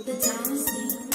The time is near.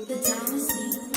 The time is near.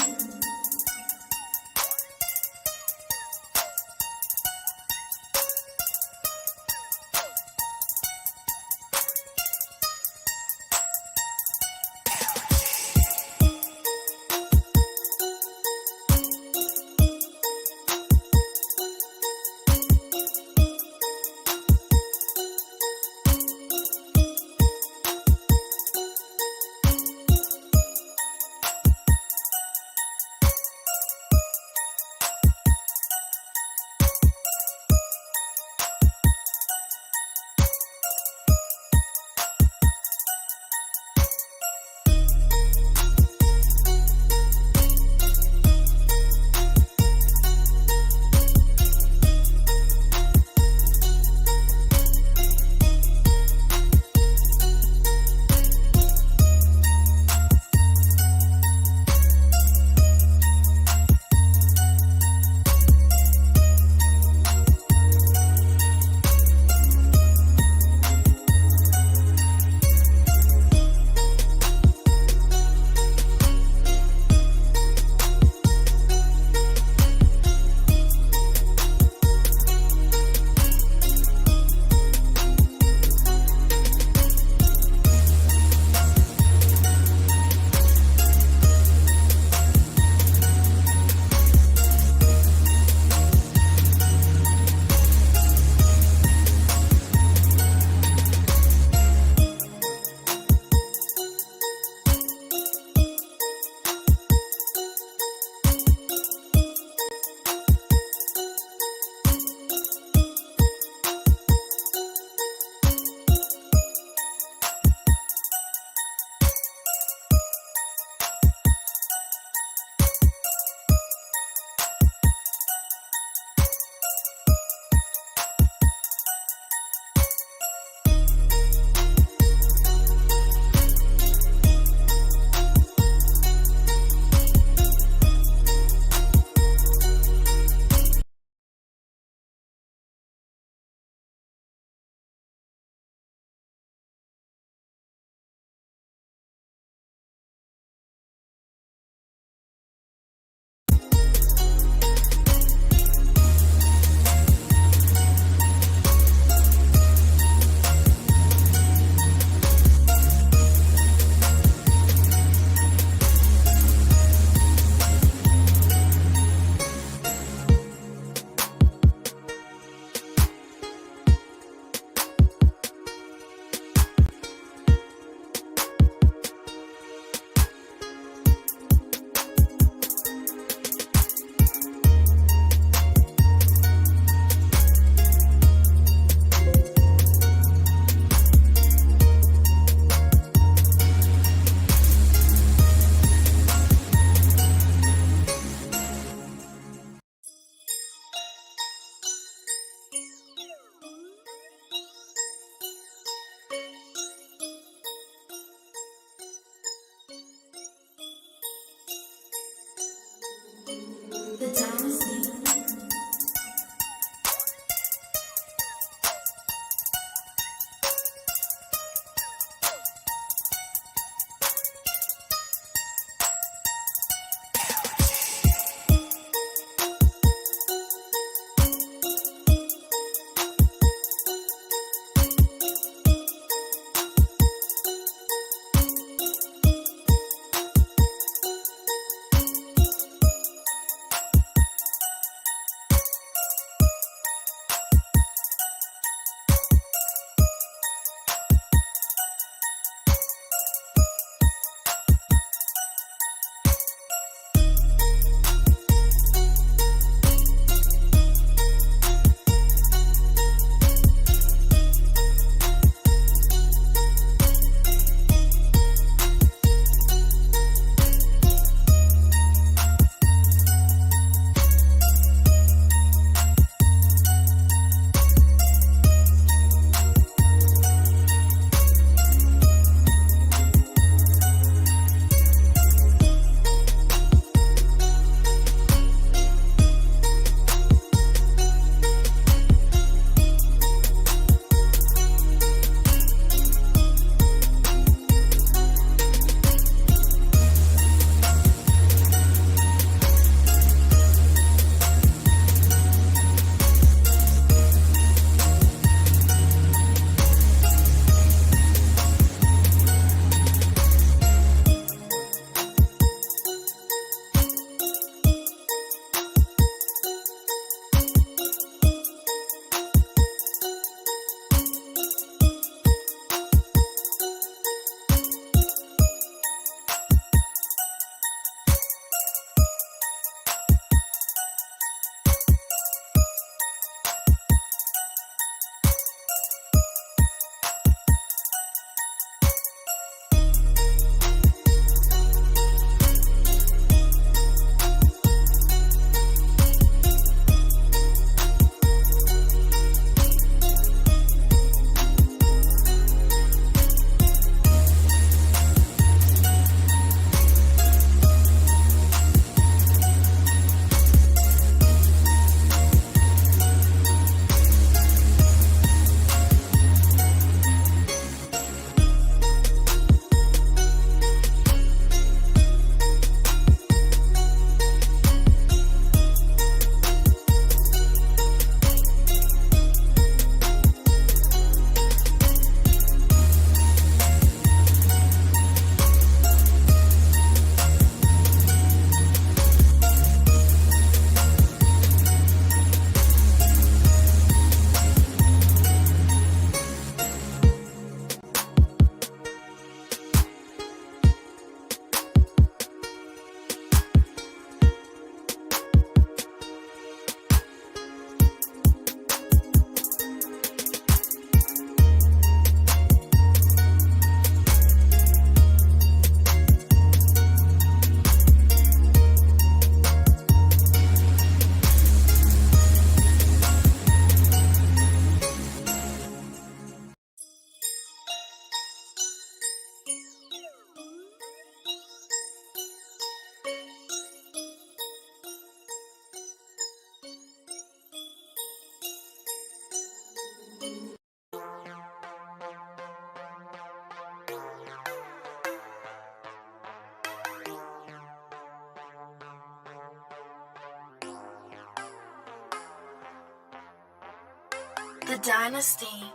The Dynasty.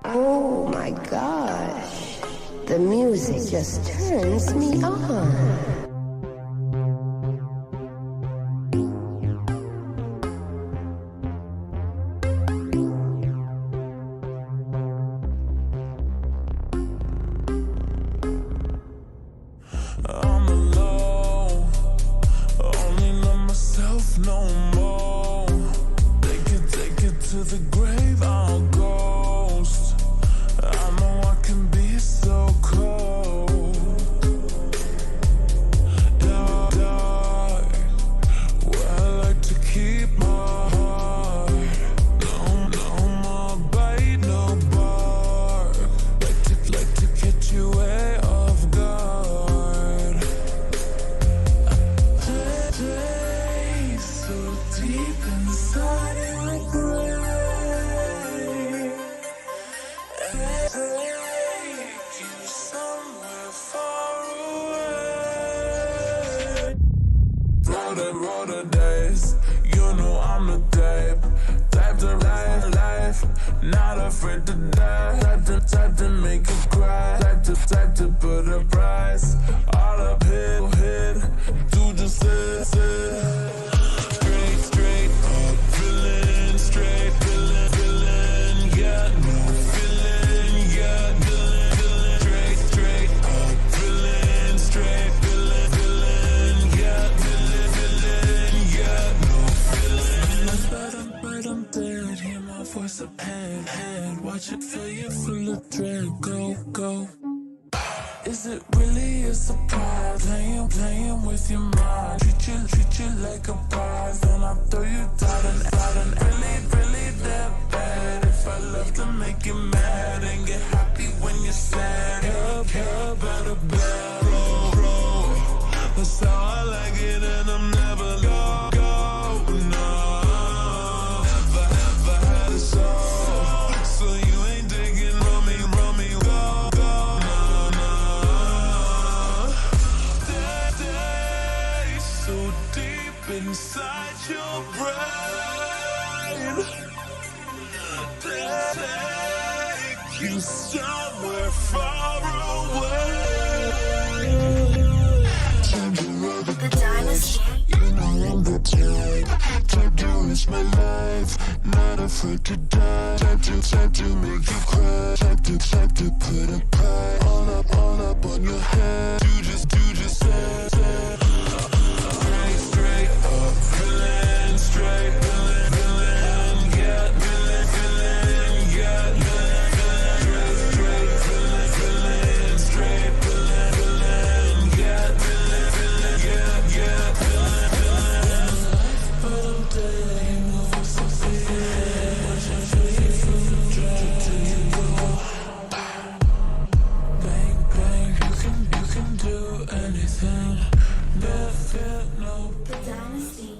Oh my gosh, the music just turns me on. I'm alone, only love myself no more. Take it to the grave, I'll ghost. I know I can be so cold. Dark, dark, where I like to keep my heart. No more bite, no bark. Like to get you way off guard. Play so deep inside your brain. Take you somewhere far away. Roll the days, you know I'm the type to life, not afraid to die. Type to make you cry. Type to put a price. All up hit, do just sit. Straight up, feeling straight, feeling, yeah, no feeling, yeah, feeling, straight up, feeling straight, feeling, yeah, feeling, yeah, no feeling. But I'm dead, hear my voice up head, watch it fill you full of dread, go. Is it really a surprise? Playing with your mind. Treat you like a prize. Then I throw you down and really that bad. If I love to make you mad and get happy when you're sad. Care about a bro. That's how I like it, and I'm never go. No, never had a soul. So you ain't taking from me, go. So deep inside your brain, take you somewhere far away. Time to roll the dice. You know I'm the type to risk my life, not afraid to die. Type to make you cry. Type to put a price. All up on your head. Do just say. Straight up, feeling straight, feeling, yeah, feeling, yeah, feeling, straight, feeling, yeah, feeling, yeah, but I'm dead, you know I'm so sad. Watch out for you from the drive till you go. Bang, you can do anything. No. The Dynasty.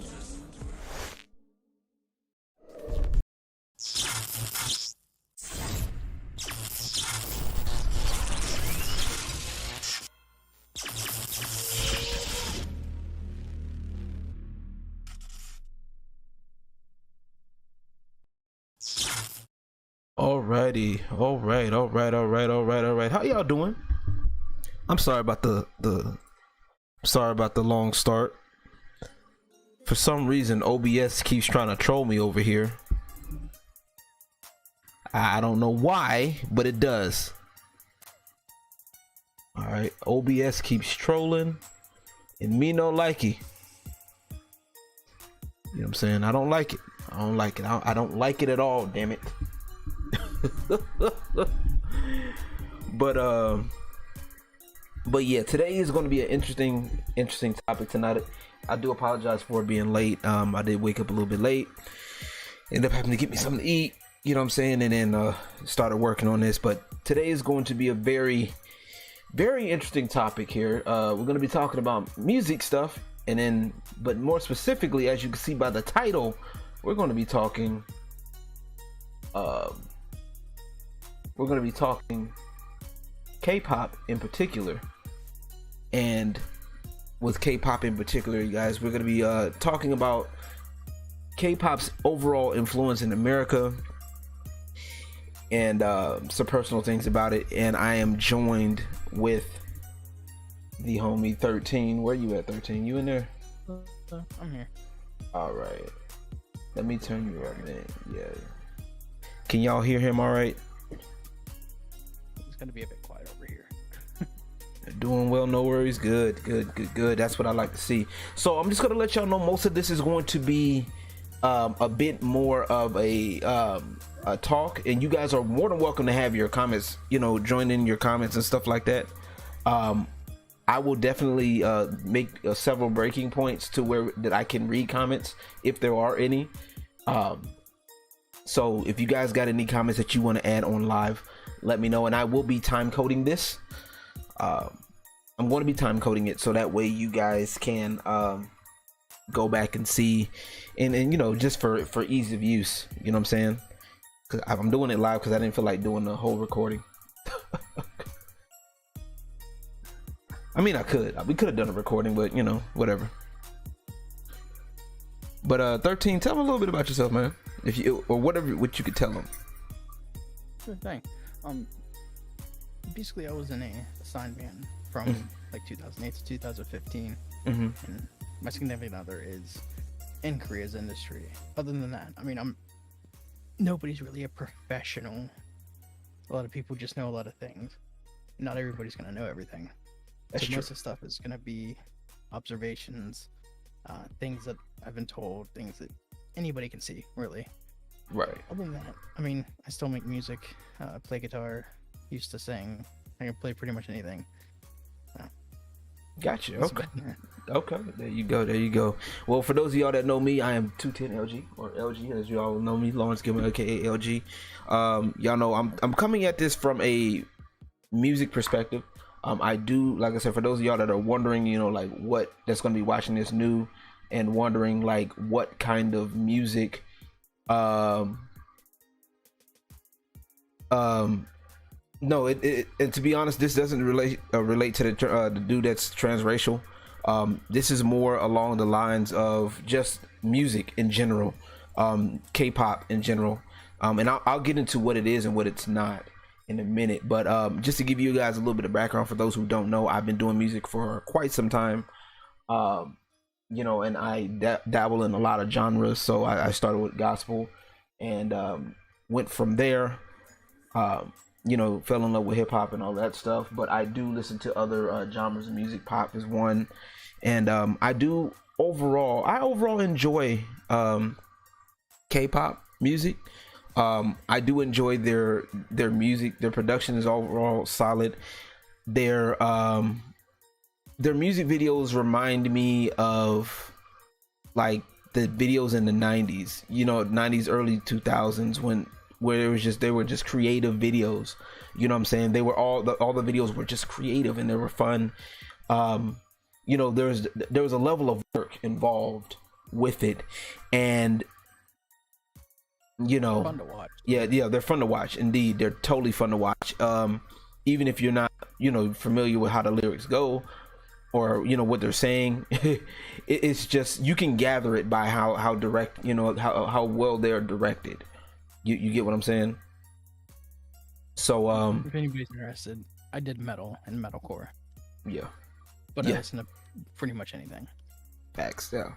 Alright. How y'all doing? I'm sorry about the long start. For some reason, OBS keeps trying to troll me over here. I don't know why, but it does. Alright, OBS keeps trolling, and me no likey. You know what I'm saying? I don't like it. I don't like it at all, damn it. But yeah, today is going to be an interesting topic tonight. I do apologize for being late. I did wake up a little bit late. Ended up having to get me something to eat, you know what I'm saying, and then started working on this. But today is going to be a very interesting topic here. We're going to be talking about music stuff, and then, but more specifically, as you can see by the title, we're going to be talking K-pop in particular. And with K-pop in particular, you guys, we're going to be talking about K-pop's overall influence in America and some personal things about it. And I am joined with the homie 13. Where you at, 13? You in there? I'm here. All right. Let me turn you up, man. Yeah. Can y'all hear him all right? It's gonna be a bit quiet over here. Doing well, no worries. Good. That's what I like to see. So I'm just gonna let y'all know most of this is going to be a bit more of a talk, and you guys are more than welcome to have your comments, join in your comments and stuff like that. I will definitely make several breaking points to where that I can read comments if there are any. So if you guys got any comments that you want to add on live, let me know, and I will be time coding this. I'm going to be time coding it so that way you guys can go back and see, and just for ease of use, you know what I'm saying? Because I'm doing it live because I didn't feel like doing the whole recording. I mean, we could have done a recording, but whatever. But 13, tell them a little bit about yourself, man, if you or whatever what you could tell them. Sure thing. Basically, I was in a assigned band from like 2008 to 2015, and my significant other is in Korea's industry. Other than that, I mean, nobody's really a professional. A lot of people just know a lot of things. Not everybody's gonna know everything. That's so true. Most of the stuff is gonna be observations, things that I've been told, things that anybody can see, really. Right. Other than that, I mean, I still make music, play guitar, used to sing. I can play pretty much anything. Gotcha. That's Okay. about it. Okay. There you go. Well, for those of y'all that know me, I am 210LG or LG, as you all know me, Lawrence Gilmer, aka LG. Y'all know I'm coming at this from a music perspective. I do, like I said, for those of y'all that are wondering, like what that's going to be watching this new and wondering like what kind of music, no, and to be honest, this doesn't relate to the dude that's transracial. This is more along the lines of just music in general, K-pop in general, and I'll get into what it is and what it's not in a minute. But just to give you guys a little bit of background for those who don't know, I've been doing music for quite some time, and I dabble in a lot of genres. So I started with gospel and went from there. Fell in love with hip hop and all that stuff, but I do listen to other genres of music. Pop is one, and I overall enjoy K-pop music. I do enjoy their music. Their production is overall solid. Their music videos remind me of like the videos in the 90s, 90s, early 2000s where they were just creative videos. You know what I'm saying? They were all the videos were just creative and they were fun. There was a level of work involved with it, and Fun to watch. yeah, they're fun to watch. Indeed, they're totally fun to watch. Even if you're not, familiar with how the lyrics go or what they're saying, it's just you can gather it by how direct, how well they're directed. You get what I'm saying? So If anybody's interested, I did metal and metalcore, yeah, but Yeah. I listen to pretty much anything. facts, yeah,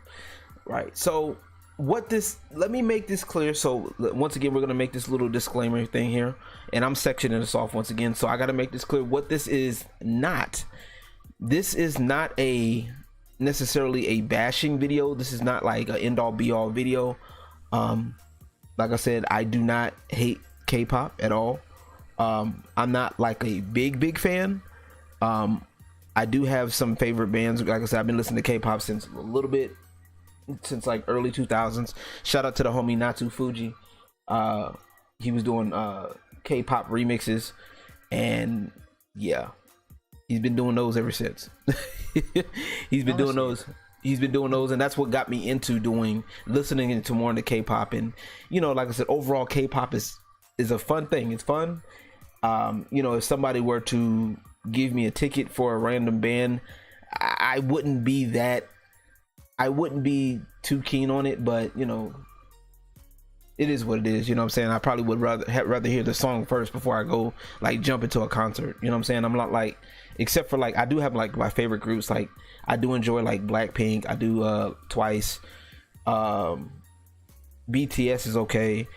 right. So let me make this clear. So once again, we're gonna make this little disclaimer thing here, and I'm sectioning this off once again. So I got to make this clear. What this is not. This is not necessarily a bashing video. This is not like an end all be all video. Like I said, I do not hate K-pop at all. I'm not like a big fan. I do have some favorite bands. Like I said, I've been listening to K-pop since like early 2000s. Shout out to the homie Natsu Fuji. He was doing K-pop remixes, and yeah, he's been doing those ever since. He's been doing those, and that's what got me into listening into more into K-pop. And like I said, overall K-pop is a fun thing. It's fun. If somebody were to give me a ticket for a random band, I wouldn't be too keen on it, but it is what it is. You know what I'm saying? I probably would rather hear the song first before I go like jump into a concert. You know what I'm saying? I'm not like, except for like I do have like my favorite groups. Like I do enjoy like Blackpink. I do Twice. BTS is okay.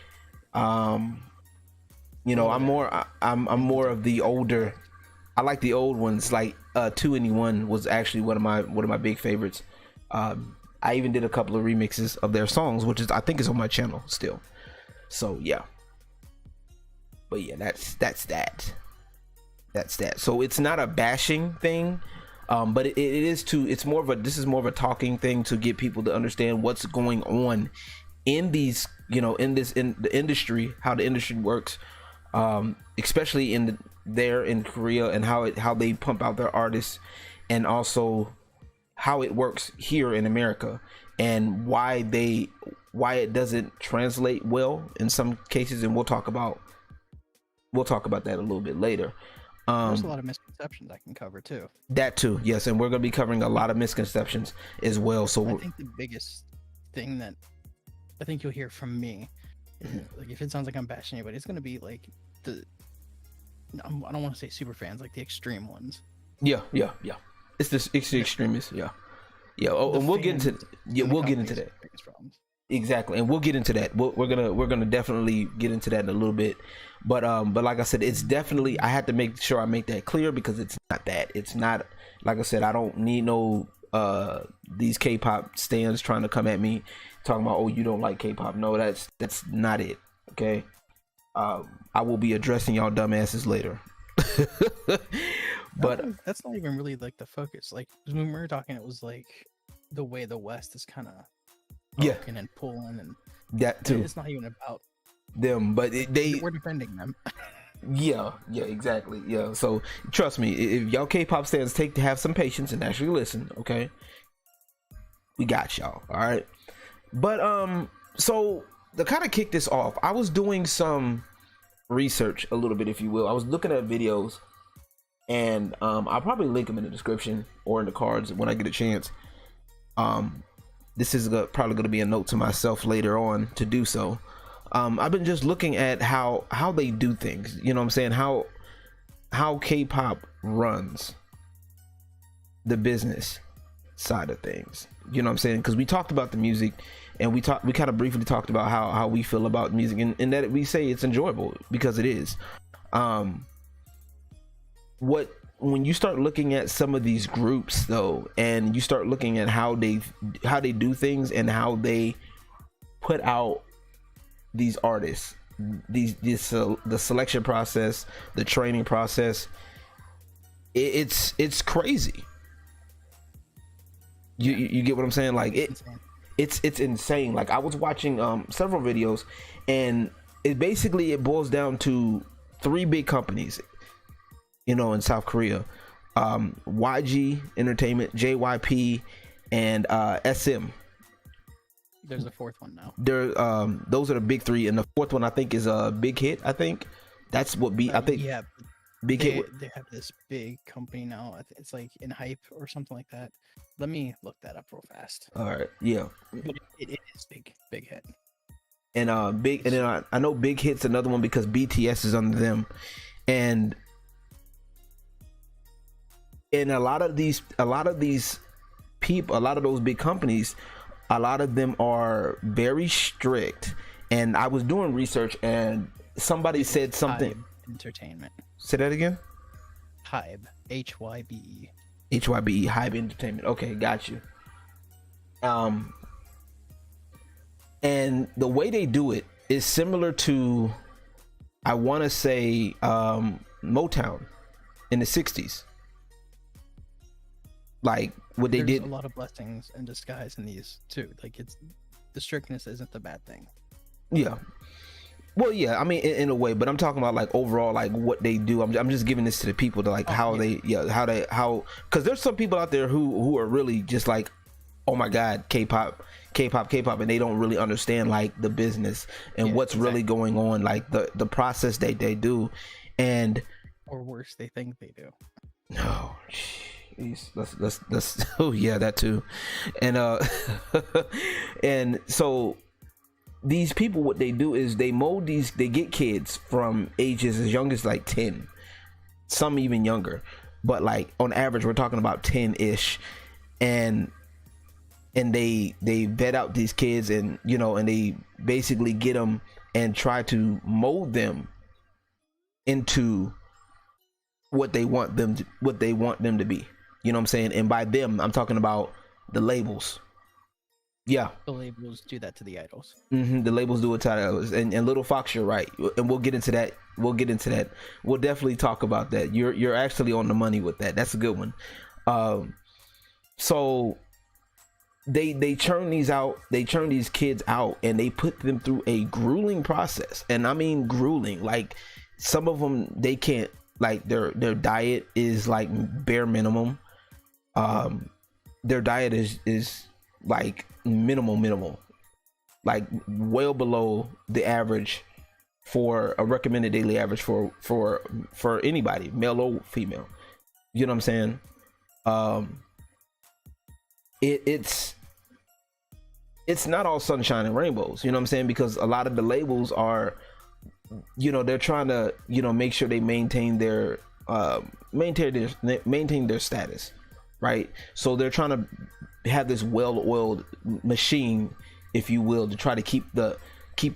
You know, I'm more of the older. I like the old ones. Like 2NE1 was actually one of my big favorites. I even did a couple of remixes of their songs, which is I think is on my channel still. So yeah. But yeah, that's that. So it's not a bashing thing, but it is it's more of a, this is more of a talking thing to get people to understand what's going on in these, you know, in the industry, how the industry works, especially in Korea, and how they pump out their artists, and also how it works here in America, and why it doesn't translate well in some cases, and we'll talk about that a little bit later. There's a lot of misconceptions I can cover too. That too, yes, and we're going to be covering a lot of misconceptions as well. So I think the biggest thing that I think you'll hear from me is, like, if it sounds like I'm bashing anybody, it's going to be like I don't want to say super fans, like the extreme ones. Yeah. It's the extremists. Yeah. Oh, and we'll get into that. Exactly, and we'll get into that. We're gonna definitely get into that in a little bit. But like I said, it's definitely, I had to make sure I make that clear, because it's not that. It's not, like I said, I don't need no these K-pop stands trying to come at me talking about, oh, you don't like K-pop. No, that's not it. Okay. I will be addressing y'all dumbasses later. But that's not even really like the focus. Like when we were talking, it was like the way the West is kind of poking and pulling, and that too. It's not even about them, but we're defending them. yeah, exactly. Yeah. So trust me, if y'all K-pop fans have some patience and actually listen, okay? We got y'all. All right. But so to kind of kick this off, I was doing some research a little bit, if you will. I was looking at videos, and I'll probably link them in the description or in the cards when I get a chance. This is probably going to be a note to myself later on to do so. I've been just looking at how they do things, you know what I'm saying, how K-pop runs the business side of things, you know what I'm saying, because we talked about the music, and we kind of briefly talked about how we feel about music, and that we say it's enjoyable because it is. When you start looking at some of these groups though, and you start looking at how they do things, and how they put out these artists, the selection process, the training process, it's crazy. You get what I'm saying? Like it's insane. Like I was watching several videos, and it boils down to 3 big companies, you know, in South Korea. YG Entertainment, JYP, and SM. There's a 4th one now. Those are the big 3, and the 4th one I think is a Big Hit. I think that's what I think. Yeah, Big Hit. They have this big company now. It's like in Hype or something like that. Let me look that up real fast. All right, yeah. But it is Big Hit. And I know Big Hit's another one because BTS is under them, and a lot of these people, a lot of those big companies, a lot of them are very strict. And I was doing research, and somebody said something. Hybe Entertainment. Say that again. Hybe, HYBE. HYBE, Hybe Entertainment. Okay, got you. And the way they do it is similar to, I want to say, Motown in the 60s. Like what they did. A lot of blessings in disguise in these too. Like the strictness isn't the bad thing. Yeah. Well, yeah, I mean, in a way, but I'm talking about like overall, like what they do. I'm just giving this to the people to like because there's some people out there who are really just like, oh my God, K-pop, and they don't really understand like the business and what's really going on, like the process they do, and or worse, they think they do. No, let's oh yeah, that too, and and so these people, what they do is they get kids from ages as young as like 10, some even younger, but like on average we're talking about 10-ish, and they vet out these kids, and you know, and they basically get them and try to mold them into what they want them to be. You know what I'm saying? And by them, I'm talking about the labels. Yeah, the labels do that to the idols. The labels do it to the idols. And Little Fox, you're right, and we'll get into that. We'll definitely talk about that. You're actually on the money with that. That's a good one. So they churn these out. They churn these kids out, and they put them through a grueling process. And I mean grueling. Like some of them, they can't. Like their diet is like bare minimum. Their diet is like minimal, like well below the average for a recommended daily average for anybody, male or female. You know what I'm saying? It's not all sunshine and rainbows. You know what I'm saying? Because a lot of the labels are, you know, they're trying to, you know, make sure they maintain their status, right? So they're trying to have this well-oiled machine, if you will, to try to keep the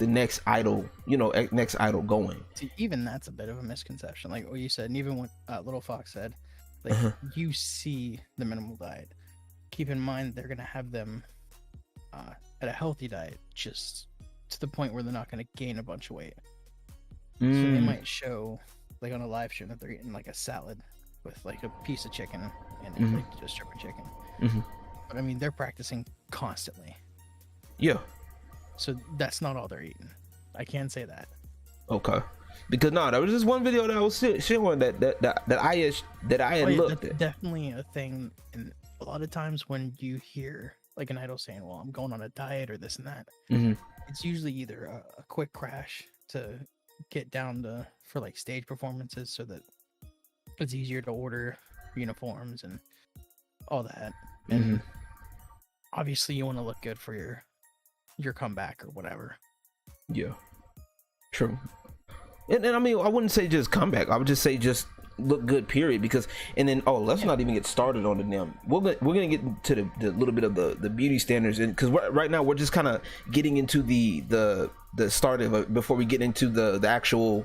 next idol, you know, next idol going. See, even that's a bit of a misconception, like what you said, and even what Little Fox said, like you see the minimal diet. Keep in mind they're gonna have them at a healthy diet, just to the point where they're not gonna gain a bunch of weight. So they might show, like on a live stream, that they're eating like a salad with like a piece of chicken and like just strip of chicken. But I mean, they're practicing constantly. Yeah. So that's not all they're eating. I can say that. Okay. Because no, there was just one video that I was showing that I had looked that's at. Definitely a thing. And a lot of times when you hear like an idol saying, "Well, I'm going on a diet" or this and that, it's usually either a quick crash to get down to for like stage performances, so that it's easier to order uniforms and all that. And obviously you want to look good for your comeback or whatever. Yeah, true. And I mean, I wouldn't say just comeback. I would just say just look good, period. Because and then let's not even get started on them. We're gonna get to the little bit of the beauty standards, and because right now we're just kind of getting into the start of it before we get into the actual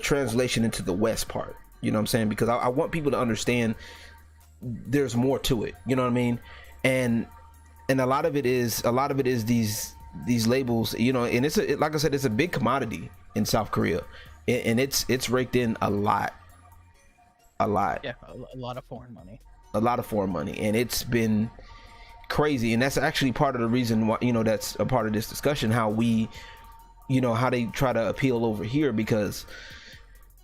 translation into the West part. You know what I'm saying? Because I want people to understand there's more to it. You know what I mean? And a lot of it is these labels. You know, and like I said, it's a big commodity in South Korea, and it's raked in a lot. Yeah, a lot of foreign money, and it's been crazy. And that's actually part of the reason why, you know, that's a part of this discussion, how we, you know, how they try to appeal over here, because,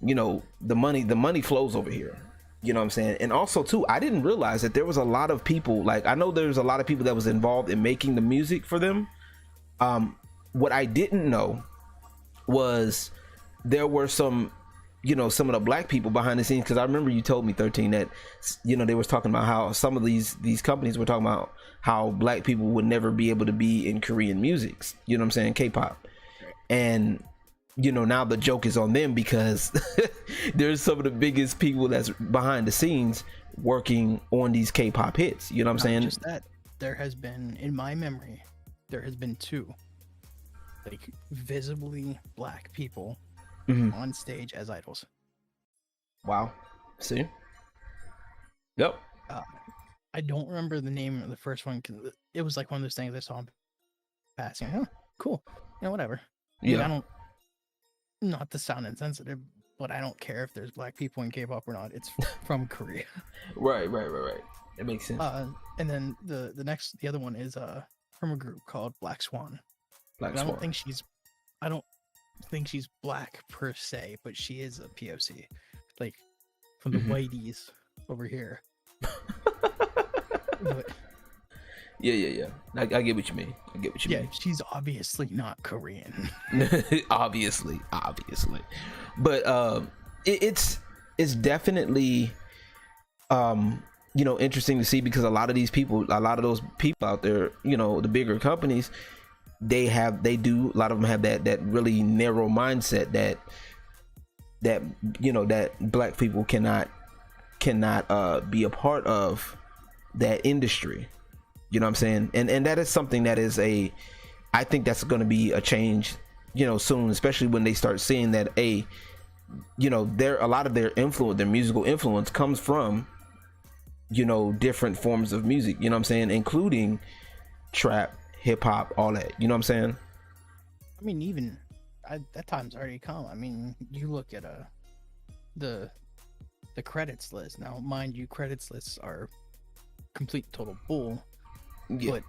you know, the money flows over here. You know what I'm saying? And also too, I didn't realize that there was a lot of people, like I know there's a lot of people that was involved in making the music for them. What I didn't know was there were some, you know, some of the black people behind the scenes, because I remember you told me, 13, that, you know, they was talking about how some of these companies were talking about how black people would never be able to be in Korean music, you know what I'm saying, K-pop. And you know, now the joke is on them, because there's some of the biggest people that's behind the scenes working on these K-pop hits, you know what I'm saying? Just that, there has been, in my memory, there has been 2 like visibly black people on stage as idols. Wow. See? Yep. I don't remember the name of the first one, because it was like one of those things I saw in passing. Oh, cool. You know, whatever. Yeah. I don't, not to sound insensitive, but I don't care if there's black people in K-pop or not. It's from Korea. Right. That makes sense. And then the other one is from a group called Black Swan. Black I Swan. I don't think she's black per se, but she is a POC, like from the whiteys over here. But, yeah. I get what you mean. yeah, she's obviously not Korean. obviously. But it's definitely you know, interesting to see, because a lot of those people out there, you know, the bigger companies, a lot of them have that really narrow mindset that you know, that black people cannot be a part of that industry. You know what I'm saying? And that is something that is I think that's going to be a change, you know, soon, especially when they start seeing that you know, a lot of their influence, their musical influence comes from, you know, different forms of music, you know what I'm saying, including trap, hip hop, all that, you know what I'm saying? I mean, even that time's already come. I mean, you look at the credits list. Now, mind you, credits lists are complete total bull, Yeah. but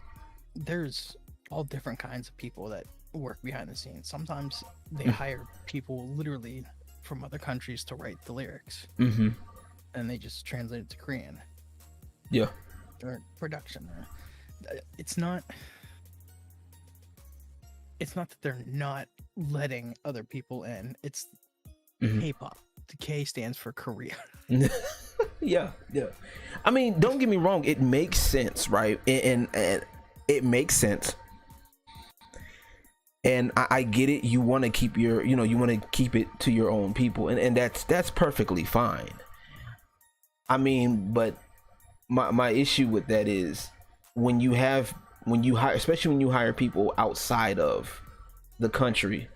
there's all different kinds of people that work behind the scenes. Sometimes they hire people literally from other countries to write the lyrics, and they just translate it to Korean. Yeah. Or production. It's not that they're not letting other people in. It's K-pop. The K stands for Korea. Yeah. I mean, don't get me wrong, it makes sense, right? And it makes sense. And I get it. You want to keep you want to keep it to your own people, and that's perfectly fine. I mean, but my issue with that is when you hire, especially when you hire people outside of the country,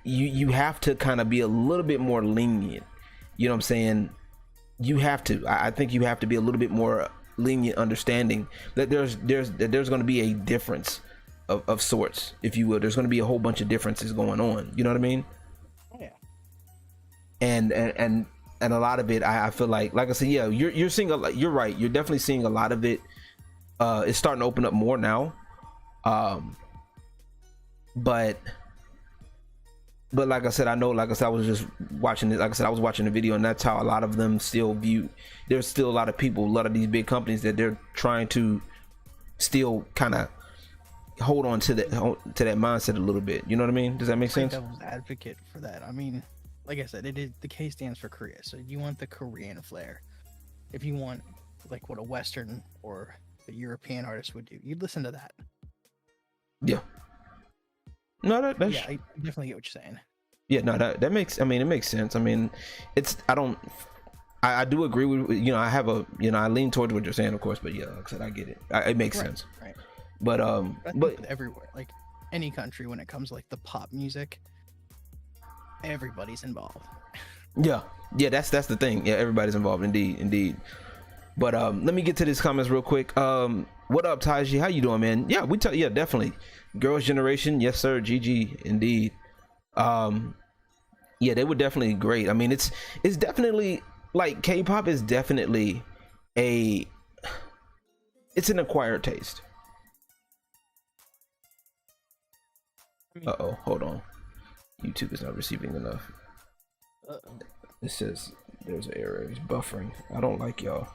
you have to kind of be a little bit more lenient. You know what I'm saying? I think you have to be a little bit more lenient, understanding that there's going to be a difference of sorts, if you will. There's going to be a whole bunch of differences going on. You know what I mean? Yeah. And a lot of it, I feel like I said, yeah, you're seeing you're right. You're definitely seeing a lot of it. It's starting to open up more now. But like I said, I was just watching it. Like I said, I was watching the video, and that's how a lot of them still view. There's still a lot of people, a lot of these big companies that they're trying to still kind of hold on to that mindset a little bit. You know what I mean? Does that make sense? Devil's advocate for that. I mean, like I said, the K stands for Korea, so you want the Korean flair. If you want like what a Western or a European artist would do, you'd listen to that. Yeah. No, that's yeah, I definitely get what you're saying. Yeah, no, that makes. I mean, it makes sense. I mean, I do agree with, you know, I lean towards what you're saying, of course, but yeah, like I said, I get it. It makes sense. Right. But everywhere, like any country, when it comes to like the pop music, everybody's involved. Yeah, that's the thing. Yeah, everybody's involved, indeed. But let me get to these comments real quick. What up, Taji? How you doing, man? Yeah, yeah, definitely. Girls' Generation, yes sir. GG, indeed. Yeah, they were definitely great. I mean, it's definitely, like, K-pop is definitely it's an acquired taste. Uh-oh, hold on. YouTube is not receiving enough. It says there's an error. It's buffering. I don't like y'all.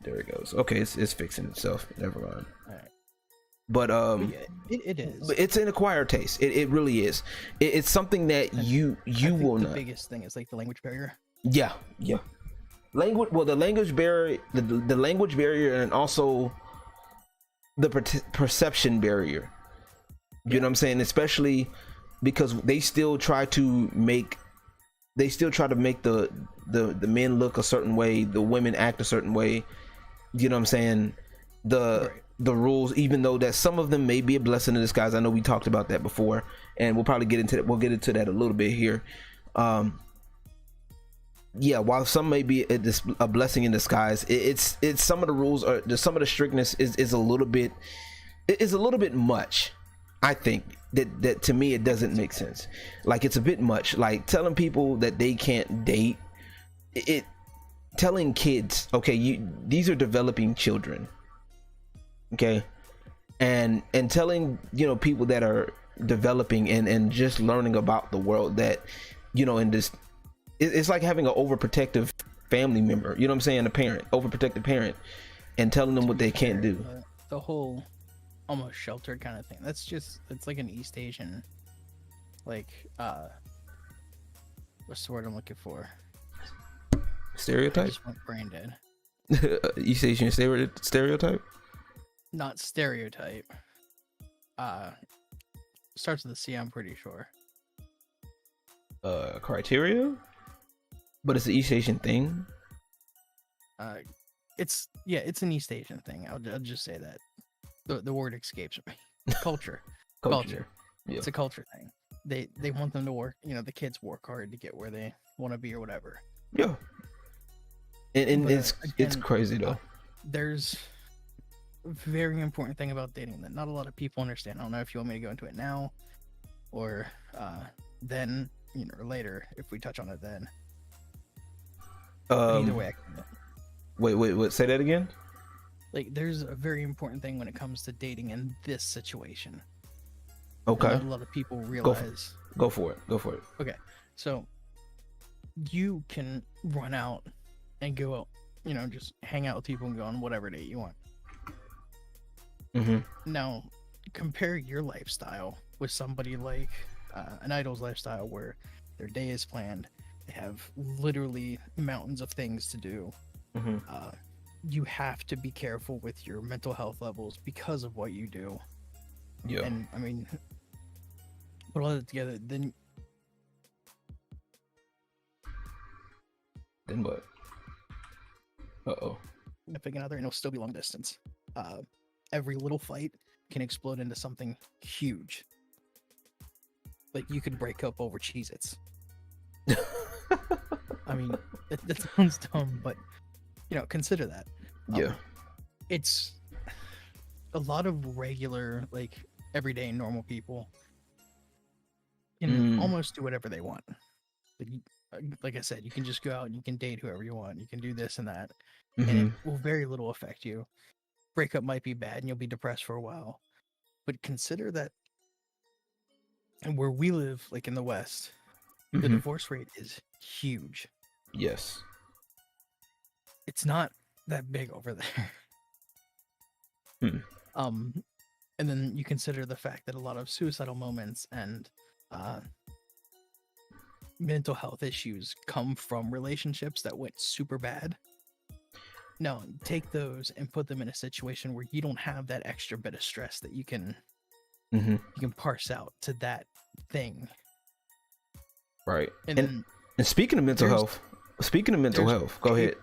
There it goes. Okay, it's fixing itself. Never mind. All right. But yeah, it is. It's an acquired taste. It really is. It's something that you will not. The biggest thing is like the language barrier. Yeah. Language. Well, the language barrier, the language barrier, and also the perception barrier. You know what I'm saying? Especially because they still try to make the men look a certain way, the women act a certain way. You know what I'm saying? The rules, even though that some of them may be a blessing in disguise. I know we talked about that before, and we'll probably get into that. We'll get into that a little bit here. Yeah, while some may be a blessing in disguise, it's some of the rules are, some of the strictness is a little bit much. I think that to me it doesn't make sense. Like, it's a bit much. Like, telling people that they can't date, telling kids, okay, these are developing children, okay, and telling, you know, people that are developing and just learning about the world, that, you know, in this, it's like having an overprotective family member, you know what I'm saying, a parent, overprotective parent, and telling them what they can't do. The whole almost sheltered kind of thing, it's like an East Asian, like, what's the word I'm looking for? Stereotype? I just went brain dead. East Asian stereotype? Not stereotype. starts with a C. I'm pretty sure. Criteria, but it's an East Asian thing. It's an East Asian thing. I'll just say that. The word escapes me. Culture. Culture. Yeah. It's a culture thing. They want them to work. You know, the kids work hard to get where they want to be or whatever. Yeah. And it's crazy though. There's a very important thing about dating that not a lot of people understand. I don't know if you want me to go into it now or then, you know, or later if we touch on it then. Either way, I can. Wait, say that again? Like, there's a very important thing when it comes to dating in this situation. Okay. Not a lot of people realize. Go for it. Okay, so you can run out and go out, you know, just hang out with people and go on whatever date you want. Mm-hmm. Now, compare your lifestyle with somebody like an idol's lifestyle where their day is planned. They have literally mountains of things to do. Mm-hmm. You have to be careful with your mental health levels because of what you do. Yeah. And I mean, put all that together, then what? Uh-oh. significant other, and it'll still be long distance. Every little fight can explode into something huge. Like, you could break up over Cheez-Its. I mean, that sounds dumb, but, you know, consider that. Yeah. It's a lot of regular, like, everyday normal people can almost do whatever they want. Like I said, you can just go out and you can date whoever you want. You can do this and that, and it will very little affect you. Breakup might be bad and you'll be depressed for a while, but consider that where we live, like in the West, the divorce rate is huge. Yes. It's not that big over there. And then you consider the fact that a lot of suicidal moments and mental health issues come from relationships that went super bad. Now, take those and put them in a situation where you don't have that extra bit of stress that you can parse out to that thing. Right. And speaking of mental health, go ahead.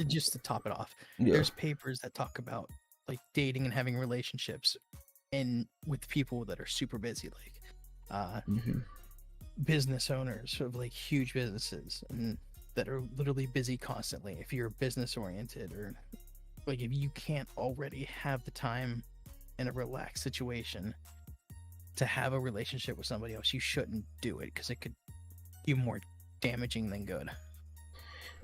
Just to top it off, Yeah. there's papers that talk about like dating and having relationships and with people that are super busy, like business owners of like huge businesses and that are literally busy constantly. If you're business oriented, or like if you can't already have the time in a relaxed situation to have a relationship with somebody else, you shouldn't do it because it could be more damaging than good.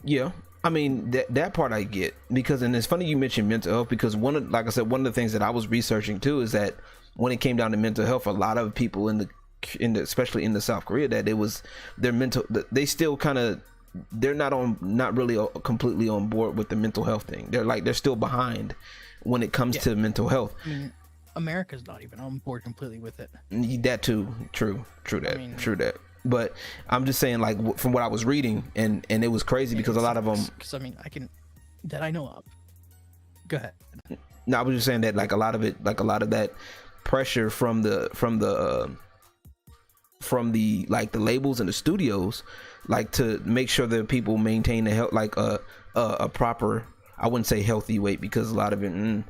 Yeah, I mean that part I get, because, and it's funny you mentioned mental health, because like I said, one of the things that I was researching too is that when it came down to mental health, a lot of people in the especially in the South Korea, that it was their mental, they still kind of, they're not really completely on board with the mental health thing. They're still behind when it comes to mental health. I mean, America's not even on board completely with it. That too, true that. But I'm just saying, like, from what I was reading, and it was crazy because a lot of them. Because I mean, I know of. Go ahead. No, I was just saying that, like, a lot of that pressure from the like the labels and the studios, like, to make sure that people maintain a health, like a proper, I wouldn't say healthy weight, because a lot of it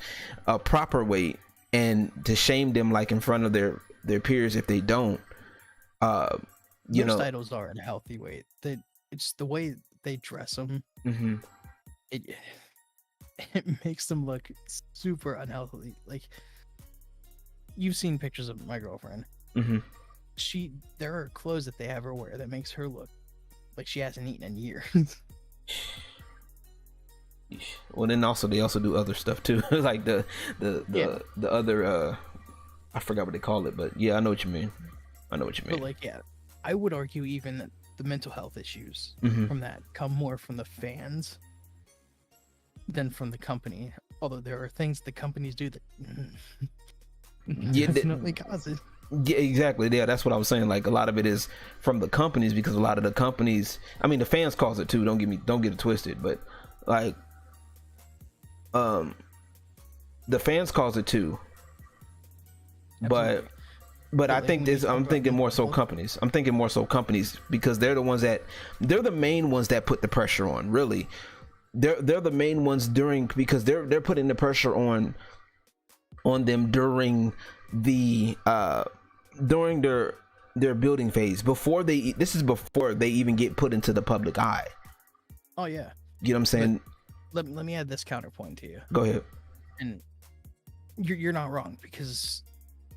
a proper weight, and to shame them like in front of their peers if they don't. Most idols are in a healthy weight. It's the way they dress them. It makes them look super unhealthy. Like, you've seen pictures of my girlfriend. There are clothes that they have her wear that makes her look like she hasn't eaten in years. Well, then they also do other stuff too, like the other I forgot what they call it, but yeah, I know what you mean. But like, yeah, I would argue even that the mental health issues from that come more from the fans than from the company. Although there are things the companies do that definitely cause it. Yeah, exactly. Yeah, that's what I was saying. Like, a lot of it is from the companies, because a lot of the companies, I mean, the fans cause it too. Don't get it twisted, but like, the fans cause it too. Absolutely. But I like, think when we this. talk I'm about thinking more mental so health- companies. I'm thinking more so companies because they're the main ones that put the pressure on. Really, they're the main ones because they're putting the pressure on them during their building phase before this is before they even get put into the public eye. Oh yeah. You know what I'm saying? Let me add this counterpoint to you. Go ahead. And you're not wrong, because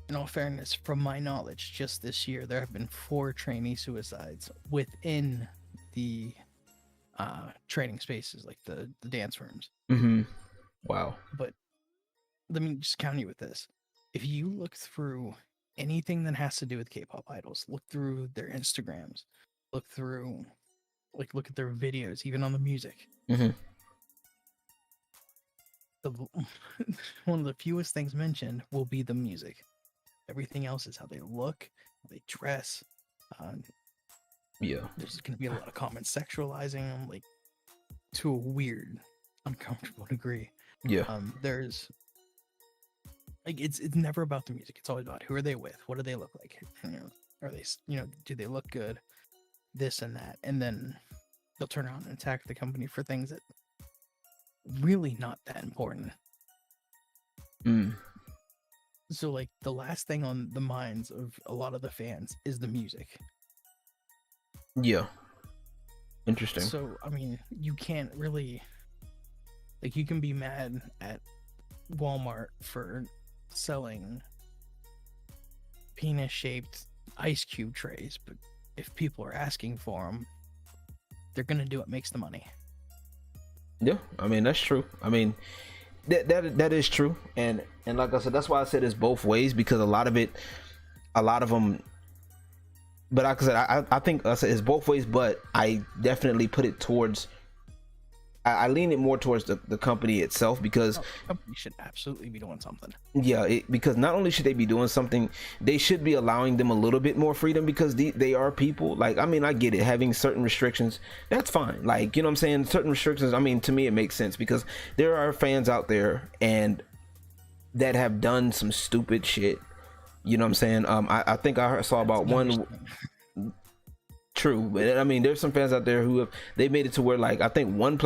in all fairness, from my knowledge, just this year there have been 4 trainee suicides within the training spaces, like the dance rooms. Wow. But let me just counter you with this. If you look through anything that has to do with K-pop idols, look through their Instagrams, look at their videos, even on the music. One of the fewest things mentioned will be the music. Everything else is how they look, how they dress. Yeah. There's going to be a lot of comments sexualizing them, like, to a weird, uncomfortable degree. Yeah. There's like it's never about the music. It's always about who are they with, what do they look like, are they, do they look good, this and that, and then they'll turn around and attack the company for things that really not that important. So like the last thing on the minds of a lot of the fans is the music. Yeah. Interesting. So I mean, you can't really, like, you can be mad at Walmart for selling penis-shaped ice cube trays, but if people are asking for them, they're gonna do what makes the money. Yeah, I mean that's true. I mean that is true, and like I said, that's why I said it's both ways, because a lot of them. But like I said, I think I said it's both ways, but I definitely put it towards. I lean it more towards the company itself, because The company should absolutely be doing something. Yeah, because not only should they be doing something, they should be allowing them a little bit more freedom, because they are people. Like, I mean, I get it, having certain restrictions, that's fine. Like, you know what I'm saying? Certain restrictions, I mean, to me, it makes sense, because there are fans out there and that have done some stupid shit. You know what I'm saying? I think I saw about one. True, but I mean, there's some fans out there who they made it to where, like, I think one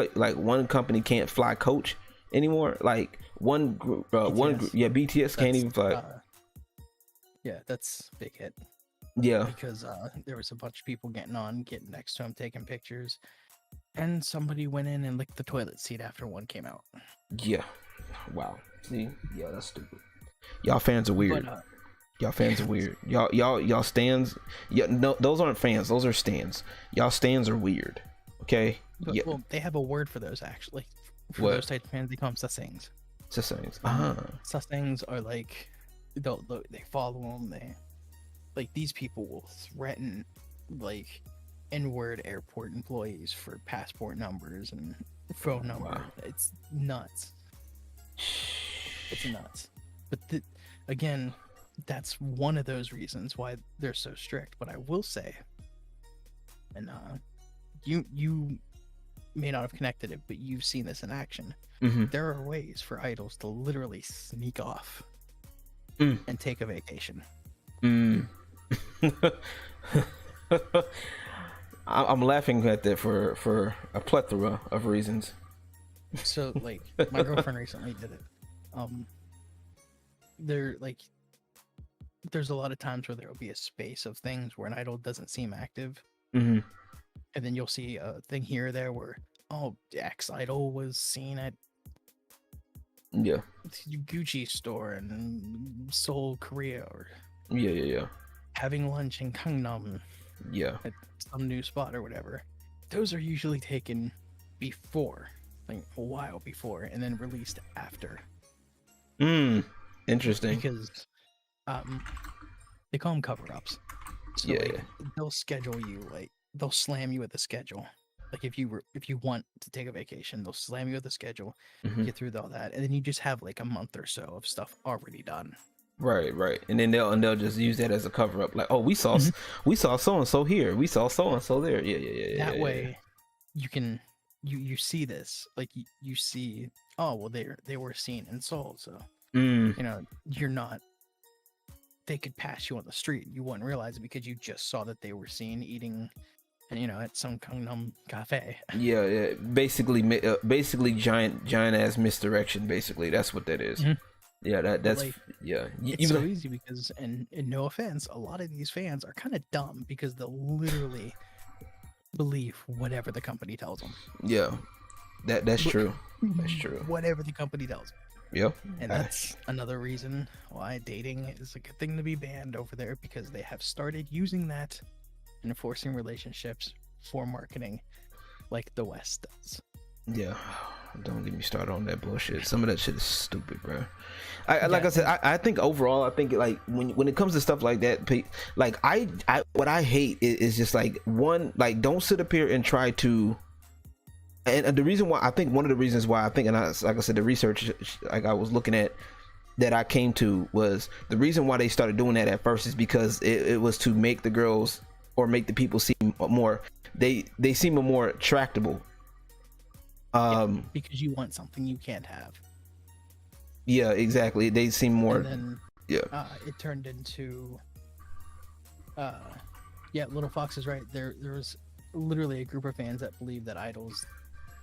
company can't fly coach anymore. Like one group, BTS can't even fly. Yeah, that's a big hit. Yeah, because there was a bunch of people getting next to him, taking pictures, and somebody went in and licked the toilet seat after one came out. Yeah, wow. See, yeah, that's stupid. Y'all fans are weird. But, y'all fans are weird. Y'all stands. Yeah, no, those aren't fans. Those are stands. Y'all stands are weird. Okay. But, yeah. Well, they have a word for those, actually. For What? those types of fans, they call them sasaengs. Sasaengs. Sasaengs are like they follow them. These people will threaten like N-word airport employees for passport numbers and phone numbers. Wow. It's nuts. It's nuts. But again, that's one of those reasons why they're so strict. But I will say, and you may not have connected it, but you've seen this in action. There are ways for idols to literally sneak off and take a vacation. I'm laughing at that for a plethora of reasons. So, like, my girlfriend recently did it. There's a lot of times where there will be a space of things where an idol doesn't seem active, and then you'll see a thing here or there where, oh, X idol was seen at Gucci store in Seoul, Korea, or having lunch in Gangnam, at some new spot or whatever. Those are usually taken before, like a while before, and then released after. Interesting. Because they call them cover-ups. So they'll schedule you, like they'll slam you with a schedule. Like if you want to take a vacation, they'll slam you with a schedule, get through all that, and then you just have like a month or so of stuff already done. Right. And then they'll just use that as a cover up. Like, oh, we saw so and so here, we saw so and so there. That way, you can you see this, like you see, oh well, they were seen and sold, so you know they could pass you on the street. You wouldn't realize it because you just saw that they were seen eating, and at some Gangnam cafe. Yeah. Basically giant ass misdirection. Basically, that's what that is. Mhm. Yeah, that's Like, yeah. It's so easy because, and no offense, a lot of these fans are kind of dumb because they'll literally believe whatever the company tells them. Yeah, that's true. That's true. Whatever the company tells them. Yep. And that's another reason why dating is a good thing to be banned over there, because they have started using that and enforcing relationships for marketing like the West does. Yeah. Don't get me started on that bullshit. Some of that shit is stupid, bro. Like I said, I think overall, I think like when it comes to stuff like that, like I what I hate is just like, one, like, don't sit up here and try to. And the reason why, I think one of the reasons why I think, and like I said, the research like I was looking at that I came to was the reason why they started doing that at first is because it was to make the girls or make the people seem more, they seem more tractable. Because you want something you can't have. Yeah, exactly. They seem more. And then, yeah. It turned into. Little Fox is right. There was literally a group of fans that believed that idols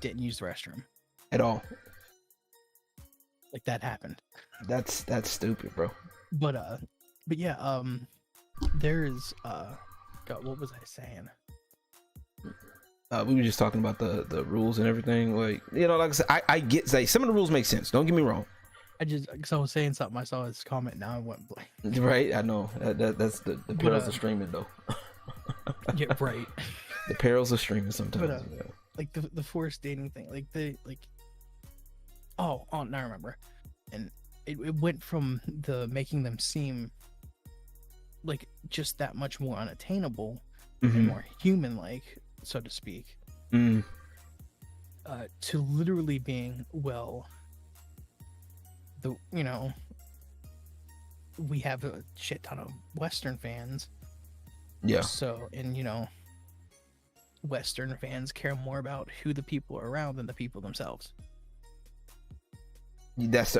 didn't use the restroom At all. Like, that happened. That's stupid, bro. But yeah. There's God, what was I saying? We were just talking about the rules and everything. Like, like I said, I get, like, some of the rules make sense. Don't get me wrong. Because I was saying something, I saw his comment, now I went blank. Right, I know. That's the perils of streaming, though. Yeah, right. The perils of streaming sometimes. But, like the forced dating thing, now I remember, and it went from the making them seem like just that much more unattainable and more human-like, so to speak, to literally being, well, we have a shit ton of Western fans. Yeah. So, and Western fans care more about who the people are around than the people themselves. That's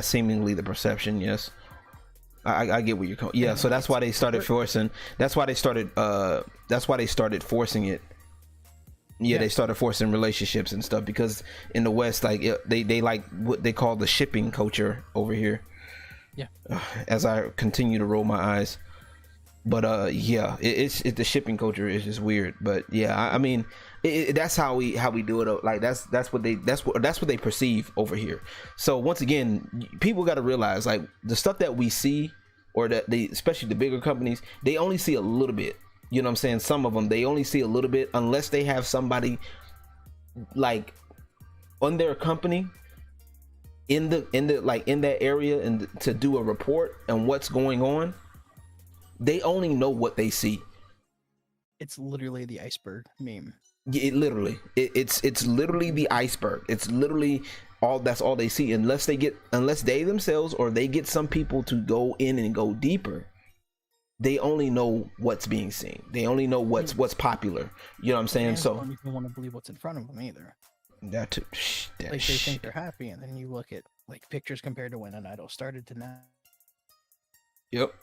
seemingly the perception. Yes, I get where you're going. Yeah, so that's why they started forcing. That's why they started forcing it. Yeah, they started forcing relationships and stuff because in the West, like, they like what they call the shipping culture over here. Yeah. As I continue to roll my eyes, but it's the shipping culture is just weird. But yeah, I mean, that's how we do it. Like that's what they perceive over here. So once again, people got to realize, like, the stuff that we see, or that especially the bigger companies, they only see a little bit. You know what I'm saying? Some of them, they only see a little bit, unless they have somebody like on their company in that area and to do a report on what's going on. They only know what they see. It's literally the iceberg meme. It's literally the iceberg. It's literally that's all they see, unless they themselves or they get some people to go in and go deeper. They only know what's being seen. They only know what's popular. You know what I'm saying? So don't even want to believe what's in front of them either. They think they're happy, and then you look at like pictures compared to when an idol started to now. Yep.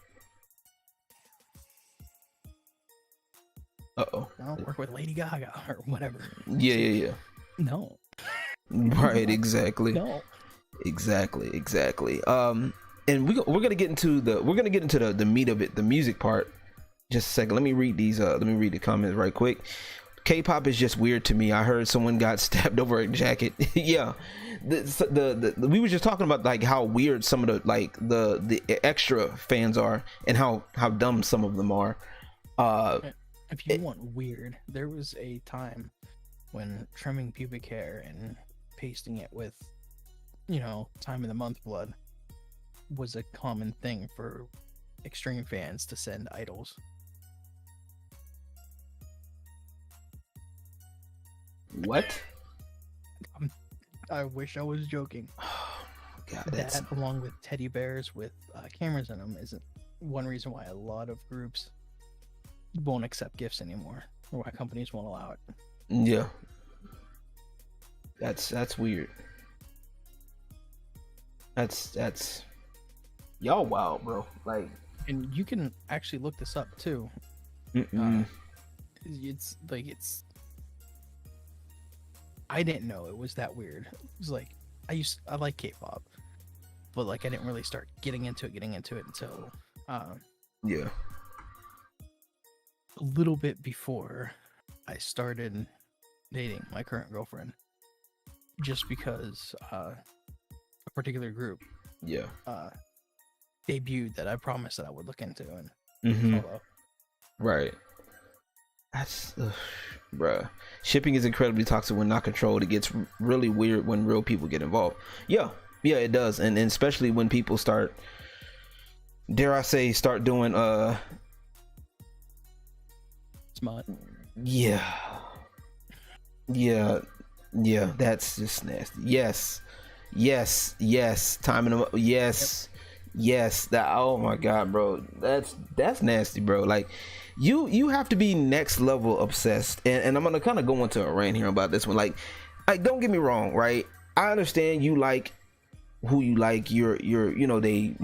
Uh-oh. I don't work with Lady Gaga or whatever. Yeah. No. Right. Exactly. No. Exactly. And we're gonna get into the meat of it, the music part. Just a second. Let me read the comments right quick. K-pop is just weird to me. I heard someone got stabbed over a jacket. Yeah, we were just talking about like how weird some of the extra fans are and how dumb some of them are. If you want weird, there was a time when trimming pubic hair and pasting it with, time of the month blood was a common thing for extreme fans to send idols. What? I wish I was joking. God, that, along with teddy bears with cameras in them, isn't one reason why a lot of groups won't accept gifts anymore, or why companies won't allow it. Yeah, that's weird. That's y'all wild, bro. Like, And you can actually look this up too. It's like I didn't know it was that weird. It was like I like K-pop, but like I didn't really start getting into it until Yeah. a little bit before I started dating my current girlfriend, just because a particular group Yeah. debuted that I promised that I would look into and follow. Right. That's, bruh. Shipping is incredibly toxic when not controlled. It gets really weird when real people get involved. Yeah, it does, and especially when people start, dare I say, start doing Smut. Yeah. That's just nasty. Yes. Timing them up. Yes. That. Oh my god, bro. That's nasty, bro. Like. You have to be next level obsessed, and I'm gonna kind of go into a rant here about this one. Like, don't get me wrong, right? I understand you like who you like. You're they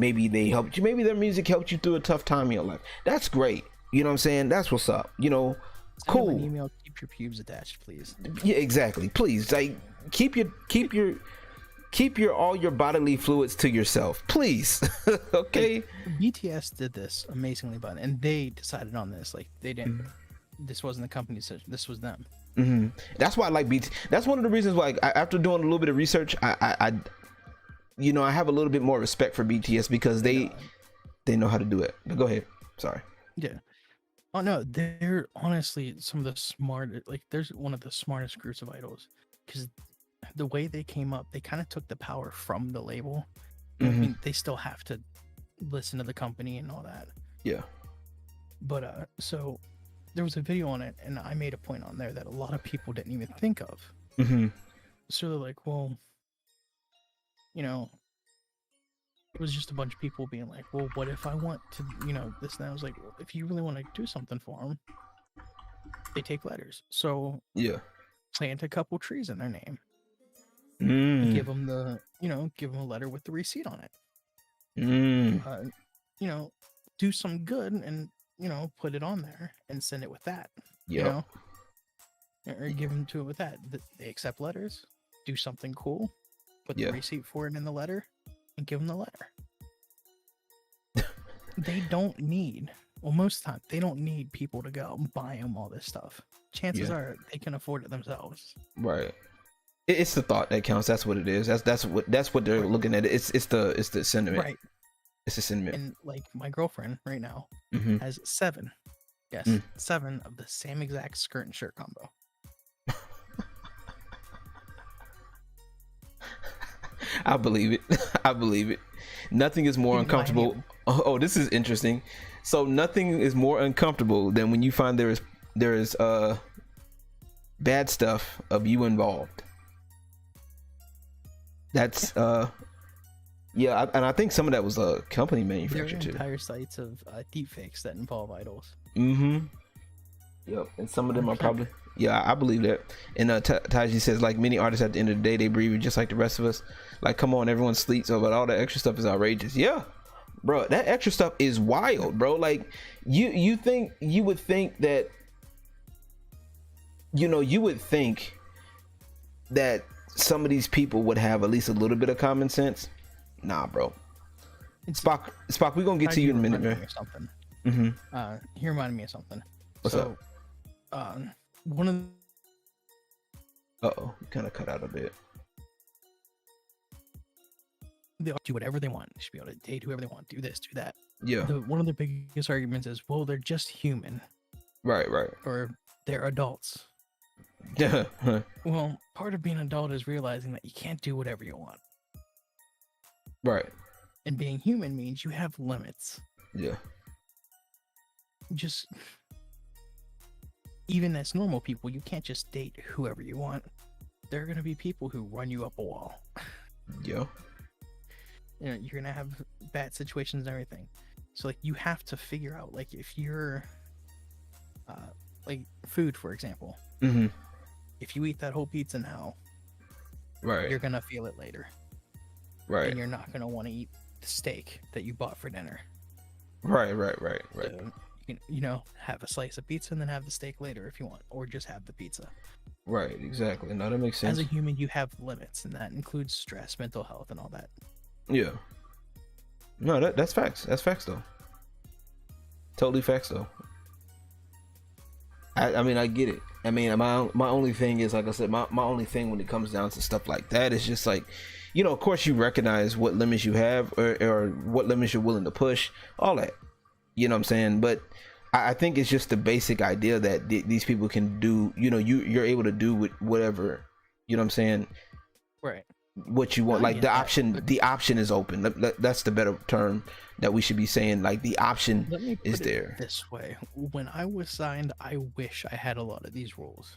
helped you. Maybe their music helped you through a tough time in your life. That's great. You know what I'm saying? That's what's up. Cool. Send me an email. Keep your pubes attached, please. Yeah, exactly. Please, like keep your all your bodily fluids to yourself, please. Okay. BTS did this amazingly, and they decided on this. Like they didn't. This wasn't the company's decision. This was them. That's why I like BTS. That's one of the reasons why, after doing a little bit of research, I have a little bit more respect for BTS because they know how to do it. But go ahead. Sorry. Yeah. Oh no, they're honestly some of the smartest. Like, there's one of the smartest groups of idols because the way they came up, they kind of took the power from the label. I mean, they still have to listen to the company and all that. Yeah. But so there was a video on it, and I made a point on there that a lot of people didn't even think of. So they're like, well, it was just a bunch of people being like, well, what if I want to, this and that. I was like, well, if you really want to do something for them, they take letters. So yeah, plant a couple trees in their name. Give them give them a letter with the receipt on it. Do some good and, put it on there and send it with that. Or give them to it with that. They accept letters, do something cool, put the receipt for it in the letter, and give them the letter. They don't need, most of the time, they don't need people to go and buy them all this stuff. Chances are they can afford it themselves. Right. It's the thought that counts. That's what it is. That's what they're looking at. It's the sentiment. Right. It's the sentiment. And like my girlfriend right now has 7 of the same exact skirt and shirt combo. I believe it. Nothing is more uncomfortable. Oh, this is interesting. So nothing is more uncomfortable than when you find there is bad stuff of you involved. That's and I think some of that was a company manufactured too. There are entire sites of deepfakes that involve idols. Yep, and some of them are probably. Yeah, I believe that. And Taji says, like many artists, at the end of the day, they breathe just like the rest of us. Like, come on, everyone sleeps, but all the extra stuff is outrageous. Yeah, bro, that extra stuff is wild, bro. Like, you would think that, some of these people would have at least a little bit of common sense. Nah, bro. Spock, we're gonna get to you in a minute, man. He reminded me of something. What's up? One of you kind of cut out a bit. They do whatever they want. They should be able to date whoever they want. Do this, do that. Yeah. One of the biggest arguments is, well, they're just human. Right. Or they're adults. Yeah. Well, part of being an adult is realizing that you can't do whatever you want. Right. And being human means you have limits. Yeah. Just, even as normal people, you can't just date whoever you want. There are going to be people who run you up a wall. Yeah. You're going to have bad situations and everything. So, like, you have to figure out, like, if you're, like, food, for example. If you eat that whole pizza now, right, you're going to feel it later. Right. And you're not going to want to eat the steak that you bought for dinner. Right. So you can, have a slice of pizza and then have the steak later if you want, or just have the pizza. Right, exactly. No, that makes sense. As a human, you have limits, and that includes stress, mental health, and all that. Yeah. No, that's facts. That's facts though. Totally facts though. I mean, I get it. I mean, my only thing is, like I said, my only thing when it comes down to stuff like that is just like, of course you recognize what limits you have or what limits you're willing to push, all that. You know what I'm saying? But I think it's just the basic idea that these people can do, you're able to do with whatever, you know what I'm saying? Right. What you want. Like the option is open. That's the better term that we should be saying. Like the option is there. This way, when I was signed, I wish I had a lot of these rules.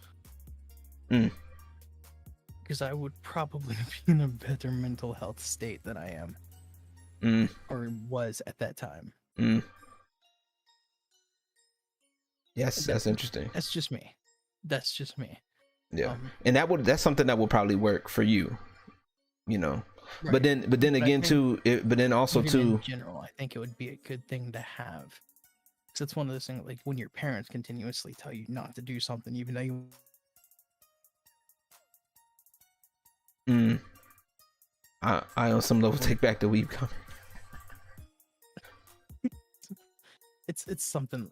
Because I would probably be in a better mental health state than I am. Or was at that time. Yes, that's interesting. That's just me. Yeah. And that's something that will probably work for you. Right. But then again too, but then also too, in general, I think it would be a good thing to have, because it's one of those things, like when your parents continuously tell you not to do something even though you I on some level take back the weeb comment. it's something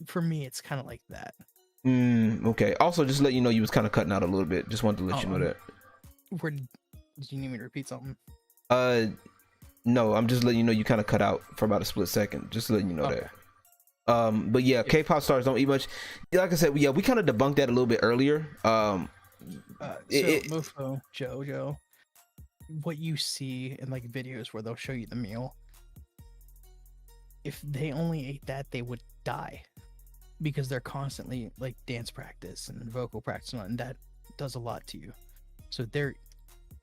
for me. It's kind of like that. Okay. Also, just to let you know, you was kind of cutting out a little bit. Just wanted to let you know that. Did you need me to repeat something? No, I'm just letting you know you kind of cut out for about a split second. Just letting you know that. But yeah, K-pop stars don't eat much. Like I said, we kind of debunked that a little bit earlier. MoeFoeJoeJoe, what you see in like videos where they'll show you the meal, if they only ate that, they would die, because they're constantly like dance practice and vocal practice, and that does a lot to you. So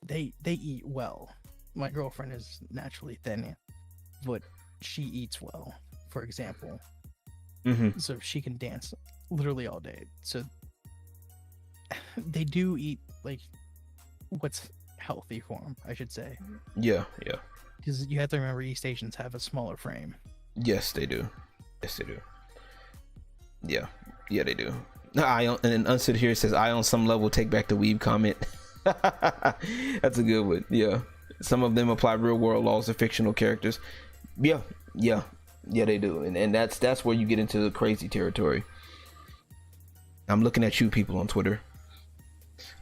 they eat well. My girlfriend is naturally thin, but she eats well, for example. So she can dance literally all day. So they do eat like what's healthy for them, I should say. Yeah. Because you have to remember, East Asians have a smaller frame. Yes, they do. Yeah, they do. And then Unsit here says, I on some level take back the weeb comment. That's a good one. Yeah, some of them apply real world laws to fictional characters. Yeah, they do. And that's where you get into the crazy territory. I'm looking at you people on Twitter.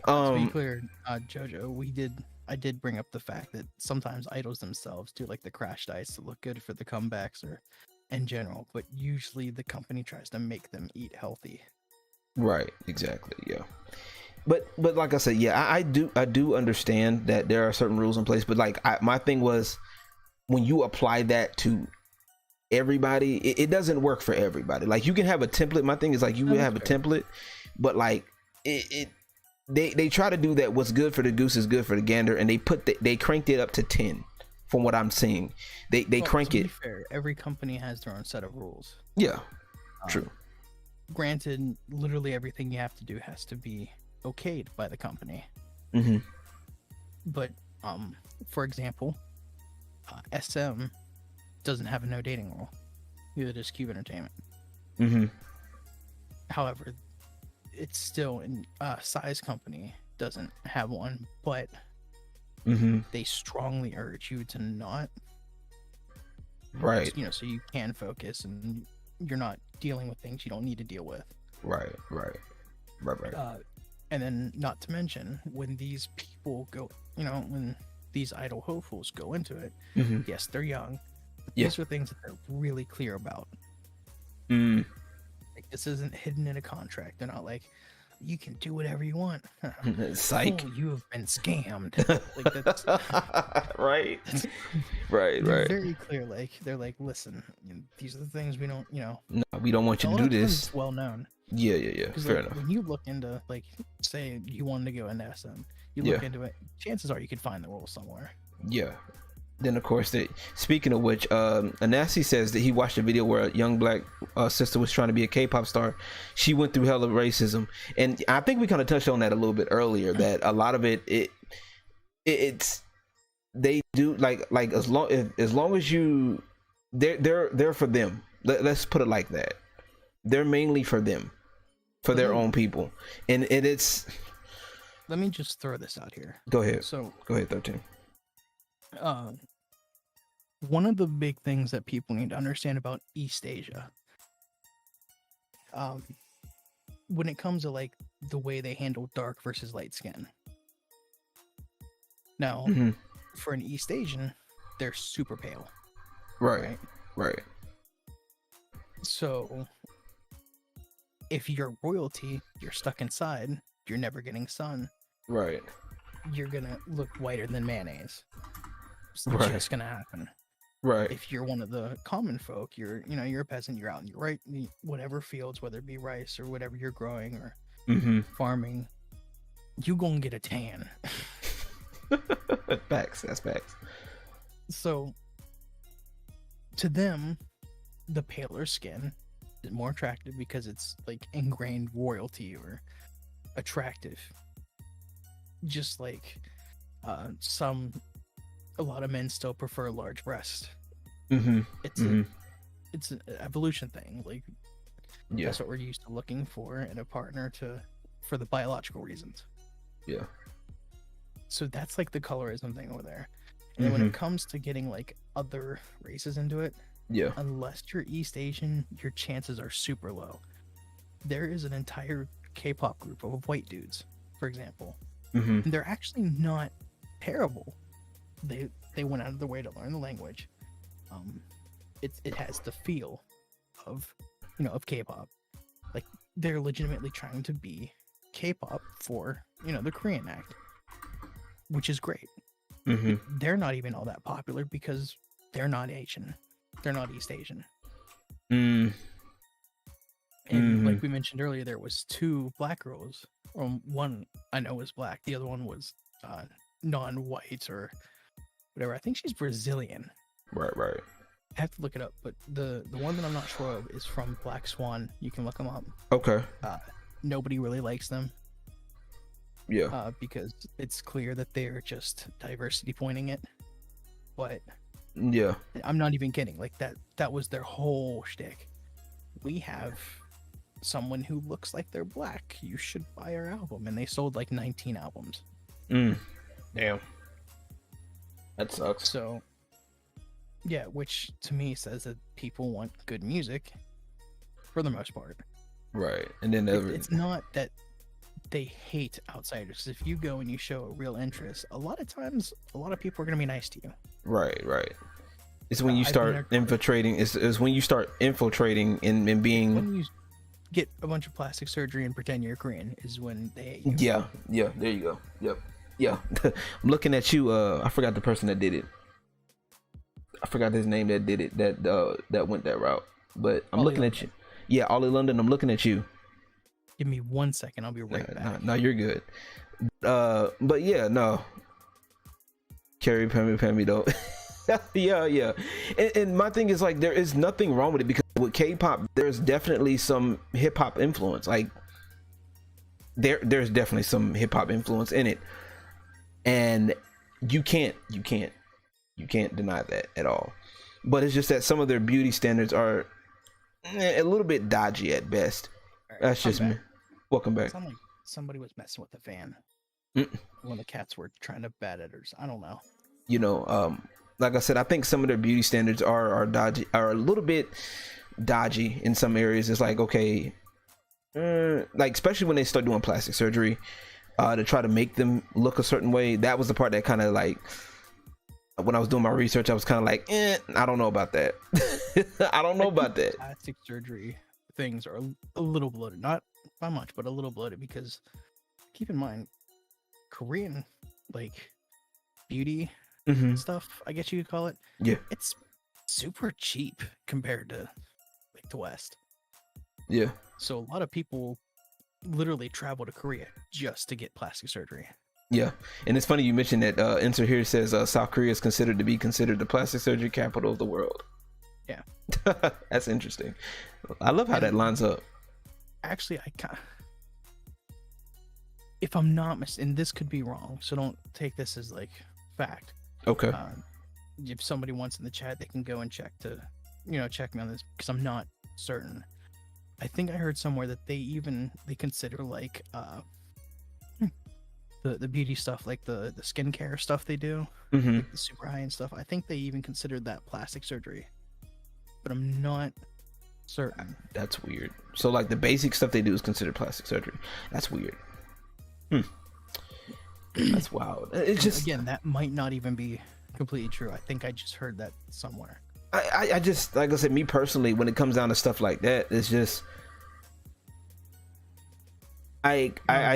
To be clear, JoJo, I did bring up the fact that sometimes idols themselves do like the crash diets to look good for the comebacks or in general, but usually the company tries to make them eat healthy. Right, exactly. Yeah. But like I said, yeah, I do understand that there are certain rules in place, but like my thing was, when you apply that to everybody, it doesn't work for everybody. Like you can have a template. My thing is like you would have a template, but like they try to do that. What's good for the goose is good for the gander, and they cranked it up to 10 from what I'm seeing. They crank it. Fair, every company has their own set of rules. Yeah, true. Granted, literally everything you have to do has to be okayed by the company. But for example, SM doesn't have a no dating rule. Neither does Cube Entertainment. However, it's still in Size Company doesn't have one, but they strongly urge you to not. Right. So you can focus and you're not dealing with things you don't need to deal with. Right. And then, not to mention, when these people go, when these idol hopefuls go into it, yes, they're young. But these are things that they're really clear about. Like, this isn't hidden in a contract. They're not like, you can do whatever you want. Psych. Oh, you have been scammed. Like, that's right. They're very clear. Like, they're like, listen, these are the things we don't, No, we don't want you to do this. It's well known. Yeah. Fair enough. When you look into, like, say you wanted to go into SM, you look into it, chances are you could find the rules somewhere. Yeah. Then of course, speaking of which, Anasi says that he watched a video where a young black sister was trying to be a K-pop star. She went through hell of racism, and I think we kind of touched on that a little bit earlier. That a lot of it's they do like as long as you they're for them. Let's put it like that. They're mainly for them, for their own people, and it's. Let me just throw this out here. Go ahead. So Go ahead, 13. One of the big things that people need to understand about East Asia, when it comes to like the way they handle dark versus light skin. Now, for an East Asian, they're super pale. Right. So, if you're royalty, you're stuck inside, you're never getting sun. Right. You're gonna look whiter than mayonnaise. It's just gonna happen. Right. If you're one of the common folk, you're a peasant, you're out in your whatever fields, whether it be rice or whatever you're growing or farming, you gonna get a tan. Facts. That's facts. So, to them, the paler skin is more attractive because it's like ingrained royalty or attractive. Just like a lot of men still prefer large breast. It's an evolution thing. Like that's what we're used to looking for in a partner for the biological reasons. Yeah. So that's like the colorism thing over there. And then when it comes to getting like other races into it, unless you're East Asian, your chances are super low. There is an entire K-pop group of white dudes, for example. And they're actually not terrible. They went out of their way to learn the language. It has the feel of K-pop. Like they're legitimately trying to be K-pop for the Korean act, which is great. They're not even all that popular because they're not Asian. They're not East Asian. And like we mentioned earlier, there was 2 black girls. One I know was black. The other one was non-white or whatever. I think she's Brazilian. Right. I have to look it up, but the one that I'm not sure of is from Black Swan. You can look them up. Okay. Nobody really likes them. Yeah. Because it's clear that they're just diversity pointing it. But yeah, I'm not even kidding. Like that was their whole shtick. We have someone who looks like they're black. You should buy our album, and they sold like 19 albums. Damn. That sucks. So, yeah, which to me says that people want good music for the most part. Right. And then it's not that they hate outsiders. If you go and you show a real interest, a lot of times, a lot of people are going to be nice to you. Right. It's when you start infiltrating. It's when you start infiltrating and being. When you get a bunch of plastic surgery and pretend you're Korean is when they hate you. Yeah. There you go. Yep. Yeah. I'm looking at you. I forgot the person that did it. I forgot his name that did it. That went that route. But I'm looking at you. Yeah, Ollie London. I'm looking at you. Give me 1 second. I'll be right back. No, you're good. But yeah, no. Carrie Pammy though. yeah. And my thing is like there is nothing wrong with it because with K-pop there's definitely some hip hop influence. Like there's definitely some hip hop influence in it, and you can't deny that at all. But it's just that some of their beauty standards are a little bit dodgy at best. Right, that's just me. Welcome back. Sounded like somebody was messing with the fan. One of the cats were trying to bat at hers. I don't know. Like I said, I think some of their beauty standards are dodgy, are a little bit dodgy in some areas. It's like, okay, like especially when they start doing plastic surgery to try to make them look a certain way. That was the part that kind of like, when I was doing my research, I was kind of like, I don't know about that. I don't know about that. Plastic surgery things are a little bloated, not by much, but a little bloated because keep in mind, Korean like beauty stuff, I guess you could call it. Yeah, it's super cheap compared to like the West. Yeah. So a lot of people literally travel to Korea just to get plastic surgery. Yeah, and it's funny you mentioned that. Insert here says South Korea is considered the plastic surgery capital of the world. Yeah, that's interesting. I love how that lines up. Actually, if I'm not mistaken, and this could be wrong, so don't take this as like fact. Okay. If somebody wants in the chat, they can go and check to check me on this because I'm not certain. I think I heard somewhere that they consider like the beauty stuff, like the skincare stuff they do, like the super high end stuff. I think they even considered that plastic surgery, but I'm not certain. That's weird. So like the basic stuff they do is considered plastic surgery. That's weird. That's wild. It's just, again, that might not even be completely true. I think I just heard that somewhere. I just, like I said, me personally, when it comes down to stuff like that, it's just I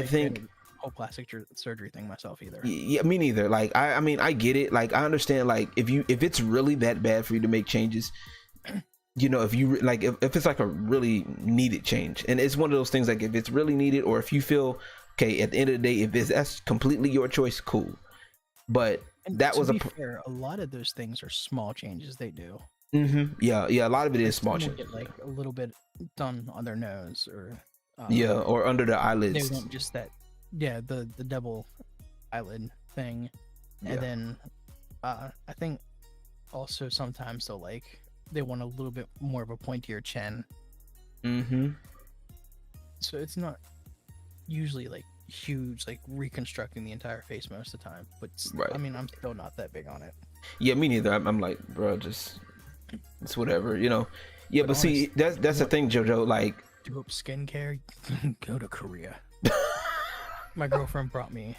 think whole plastic surgery thing myself either. Yeah, me neither. Like I mean I get it. Like I understand, like if it's really that bad for you to make changes, if you like if it's like a really needed change, and it's one of those things, like if it's really needed, or if you feel okay at the end of the day, if that's completely your choice, cool. But and that was fair, a lot of those things are small changes they do. Yeah, a lot of it is small changes. Get like a little bit done on their nose, or or under the eyelids. They want just that, the double eyelid thing. And then I think also sometimes they want a little bit more of a pointier chin. So it's not usually like huge, like reconstructing the entire face most of the time, but I mean, I'm still not that big on it. Yeah, me neither. I'm like, bro, just it's whatever, Yeah, but honestly, see, that's the thing, JoJo. Like, do up skincare, go to Korea. My girlfriend brought me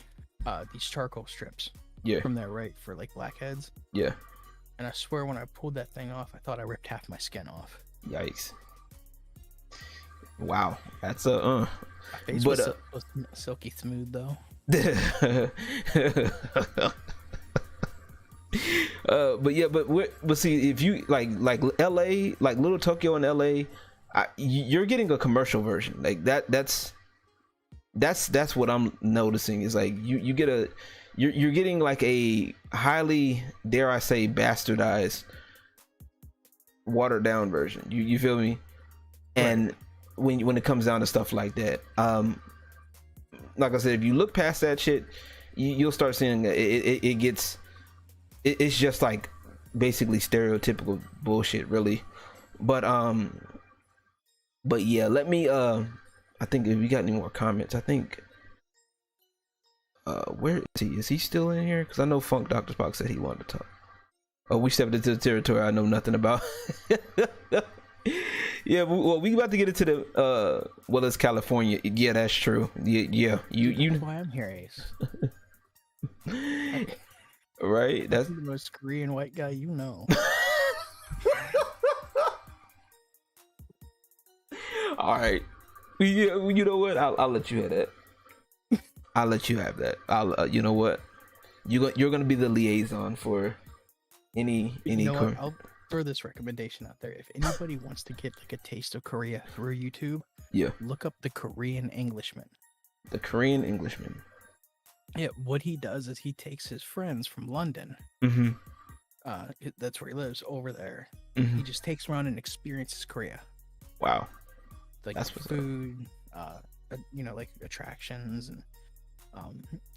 these charcoal strips. Yeah. From there, right, for like blackheads. Yeah. And I swear, when I pulled that thing off, I thought I ripped half my skin off. Yikes! Wow, that's a My face was silky smooth though. But see, if you like LA, like Little Tokyo in LA, you're getting a commercial version. Like that's what I'm noticing, is like you're getting like a highly, dare I say, bastardized, watered down version. You feel me? And when it comes down to stuff like that, like I said, if you look past that shit, you'll start seeing it's just like basically stereotypical bullshit, really. But yeah, let me I think if we got any more comments, I think where is he? Is he still in here? Because I know Funk Dr. Spock said he wanted to talk. Oh, we stepped into the territory I know nothing about. Yeah, well, we about to get into the well, it's California. Yeah, that's true. Yeah, you That's why I'm here, Ace. Right? That's the most Korean white guy you know. All right. Yeah, you know what? I'll let you have that. I'll let you have that. You know what? You're gonna be the liaison for any. I'll throw this recommendation out there. If anybody wants to get like a taste of Korea through YouTube, look up the Korean Englishman. The Korean Englishman. Yeah, what he does is he takes his friends from London. That's where he lives, over there. He just takes around and experiences Korea. Wow. Like that's food, like attractions, and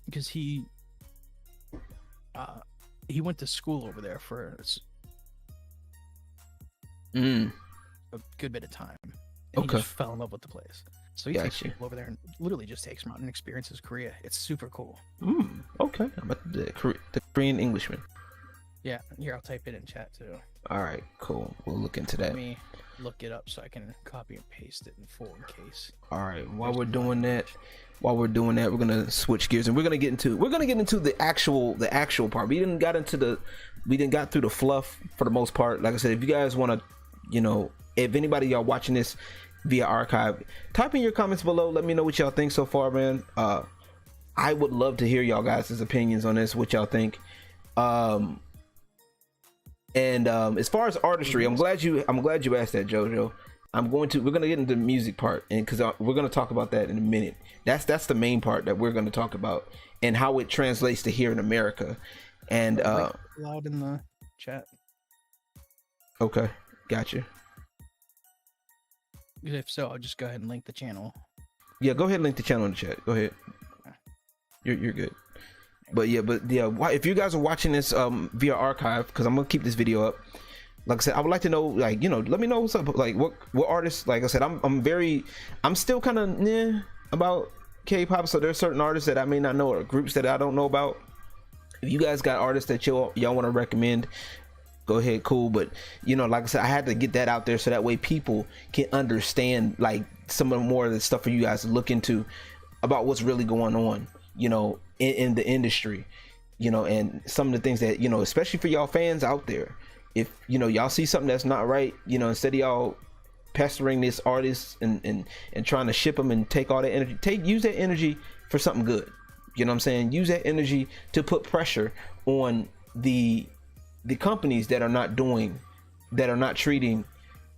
because he went to school over there for a good bit of time. And he just fell in love with the place. So he takes people over there and literally just takes them out and experiences Korea. It's super cool. Okay. I'm about the Korean Englishman. Yeah, here, I'll type it in chat too. All right, cool. We'll look into that. Let me look it up so I can copy and paste it in full in case. All right. While we're doing that, we're gonna switch gears and we're gonna get into the actual part. We didn't got through the fluff for the most part. Like I said, if you guys want to, if anybody y'all watching this via archive, type in your comments below. Let me know what y'all think so far, man. I would love to hear y'all guys' opinions on this, what y'all think. And as far as artistry, I'm glad you asked that, JoJo. We're gonna get into the music part, and because we're gonna talk about that in a minute. That's the main part that we're gonna talk about, and how it translates to here in America. And loud in the chat. Okay, gotcha. If so, I'll just go ahead and link the channel. Yeah, go ahead and link the channel in the chat. Go ahead. You're good. But yeah, if you guys are watching this via archive, because I'm gonna keep this video up, like I said, I would like to know, like, let me know what's up, like what artists. Like I said, I'm still kind of about K-pop, so there's certain artists that I may not know or groups that I don't know about. If you guys got artists that y'all want to recommend, go ahead, cool. But like I said, I had to get that out there so that way people can understand like some of the more of the stuff for you guys to look into about what's really going on, in the industry, and some of the things that, especially for y'all fans out there. If y'all see something that's not right, instead of y'all pestering this artist and trying to ship them and take all that energy, use that energy for something good. You know what I'm saying? Use that energy to put pressure on the companies that are not treating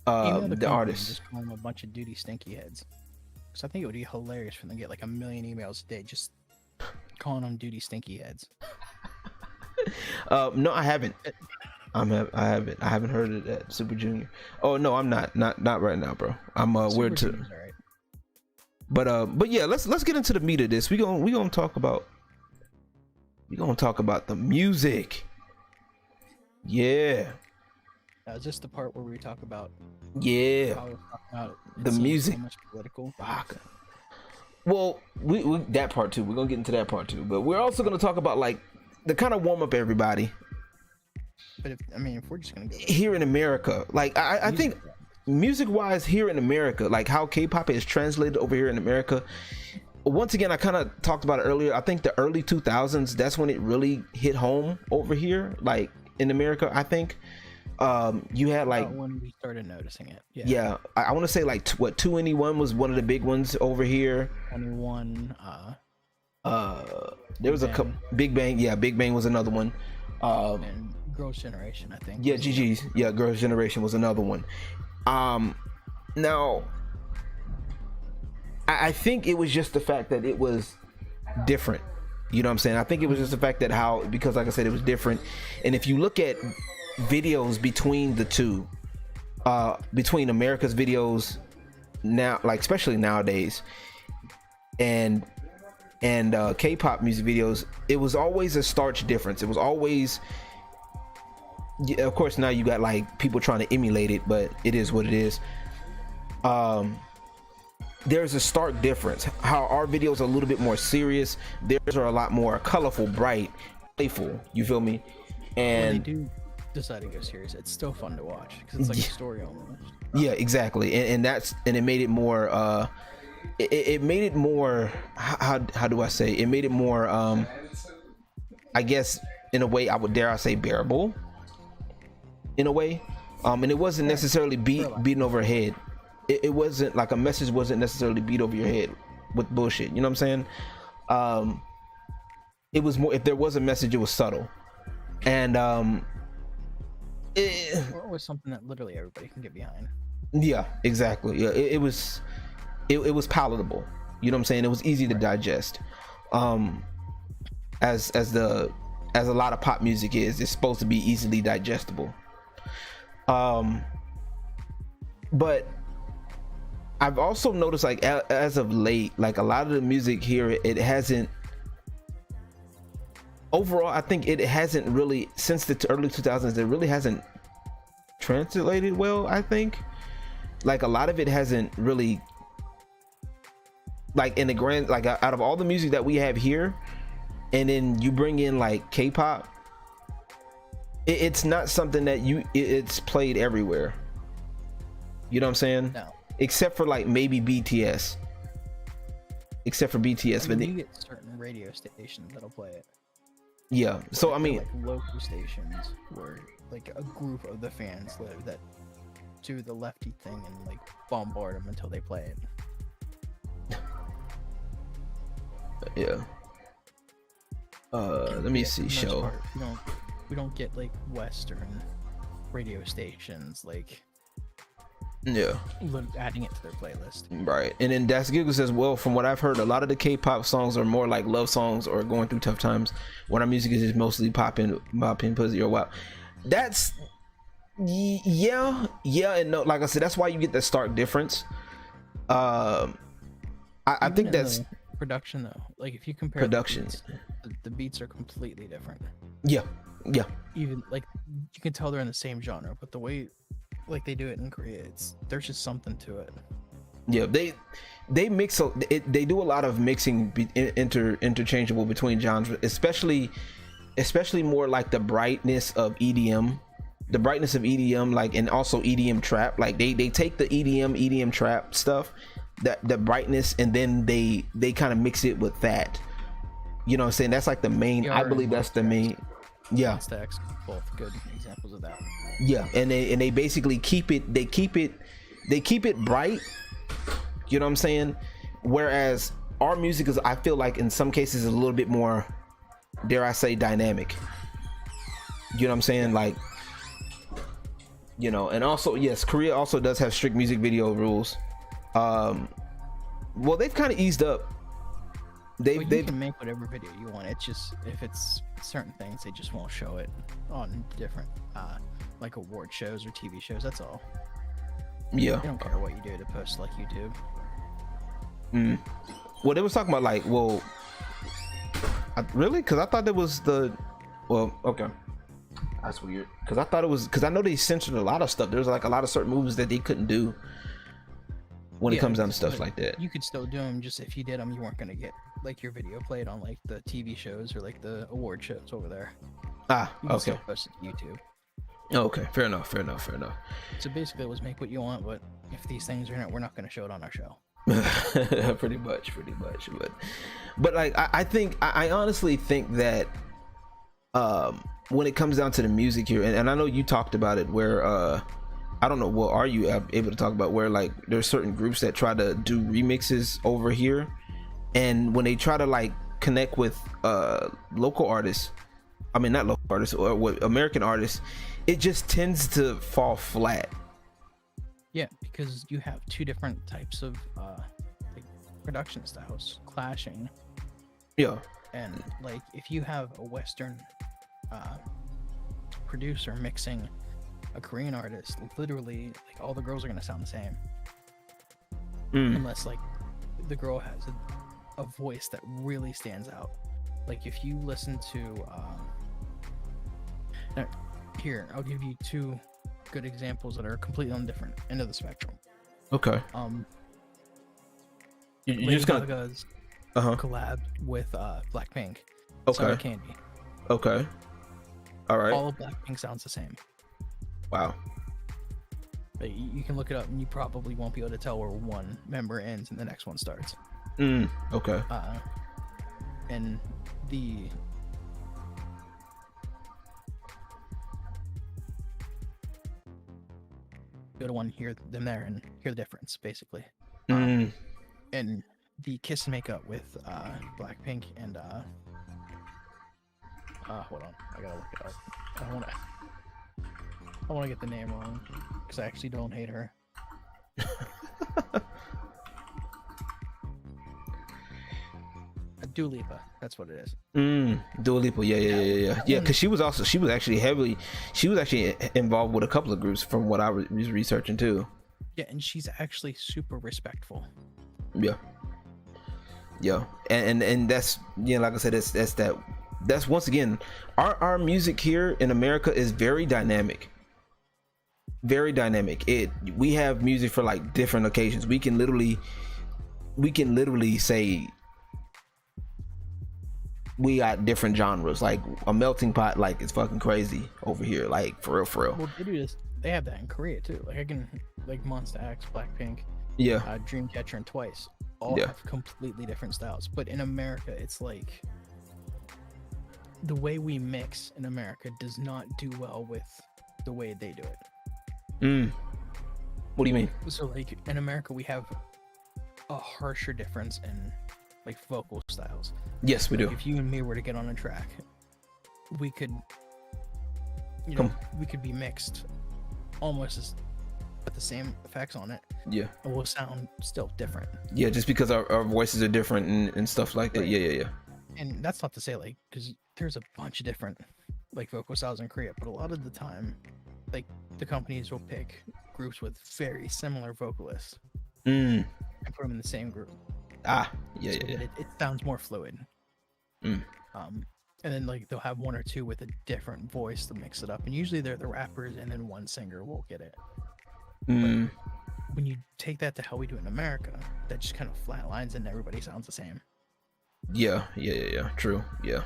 the artists. Just call them a bunch of duty stinky heads. Because I think it would be hilarious for them to get like 1 million emails a day just calling them duty stinky heads. No, I haven't. I haven't heard of that. Super Junior. Oh no, I'm not right now, bro. I'm weird too. Right. But yeah, let's get into the meat of this. We gonna talk about the music. Yeah. Is this the part where we talk about? Yeah. The music. So much political. Fuck. Well, we that part too. We're gonna get into that part too. But we're also gonna talk about like the kind of warm up everybody. But if we're just gonna go here in America, like I think music wise here in America, like how K-pop is translated over here in America. Once again, I kind of talked about it earlier. I think the early 2000s, that's when it really hit home over here, like in America. I think you had like when we started noticing it. Yeah, I want to say like 2NE1 was one of the big ones over here. 21. There was a couple. Big Bang. Yeah, Big Bang was another one. And Girls' Generation, I think. Yeah, GG's. Yeah, Girls' Generation was another one. Now I think it was just the fact that it was different. You know what I'm saying? I think it was just the fact that because like I said, it was different. And if you look at videos between the two, between America's videos now, like especially nowadays, and K-pop music videos, it was always a stark difference. It was always, of course, now you got like people trying to emulate it, but it is what it is. There's a stark difference. How our videos are a little bit more serious, theirs are a lot more colorful, bright, playful. You feel me? And when they do decide to go serious, it's still fun to watch because it's like a story almost. Yeah, exactly. And it made it more. It made it more. How do I say? It made it more. I guess in a way, I would dare I say bearable. In a way, and it wasn't necessarily beating over a head. It wasn't like a message wasn't necessarily beat over your head with bullshit. You know what I'm saying? It was more, if there was a message, it was subtle. And it was something that literally everybody can get behind. Yeah, exactly. Yeah, it was palatable. You know what I'm saying? It was easy to digest. As a lot of pop music is, it's supposed to be easily digestible. But I've also noticed, like as of late, like a lot of the music here, it hasn't. Overall, I think it hasn't really, since the early 2000s, it really hasn't translated well. I think, like a lot of it hasn't really, like in the grand, like out of all the music that we have here, and then you bring in like K-pop, it's not something that it's played everywhere. You know what I'm saying? No. Except for like maybe BTS. Except for BTS, but you get certain radio stations that'll play it. Yeah. So like, I mean, like local stations where like a group of the fans live that do the lefty thing and like bombard them until they play it. Yeah. Let me see. Show. Part, we don't get like Western radio stations like. Yeah, adding it to their playlist. Right. And then Das Giggle says, well, from what I've heard, a lot of the K-pop songs are more like love songs or going through tough times, when our music is just mostly popping pussy or wow. That's yeah and no. Like I said, that's why you get that stark difference. I think that's production though. Like if you compare productions, the beats are completely different. Yeah, Yeah. Even like you can tell they're in the same genre, but the way like they do it in Korea, there's just something to it. Yeah, they mix they do a lot of mixing interchangeable between genres, especially more like the brightness of EDM, like, and also EDM trap. Like they take the EDM trap stuff, the brightness, and then they kind of mix it with that. You know what I'm saying? That's like the main. I believe that's the main. Yeah. Stacks, both good examples of that. Yeah, and they basically keep it bright. You know what I'm saying? Whereas our music is, I feel like in some cases, is a little bit more, dare I say, dynamic. You know what I'm saying? Like, you know, and also, yes, Korea also does have strict music video rules. Well, they've kind of eased up. They can make whatever video you want. It's just if it's certain things, they just won't show it on different like award shows or TV shows. That's all. Yeah. They don't care what you do to post like YouTube. Well, they was talking about like, well, really? Because I thought it was okay. That's weird. Because I thought it was, because I know they censored a lot of stuff. There's like a lot of certain movies that they couldn't do when it comes down to stuff like that. You could still do them, just if you did them, you weren't gonna get like your video played on like the TV shows or like the award shows over there. You can okay. Still post it to YouTube. Okay, fair enough. So basically, it was make what you want, but if these things are in it, we're not gonna show it on our show. pretty much, but like I honestly think that when it comes down to the music here, and I know you talked about it, where I don't know, well, are you able to talk about where like there's certain groups that try to do remixes over here, and when they try to like connect with local artists, I mean not local artists, or what, American artists, it just tends to fall flat. Yeah, because you have two different types of like production styles clashing. Yeah. And like if you have a Western producer mixing a Korean artist, literally like all the girls are gonna sound the same. Unless like the girl has a voice that really stands out. Like if you listen to now, here, I'll give you two good examples that are completely on different end of the spectrum. Okay. You just got Gaga's collab with Blackpink. Okay. Sour Candy. Okay. All right. All of Blackpink sounds the same. Wow. But you can look it up, and you probably won't be able to tell where one member ends and the next one starts. Okay. And the go to one, hear them there, and hear the difference, basically. And the kiss and make up with Blackpink and hold on, I gotta look it up. I don't want to get the name wrong because I actually don't hate her. Dua Lipa, that's what it is. Dua Lipa, yeah. Because she was actually involved with a couple of groups from what I was researching too. Yeah, and she's actually super respectful. Yeah, and that's, you know, like I said, that's once again, our music here in America is very dynamic. We have music for like different occasions. We can literally say we got different genres, like a melting pot. Like it's fucking crazy over here, like for real. Well, they do this. They have that in Korea too. Like I can like Monsta X, Blackpink, Dreamcatcher, and Twice all have completely different styles. But in America, it's like the way we mix in America does not do well with the way they do it. What do you mean? So like in America, we have a harsher difference in like vocal styles. Yes, we do. If you and me were to get on a track, we could, we could be mixed almost as with the same effects on it. Yeah. And we'll sound still different. Yeah, just because our voices are different and stuff like that. Right. Yeah. And that's not to say like, because there's a bunch of different like vocal styles in Korea, but a lot of the time, like the companies will pick groups with very similar vocalists and put them in the same group. Yeah. It sounds more fluid. and then like they'll have one or two with a different voice to mix it up, and usually they're the rappers, and then one singer will get it. Mm. But when you take that to how we do it in America, that just kind of flatlines and everybody sounds the same. Yeah. True. Yeah,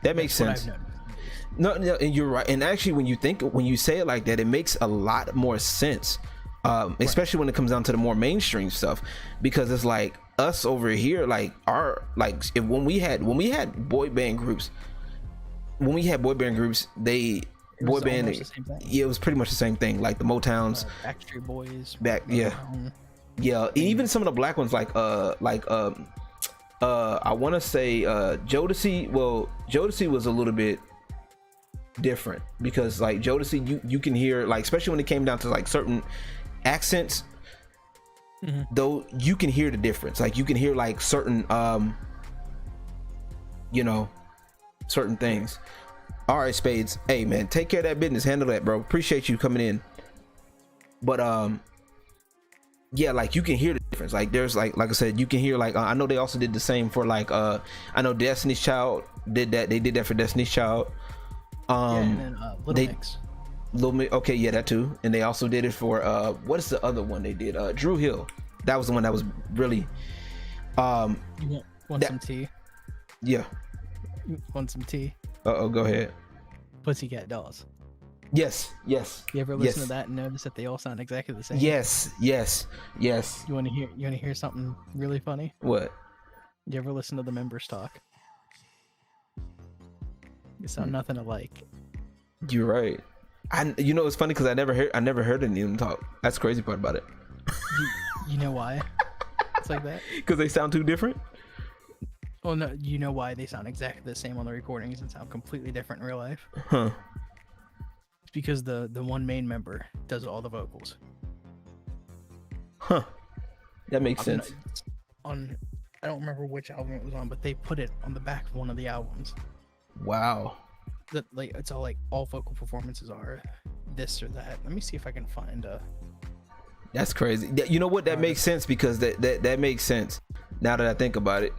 that makes That's what sense. I've noticed. No, and you're right. And actually, when you say it like that, it makes a lot more sense. Especially when it comes down to the more mainstream stuff, because it's like us over here, like when we had boy band groups, yeah, it was pretty much the same thing, like the Motowns, Backstreet Boys, yeah, even some of the black ones, like I want to say Jodeci. Well, Jodeci was a little bit different because like Jodeci, you can hear, like, especially when it came down to like certain accents, though, you can hear the difference. Like you can hear like certain certain things. All right, Spades, hey man, take care of that business, handle that, bro. Appreciate you coming in. But yeah, like you can hear the difference. Like there's like I said, you can hear like I know they also did the same for like I know Destiny's Child did that. They did that for Destiny's Child. And then Little Mix. Okay, yeah, that too. And they also did it for what is the other one they did? Drew Hill. That was the one that was really You want some tea? Yeah. You want some tea? Go ahead. Pussycat Dolls. Yes. You ever listen to that and notice that they all sound exactly the same? Yes. You want to hear something really funny? What? You ever listen to the members talk? They sound nothing alike. You're right. It's funny because I never heard any of them talk. That's the crazy part about it. You know why it's like that? Because they sound too different. Well, no, you know why they sound exactly the same on the recordings and sound completely different in real life? Huh? It's because the one main member does all the vocals. Huh? That makes sense. I don't remember which album it was on, but they put it on the back of one of the albums. Wow. That like it's all like all vocal performances are this or that. Let me see if I can find a. That's crazy. You know what? That makes sense because that makes sense now that I think about it.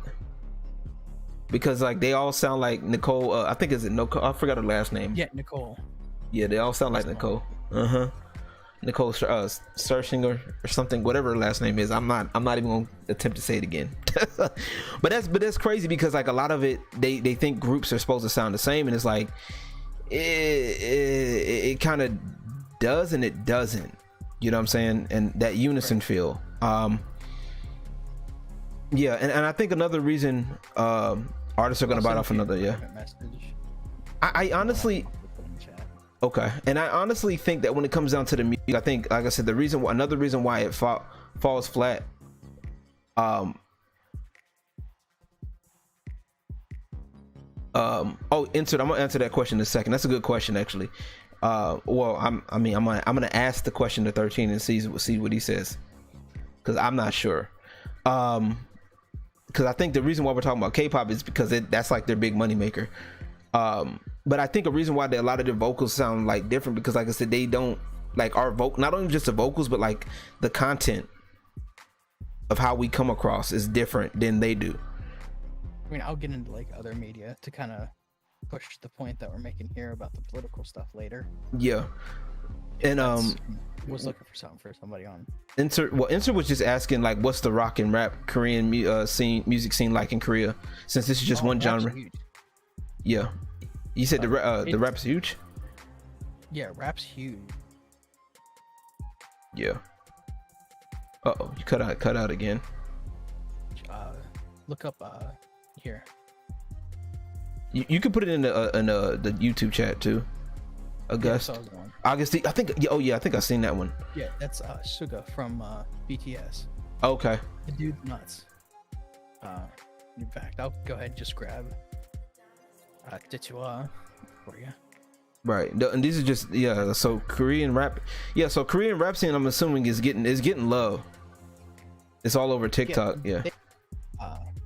Because like they all sound like Nicole. I think is it Nicole? I forgot her last name. Yeah, Nicole. Yeah, they all sound like Nicole. Nicole Searchinger or something, whatever her last name is. I'm not even gonna attempt to say it again. but that's crazy because like a lot of it, they think groups are supposed to sound the same, and it's like it kind of does and it doesn't. You know what I'm saying? And that unison feel. Yeah, and I think another reason artists are gonna bite off another. Yeah. I honestly. Okay, and I honestly think that when it comes down to the music, I think, like I said, another reason why it falls flat. Insert. I'm gonna answer that question in a second. That's a good question, actually. Well, I'm gonna ask the question to 13 and see what he says, because I'm not sure. Because I think the reason why we're talking about K-pop is because that's like their big money maker. But I think a reason why a lot of their vocals sound like different because, like I said, they don't like our vocal. Not only just the vocals, but like the content of how we come across is different than they do. I mean, I'll get into like other media to kind of push the point that we're making here about the political stuff later. Yeah, and was looking for something for somebody on. Insert was just asking like, what's the rock and rap Korean music scene like in Korea? Since this is just one genre. Huge. Yeah. You said the rap's huge? Yeah, rap's huge. Yeah. Uh-oh, you cut out again. Look up here. You can put it in the YouTube chat too. August. Yeah, August. I think. Oh yeah, I think I've seen that one. Yeah, that's Suga from BTS. Okay. The dude's nuts. In fact, I'll go ahead and just grab Titua for you. Right, and these are just so Korean rap. Yeah, so Korean rap scene, I'm assuming is getting love. It's all over TikTok. Yeah.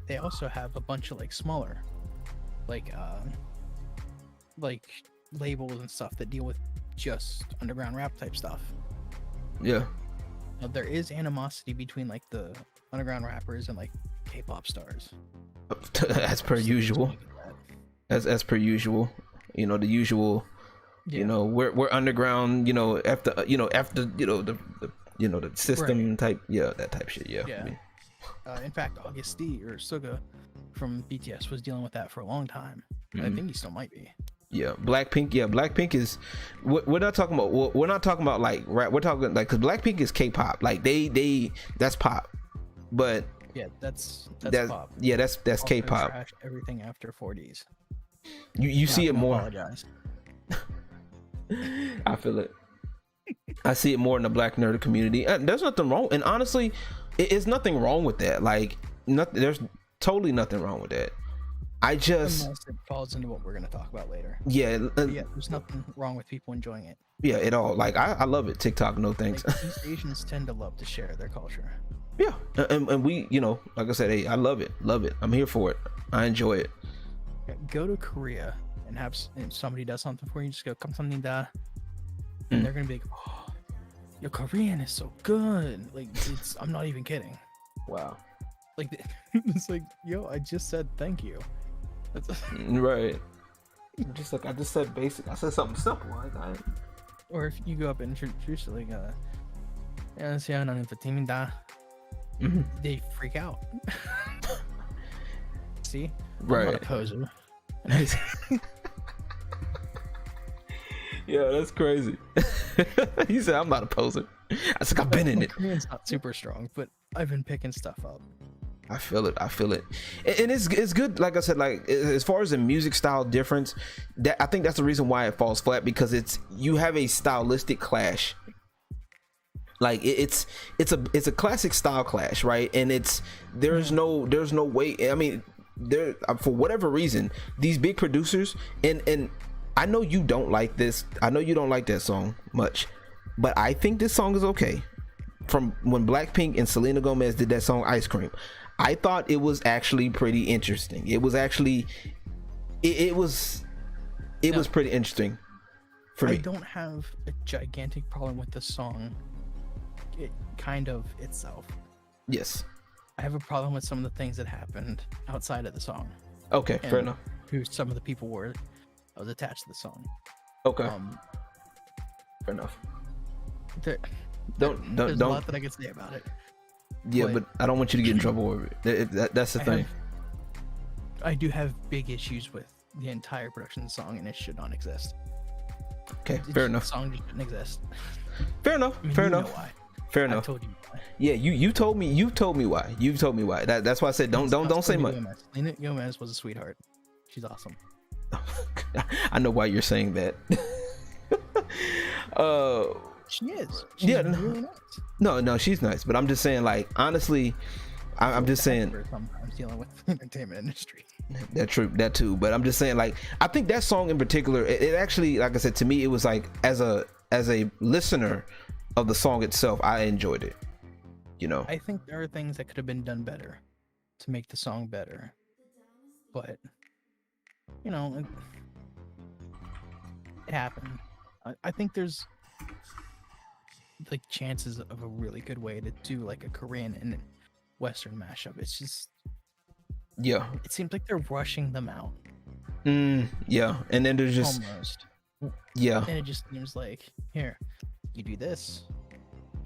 They also have a bunch of like smaller, like labels and stuff that deal with just underground rap type stuff. Yeah. Now, there is animosity between like the underground rappers and like K-pop stars. As per usual. as per usual. You know, the usual. You know, we're underground. You know, after the system type. Yeah, that type shit. Yeah. Yeah. In fact, Augusti or Suga from BTS was dealing with that for a long time. I think he still might be. Yeah, Blackpink. Yeah, Blackpink is. We're not talking about. We're not talking about like rap. We're talking like, because Blackpink is K-pop. Like they that's pop, but yeah, that's pop. Yeah, that's Also K-pop. trash everything after 40s. You see it more. Apologize. I feel it. I see it more in the Black nerd community. There's nothing wrong, and honestly, it's nothing wrong with that. Like, nothing. There's totally nothing wrong with that. I just, unless it falls into what we're gonna talk about later. Yeah, yeah. There's nothing wrong with people enjoying it. Yeah, at all. Like I love it. TikTok, no thanks. Like, East Asians tend to love to share their culture. Yeah, and we, you know, like I said, hey, I love it. I'm here for it. I enjoy it. Yeah, go to Korea and have somebody does something for you. Just go, come something da, and they're gonna be like, oh, your Korean is so good. Like, I'm not even kidding. Wow. Like, it's like, yo, I just said thank you. Right. Just like I just said basic. I said something simple. Or if you go up and introduce it, like, they freak out. See? Right. I'm not a poser. Yeah, that's crazy. He said, I'm not a poser. I said, I've been in it. Korean's not super strong, but I've been picking stuff up. I feel it. And it's good. Like I said, like as far as the music style difference, that I think that's the reason why it falls flat, because you have a stylistic clash. Like it's a classic style clash, right? And there's no way. I mean, there, for whatever reason, these big producers, and I know you don't like this. I know you don't like that song much, but I think this song is okay. From when Blackpink and Selena Gomez did that song Ice Cream, I thought it was actually pretty interesting. It was actually, it was pretty interesting for me. I don't have a gigantic problem with the song, kind of itself. Yes. I have a problem with some of the things that happened outside of the song. Okay, fair enough. Who some of the people were that was attached to the song. Okay. Fair enough. There's a lot that I could say about it. Yeah, but I don't want you to get in trouble over it. That's the thing. I do have big issues with the entire production of the song, and it should not exist. Okay, fair enough. The song just shouldn't exist. Fair enough. I mean, fair you enough. Know why. Fair enough. I told you why. Yeah, you told me why. You've told me why. That's why I said don't say much. Selena Gomez was a sweetheart. She's awesome. I know why you're saying that. She is. She's really nice. No, she's nice, but I'm just saying, like, honestly, I'm just saying. Sometimes dealing with the entertainment industry. That too. But I'm just saying, like, I think that song in particular, it actually, like I said, to me, it was like, as a listener of the song itself, I enjoyed it. You know. I think there are things that could have been done better to make the song better, but you know, it happened. I think there's like chances of a really good way to do like a Korean and Western mashup. It's just, yeah, it seems like they're rushing them out. Yeah, and then there's just almost, yeah, and it just seems like, here, you do this,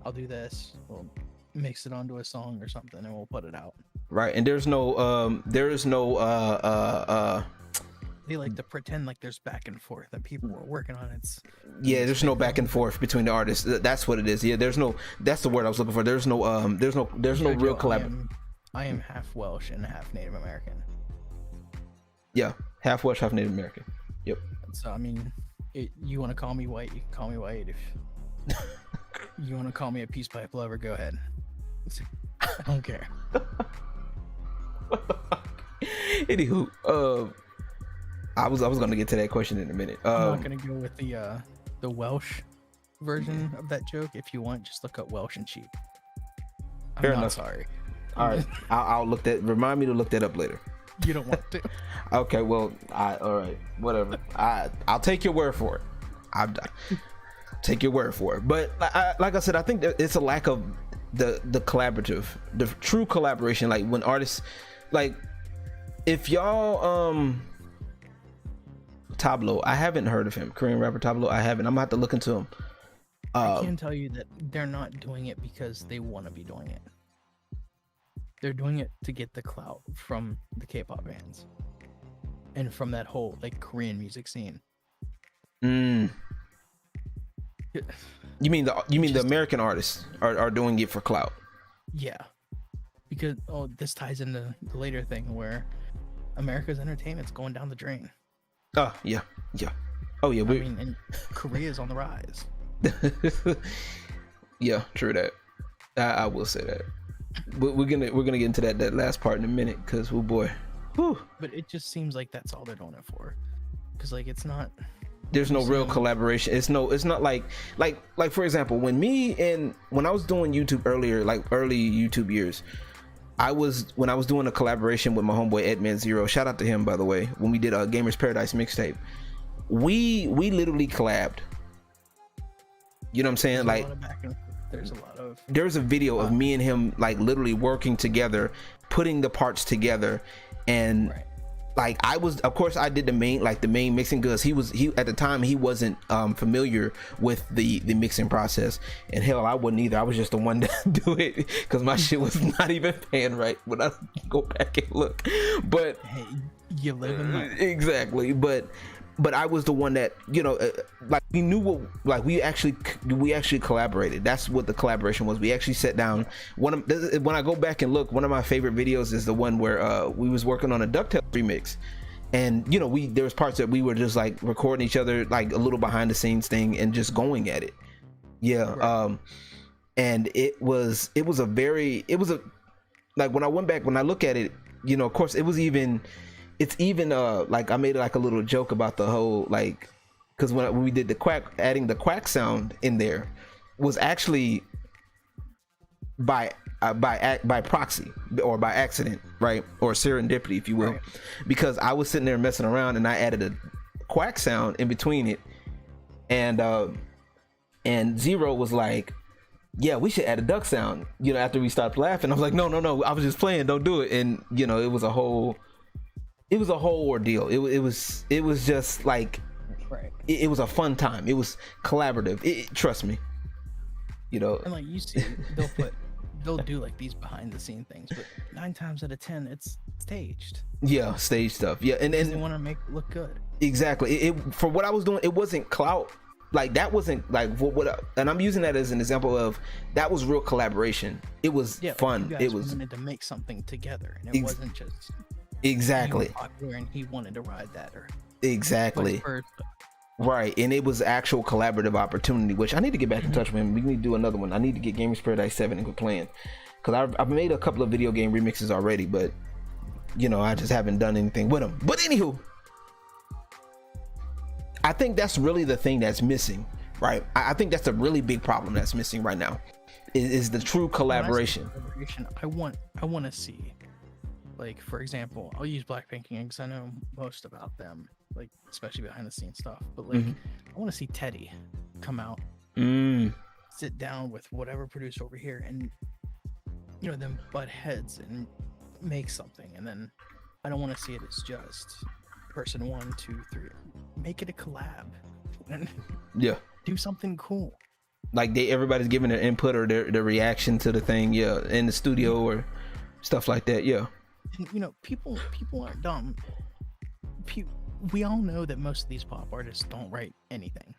I'll do this, we'll mix it onto a song or something, and we'll put it out. Right, and there's no they like to pretend like there's back and forth that people were working on it. There's no back and forth between the artists. That's what it is. Yeah, there's no, that's the word I was looking for. There's no real collab. I am half Welsh and half Native American. Yeah, half Welsh, half Native American. Yep. So I mean, you want to call me white, you can call me white. If you want to call me a peace pipe lover, go ahead. I don't care. Anywho, I was gonna get to that question in a minute. I'm not gonna go with the Welsh version of that joke. If you want, just look up Welsh and sheep. Fair I'm not enough. sorry. All right, I'll look that. Remind me to look that up later. You don't want to. Okay, well, all right, whatever. I'll take your word for it. I'll take your word for it. But like I said, I think that it's a lack of the collaborative, the true collaboration. Like when artists, like if y'all Tablo. I haven't heard of him. Korean rapper Tablo. I haven't. I'm gonna have to look into him. I can tell you that they're not doing it because they want to be doing it. They're doing it to get the clout from the K-pop bands and from that whole like Korean music scene. You mean the American artists are doing it for clout? Yeah, because this ties into the later thing where America's entertainment's going down the drain. Oh yeah. Oh yeah. I mean, and Korea's on the rise. Yeah, true that. I will say that. But we're gonna get into that last part in a minute, because oh boy. Whew. But it just seems like that's all they're doing it for, because like it's not. There's no real collaboration. It's not like for example, when I was doing YouTube earlier, like early YouTube years, when I was doing a collaboration with my homeboy Edman0, shout out to him by the way, when we did a Gamers Paradise mixtape, we literally collabed. You know what I'm saying? Like there's a video of me and him like literally working together, putting the parts together, and right. Like I was, of course I did the main mixing, because he at the time he wasn't familiar with the mixing process, and hell I wasn't either. I was just the one to do it because my shit was not even paying right when I go back and look. But hey, you live in life. Exactly. But I was the one that, you know, like we knew what, like we actually collaborated. That's what the collaboration was. We actually sat down. When I go back and look, one of my favorite videos is the one where we was working on a DuckTales remix, and you know there was parts that we were just like recording each other, like a little behind the scenes thing, and just going at it. Yeah. Right. And it was like when I went back, when I look at it, you know, of course it's even like I made like a little joke about the whole, like, because when we did the quack, adding the quack sound in there was actually by proxy or by accident, right, or serendipity, if you will, right. Because I was sitting there messing around and I added a quack sound in between it, and Zero was like, yeah, we should add a duck sound, you know, after we stopped laughing. I was like, no, I was just playing, don't do it. And you know, it was a whole ordeal. It was just like, right. It was a fun time. It was collaborative. Trust me, you know. And like you see, they'll do like these behind the scene things, but 9 times out of 10 it's staged. Yeah, stage stuff. Yeah, and they want to make it look good. Exactly. For what I was doing, it wasn't clout. Like that wasn't like and I'm using that as an example of that was real collaboration. It was fun. It was wanted to make something together, and it wasn't just. Exactly. Popular and he wanted to ride that, or exactly. Right, and it was actual collaborative opportunity, which I need to get back in touch with him. We need to do another one. I need to get Gamers Paradise 7 and quit playing, because I've made a couple of video game remixes already, but you know, I just haven't done anything with them. But anywho, I think that's really the thing that's missing, right? I think that's a really big problem that's missing right now, is the true collaboration. I want to see. Like, for example, I'll use Blackpink because I know most about them, like especially behind the scenes stuff. But like, I want to see Teddy come out, sit down with whatever producer over here, and you know, them butt heads and make something. And then I don't want to see it as just person 1, 2, 3. Make it a collab and do something cool. Like everybody's giving their input or their reaction to the thing, in the studio or stuff like that, And, you know, people aren't dumb. We all know that most of these pop artists don't write anything.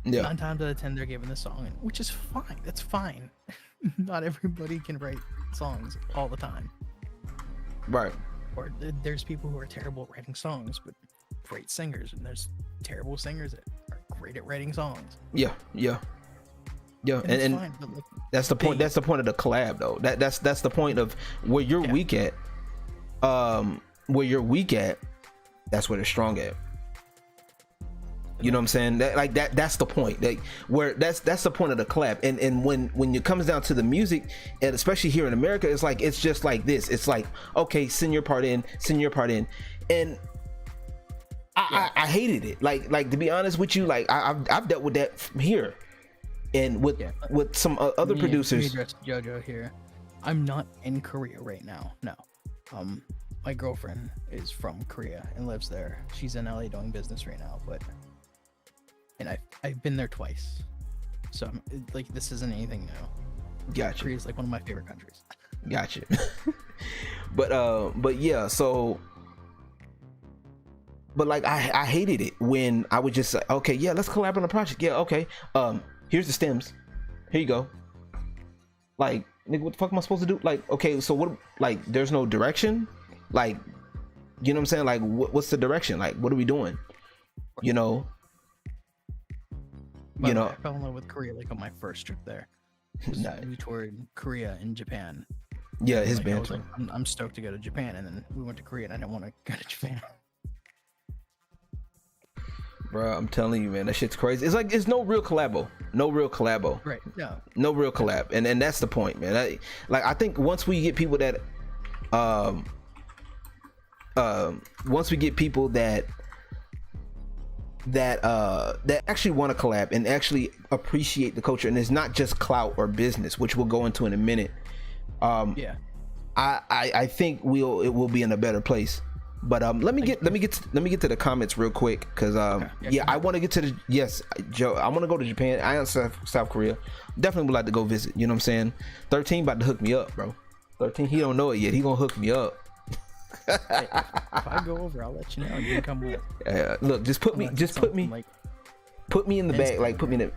9 times out of 10 they're given the song, which is fine. That's fine. Not everybody can write songs all the time. Right. Or there's people who are terrible at writing songs, but great singers, and there's terrible singers that are great at writing songs. Yeah. And fine, like, that's the point. That's the point of the collab, though. That's the point of where you're weak at. Where you're weak at, that's where they're strong at. You know what I'm saying? That's the point. Like where that's the point of the collab. And when it comes down to the music, and especially here in America, it's just like this. It's like, okay, send your part in, and I hated it. Like to be honest with you, like I've dealt with that here. And with some other producers. JoJo here. I'm not in Korea right now. No. my girlfriend is from Korea and lives there. She's in LA doing business right now, and I've been there twice, so like this isn't anything new. Gotcha. Korea is like one of my favorite countries. Gotcha. but yeah, so. But like I hated it when I would just say, okay, yeah, let's collab on a project. Yeah, okay. Here's the stems. Here you go. Like, nigga, what the fuck am I supposed to do? Like, okay, so what? Like, there's no direction. Like, you know what I'm saying? Like, what's the direction? Like, what are we doing? You know. By the way, I fell in love with Korea like on my first trip there. Nice. We toured Korea and Japan. Yeah, his like, I band. was like, I'm stoked to go to Japan, and then we went to Korea, and I didn't want to go to Japan. Bro, I'm telling you, man, that shit's crazy. It's like it's no real collabo. Right. No. No real collab, and that's the point, man. I think once we get people that, once we get people that actually want to collab and actually appreciate the culture, and it's not just clout or business, which we'll go into in a minute. Yeah. I think it will be in a better place. But let me get to the comments real quick, because I want to get to the Joe. I want to go to Japan. I am South Korea. Definitely would like to go visit. You know what I'm saying? 13 about to hook me up, bro. 13, he don't know it yet. He gonna hook me up. Hey, if I go over, I'll let you know. You can come with. Look, put me in the bag. Like put me in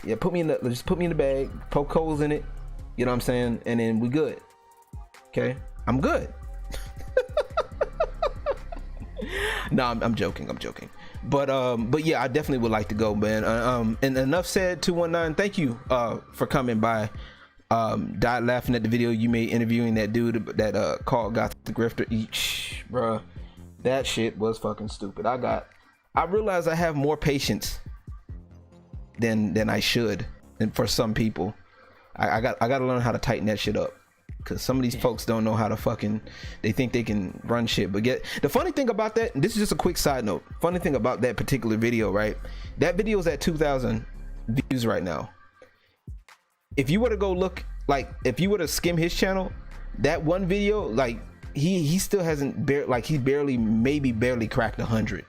the bag. Poke holes in it. You know what I'm saying? And then we good. Okay, I'm good. No, I'm joking. But yeah, I definitely would like to go, man. And enough said. 219, thank you for coming by. Died laughing at the video you made interviewing that dude that called got the grifter. Bruh, that shit was fucking stupid. I realized I have more patience than I should, and for some people I got to learn how to tighten that shit up. Because some of these folks don't know how to they think they can run shit. But the funny thing about that, and this is just a quick side note, funny thing about that particular video, right? That video is at 2,000 views right now. If you were to go look, like, if you were to skim his channel, that one video, like, he still hasn't, he barely cracked 100.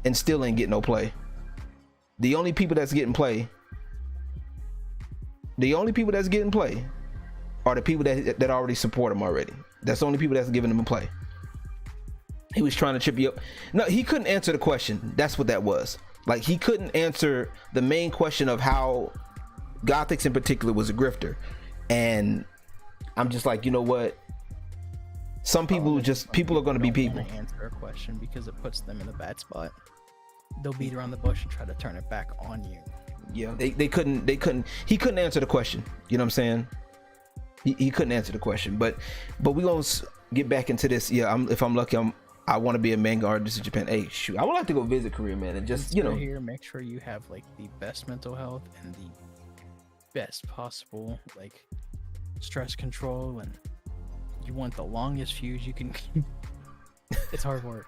And still ain't getting no play. The only people that's getting play are the people that already support him already. That's the only people that's giving him a play. He was trying to trip you up. No, he couldn't answer the question. That's what that was. Like, he couldn't answer the main question of how Gothics in particular was a grifter. And I'm just like, you know what? Some people people are going to be people. Don't answer a question because it puts them in a bad spot. They'll beat around the bush and try to turn it back on you. Yeah, he couldn't answer the question. You know what I'm saying? He couldn't answer the question, but we gonna get back into this. Yeah, if I'm lucky, I want to be a manga artist in Japan. Hey, shoot, I would like to go visit Korea, man, and just here, make sure you have like the best mental health and the best possible like stress control, and you want the longest fuse you can. It's hard work.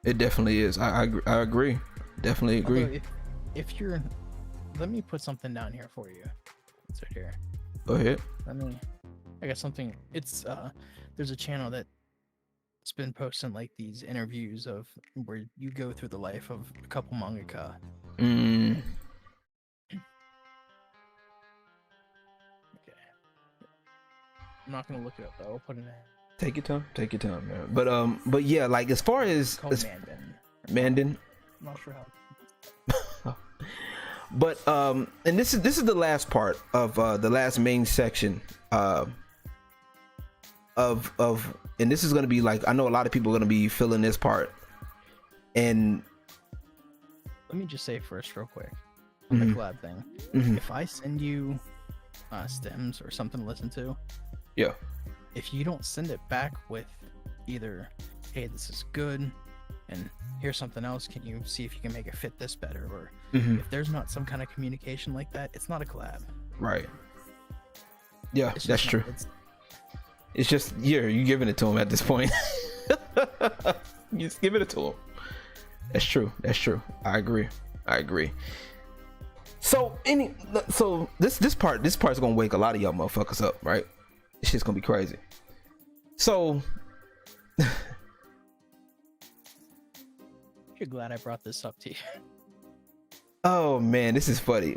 It definitely is. I agree. Definitely agree. Although if you're, let me put something down here for you. It's right here. Go ahead. I got something. It's there's a channel that's been posting like these interviews of where you go through the life of a couple mangaka. Okay. I'm not gonna look it up though. I'll put it in. Take your time, man. But yeah, like as far as Mandan. I'm not sure how. But and this is the last part of the last main section of and this is gonna be like, I know a lot of people are gonna be feeling this part. And let me just say first real quick on the collab thing. If I send you stems or something to listen to, yeah, if you don't send it back with either, hey, this is good, and here's something else, can you see if you can make it fit this better, or if there's not some kind of communication like that, it's not a collab. Right. Yeah, that's true. It's just you giving it to him at this point. You just giving it to him. That's true. I agree. So this part's gonna wake a lot of y'all motherfuckers up, right? This shit's gonna be crazy. So You're glad I brought this up to you. Oh man, this is funny.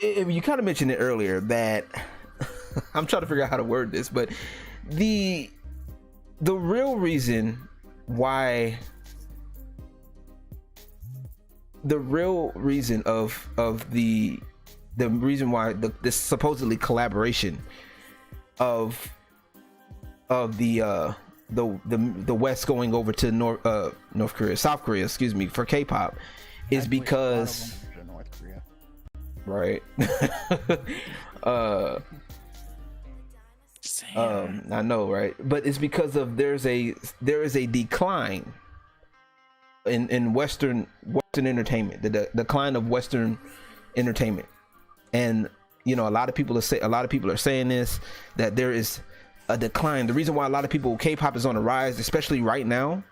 You kind of mentioned it earlier that I'm trying to figure out how to word this, but the real reason why the reason why this supposedly collaboration of the West going over to South Korea, excuse me, for K-pop is because North Korea. right. I know, right? But it's because of there is a decline in Western entertainment, the decline of Western entertainment, and you know a lot of people are saying this, that there is a decline. The reason why a lot of people K-pop is on the rise, especially right now,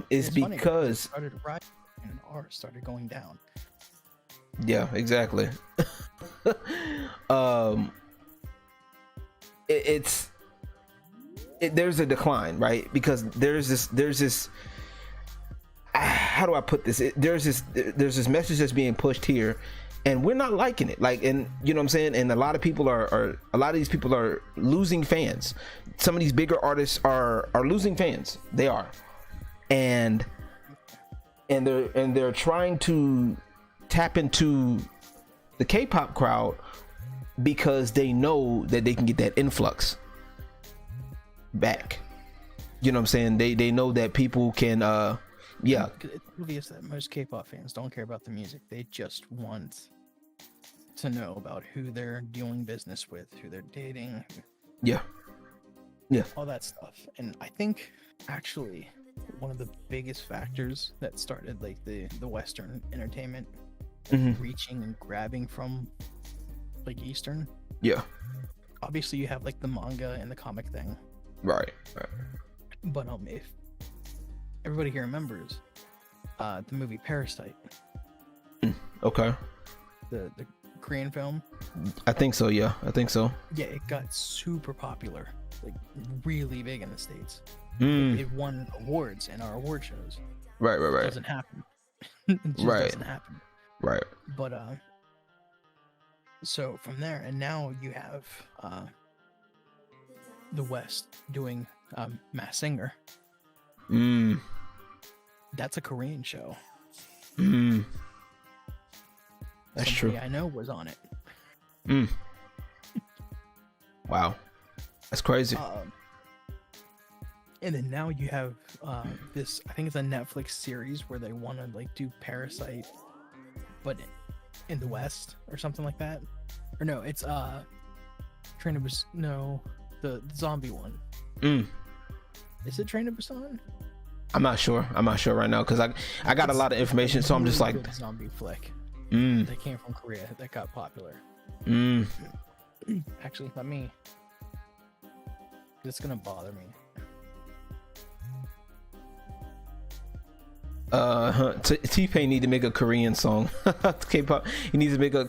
is because it started rising and ours started going down. Yeah, exactly. There's a decline, right? Because there's this how do I put this? There's this message that's being pushed here, and we're not liking it. Like, and you know what I'm saying? And a lot of people a lot of these people are losing fans. Some of these bigger artists are losing fans. They are. And they're trying to tap into the K-pop crowd because they know that they can get that influx back. You know what I'm saying? They know that people can It's obvious that most K-pop fans don't care about the music. They just want to know about who they're doing business with, who they're dating, yeah all that stuff. And I think actually one of the biggest factors that started like the Western entertainment reaching and grabbing from like Eastern. Yeah. Obviously you have like the manga and the comic thing. Right. But if everybody here remembers the movie Parasite. Okay. The Korean film. I think so. Yeah, I think so. Yeah, it got super popular, like really big in the States. It won awards in our award shows. Right. It doesn't happen. It just doesn't happen. Right. But so from there, and now you have the West doing Masked Singer. That's a Korean show. That's Somebody true. I know was on it. Wow, that's crazy. And then now you have this, I think it's a Netflix series where they want to like do Parasite, but in the West or something like that. Or no, it's Train to Busan. No, the zombie one. Is it Train to Busan? I'm not sure right now because I got a lot of information, so I'm just like good zombie flick. That came from Korea that got popular. Actually, let me. It's gonna bother me. T-Pain need to make a Korean song. K-pop. He needs to make a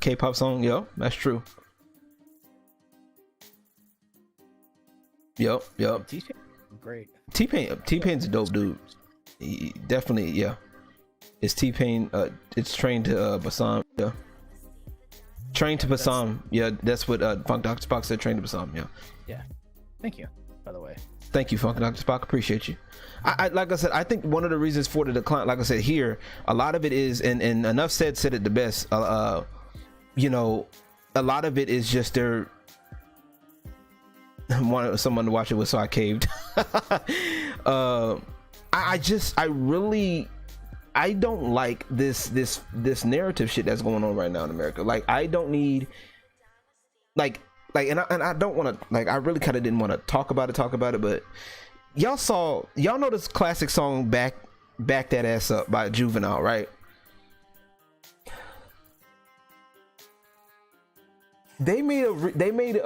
K-pop song. Yo, that's true. Yep. Great. T-Pain's a dope dude. He definitely, yeah. It's T-Pain. It's Train to Busan. Yeah. Train to Busan. Yeah, that's what Funk Dr. Spock said. Train to Busan. Yeah. Yeah. Thank you. By the way. Thank you, Funk Dr. Spock. Appreciate you. I like I said, I think one of the reasons for the decline, like I said here, a lot of it is, and Enough said it the best. You know, a lot of it is just their. Wanted someone to watch it with, so I caved. I don't like this narrative shit that's going on right now in America. Like, I don't need and I don't want to, like, I really kind of didn't want to talk about it, but y'all know this classic song Back That Ass Up by Juvenile, right? They made a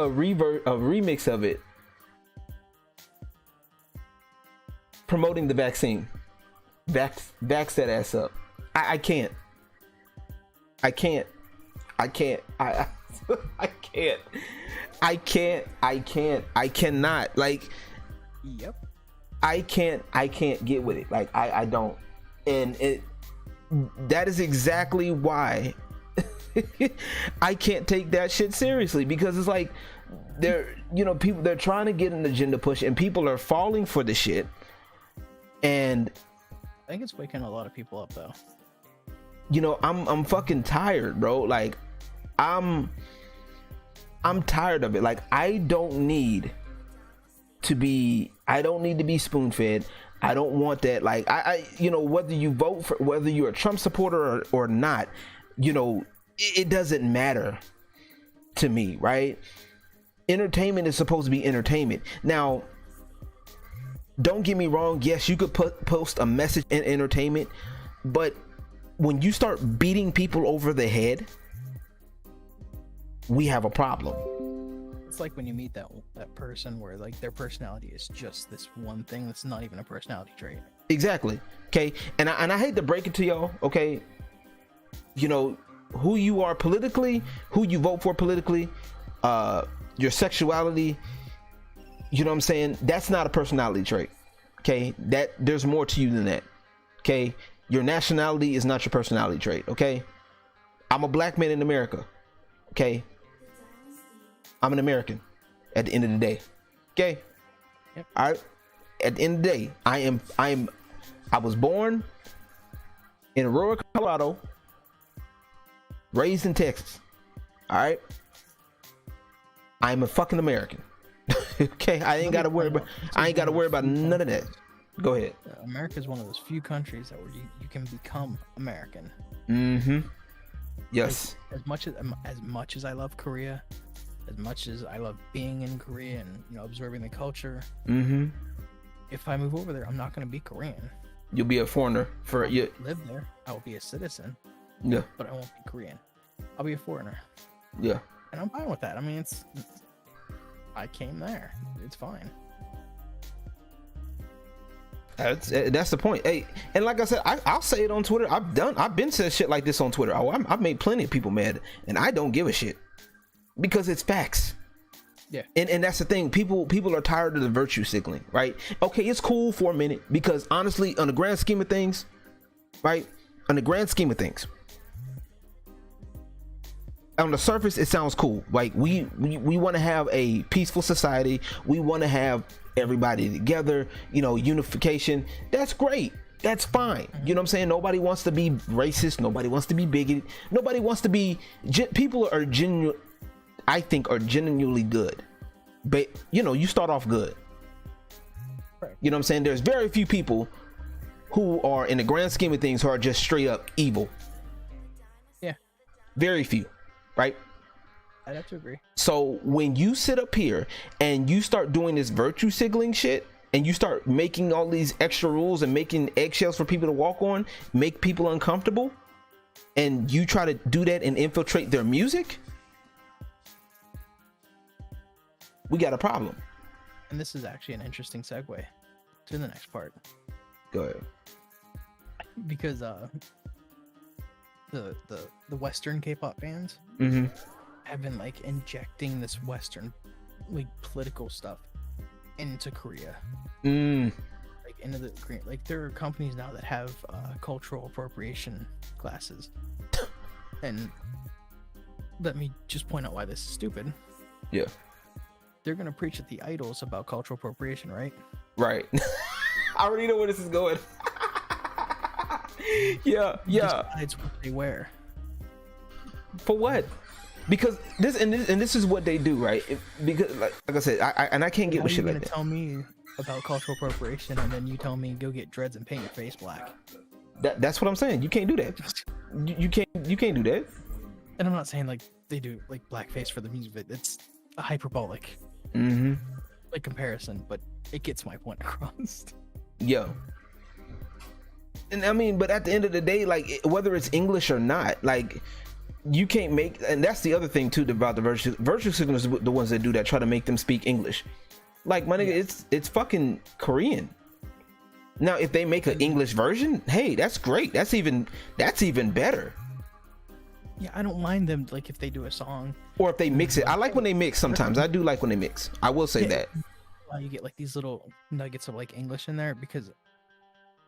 remix of it promoting the vaccine. Backs that ass up. I can't. I cannot. Like, Yep. I can't get with it. Like I don't, and that is exactly why I can't take that shit seriously, because it's like people, they're trying to get an agenda push and people are falling for the shit. And I think it's waking a lot of people up though. I'm fucking tired, bro. Like I'm tired of it. Like I don't need to be spoon-fed. I don't want that. Like I whether you vote for, whether you're a Trump supporter or not, it doesn't matter to me, right? Entertainment is supposed to be entertainment. Now, don't get me wrong, yes, you could post a message in entertainment, but when you start beating people over the head, we have a problem. It's like when you meet that person where like their personality is just this one thing that's not even a personality trait. Exactly. Okay. And I hate to break it to y'all. Okay. Who you are politically, who you vote for politically, your sexuality, you know what I'm saying? That's not a personality trait. Okay. There's more to you than that. Okay. Your nationality is not your personality trait. Okay. I'm a black man in America. Okay. I'm an American at the end of the day. Okay. Yep. All right. At the end of the day, I was born in Aurora, Colorado, raised in Texas. All right. I'm a fucking American. Okay. I ain't got to worry about none of that. Go ahead. America is one of those few countries that where you can become American. Mm-hmm. Yes. As much as I love Korea, as much as I love being in Korea and observing the culture, if I move over there, I'm not going to be Korean. You'll be a foreigner for you. Live there, I will be a citizen. Yeah. But I won't be Korean. I'll be a foreigner. Yeah. And I'm fine with that. I mean, I came there. It's fine. That's the point. Hey, and like I said, I'll say it on Twitter. I've been said shit like this on Twitter. I've made plenty of people mad, and I don't give a shit because it's facts. Yeah. And that's the thing. People are tired of the virtue signaling, right? Okay, it's cool for a minute because honestly, on the grand scheme of things, right? On the grand scheme of things, on the surface, it sounds cool. Like we want to have a peaceful society. We want to have everybody together, unification. That's great. That's fine. You know what I'm saying? Nobody wants to be racist. Nobody wants to be bigoted. Nobody wants to be. People are genuine. I think are genuinely good, but you start off good. Right. You know what I'm saying? There's very few people who are, in the grand scheme of things, who are just straight up evil. Yeah. Very few, right? I'd have to agree. So when you sit up here and you start doing this virtue signaling shit, and you start making all these extra rules and making eggshells for people to walk on, make people uncomfortable, and you try to do that and infiltrate their music, we got a problem. And this is actually an interesting segue to the next part. Go ahead. Because the Western K-pop bands have been like injecting this Western like political stuff into Korea. Like into the Korean, like there are companies now that have cultural appropriation classes. And let me just point out why this is stupid. Yeah. They're gonna preach at the idols about cultural appropriation, right? Right. I already know where this is going. Yeah. It's what they wear. For what? Because this is what they do, right? Because like I said, I can't get with shit like that. Tell me about cultural appropriation, and then you tell me go get dreads and paint your face black. That's what I'm saying. You can't do that. You can't do that. And I'm not saying like they do like blackface for the music, but it's a hyperbolic like comparison, but it gets my point across. Yeah. And I mean, but at the end of the day, like whether it's English or not, like you can't make, and that's the other thing too about the virtue signals, the ones that do that, try to make them speak English. Like my nigga, it's fucking Korean. Now if they make an English version, hey, that's great. That's even better. Yeah, I don't mind them like if they do a song or if they mix it. I like when they mix sometimes. I do like when they mix. I will say that. why you get like these little nuggets of like English in there, because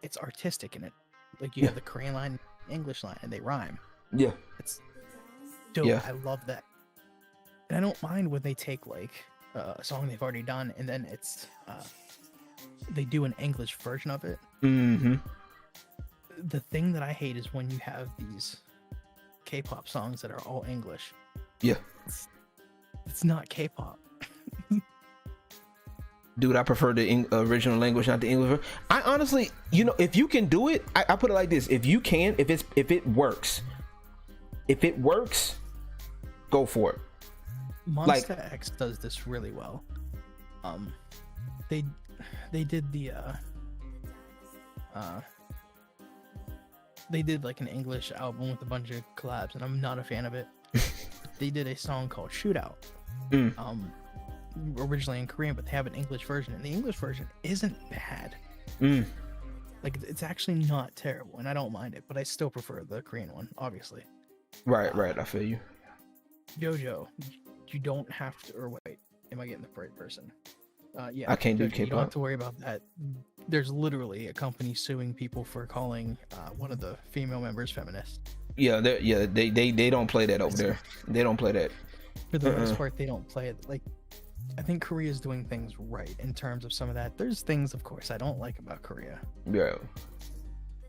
it's artistic in it. Like you have the Korean line, English line, and they rhyme. Yeah. It's dope. Yeah. I love that. And I don't mind when they take like a song they've already done and then it's they do an English version of it. Mm-hmm. The thing that I hate is when you have these K-pop songs that are all English. Yeah. It's not K-pop. Dude, I prefer the original language, not the English. I honestly, you know, if you can do it, I put it like this: if you can, if it works, go for it. Monster X does this really well. They did the they did like an English album with a bunch of collabs, and I'm not a fan of it. They did a song called Shootout. Originally in Korean, but they have an English version, and the English version isn't bad. Like it's actually not terrible, and I don't mind it, but I still prefer the Korean one, obviously. Right, I feel you. JoJo, you don't have to, or wait, am I getting the right person? Yeah, I can't do JoJo, K-pop. You don't have to worry about that. There's literally a company suing people for calling one of the female members feminist. Yeah, they don't play that over there. They don't play that. For the most part, they don't play it. Like, I think Korea is doing things right in terms of some of that. There's things, of course, I don't like about Korea. Yeah.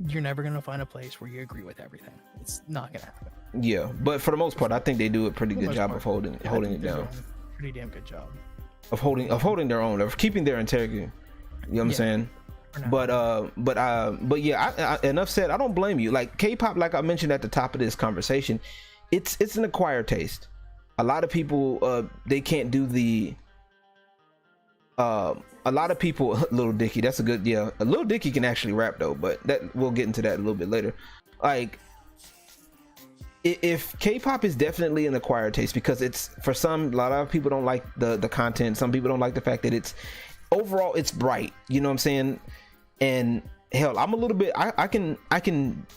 You're never gonna find a place where you agree with everything. It's not gonna happen. Yeah, but for the most part, I think they do a pretty good job of holding it down. Pretty damn good job. Of holding their own, of keeping their integrity. You know what I'm saying? But yeah, I enough said. I don't blame you. Like K-pop, like I mentioned at the top of this conversation, it's an acquired taste. A lot of people they can't do the a lot of people Lil Dicky, that's a good, yeah, Lil Dicky can actually rap though, but that we'll get into that a little bit later. Like if K-pop is definitely an acquired taste, because it's, for some, a lot of people don't like the content, some people don't like the fact that it's overall it's bright, you know what I'm saying? And hell, I'm a little bit, I can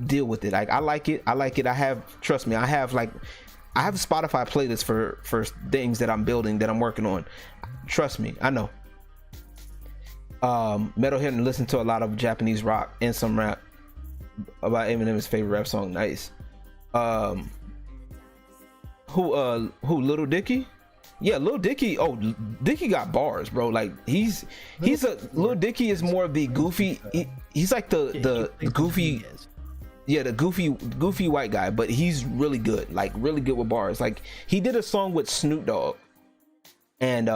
deal with it. Like I like it. I have, trust me, I have Spotify playlists for things that I'm building, that I'm working on. Trust me, I know. Metalhead, and listen to a lot of Japanese rock and some rap. About Eminem's favorite rap song, Nice. Who Lil Dicky? Yeah, Lil Dicky. Oh, Dicky got bars, bro. Like he's Lil Dicky is more of the goofy. He's like the goofy. Yeah, the goofy white guy, but he's really good, like really good with bars. Like he did a song with Snoop Dogg, and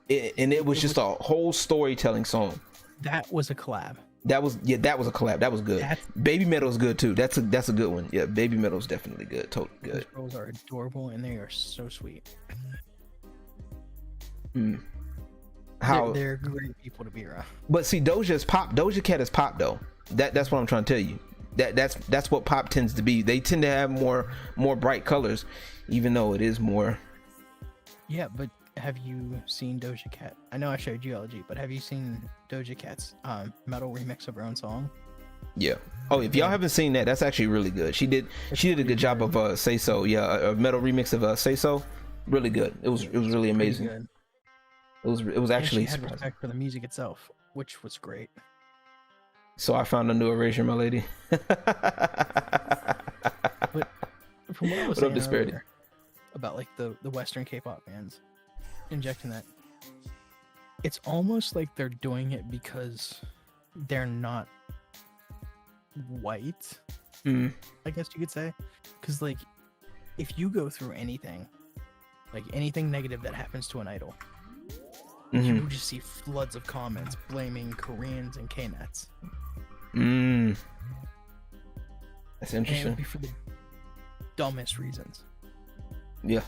it was just a whole storytelling song. That was a collab. That was a collab. That was good. Baby Metal's good too. That's a good one. Yeah, Baby Metal's definitely good. Totally good. Those girls are adorable and they are so sweet. How they're great people to be around. But see, Doja Cat is pop though. That's what I'm trying to tell you. That's what pop tends to be. They tend to have more bright colors, even though it is more. Yeah, but have you seen Doja Cat? I know I showed you LG, but have you seen Doja Cat's metal remix of her own song? Yeah. Oh, if y'all haven't seen that, that's actually really good. She did a good job of Say So. Yeah, a metal remix of Say So. Really good. It was really amazing. Good. It was actually. And she had respect for the music itself, which was great. So I found a new erasure, my lady. But from what I was saying earlier about like the Western K-pop fans injecting that, it's almost like they're doing it because they're not white. I guess you could say, because like if you go through anything, like anything negative that happens to an idol, you just see floods of comments blaming Koreans and K-Nets. That's interesting. And it would be for the dumbest reasons. Yeah.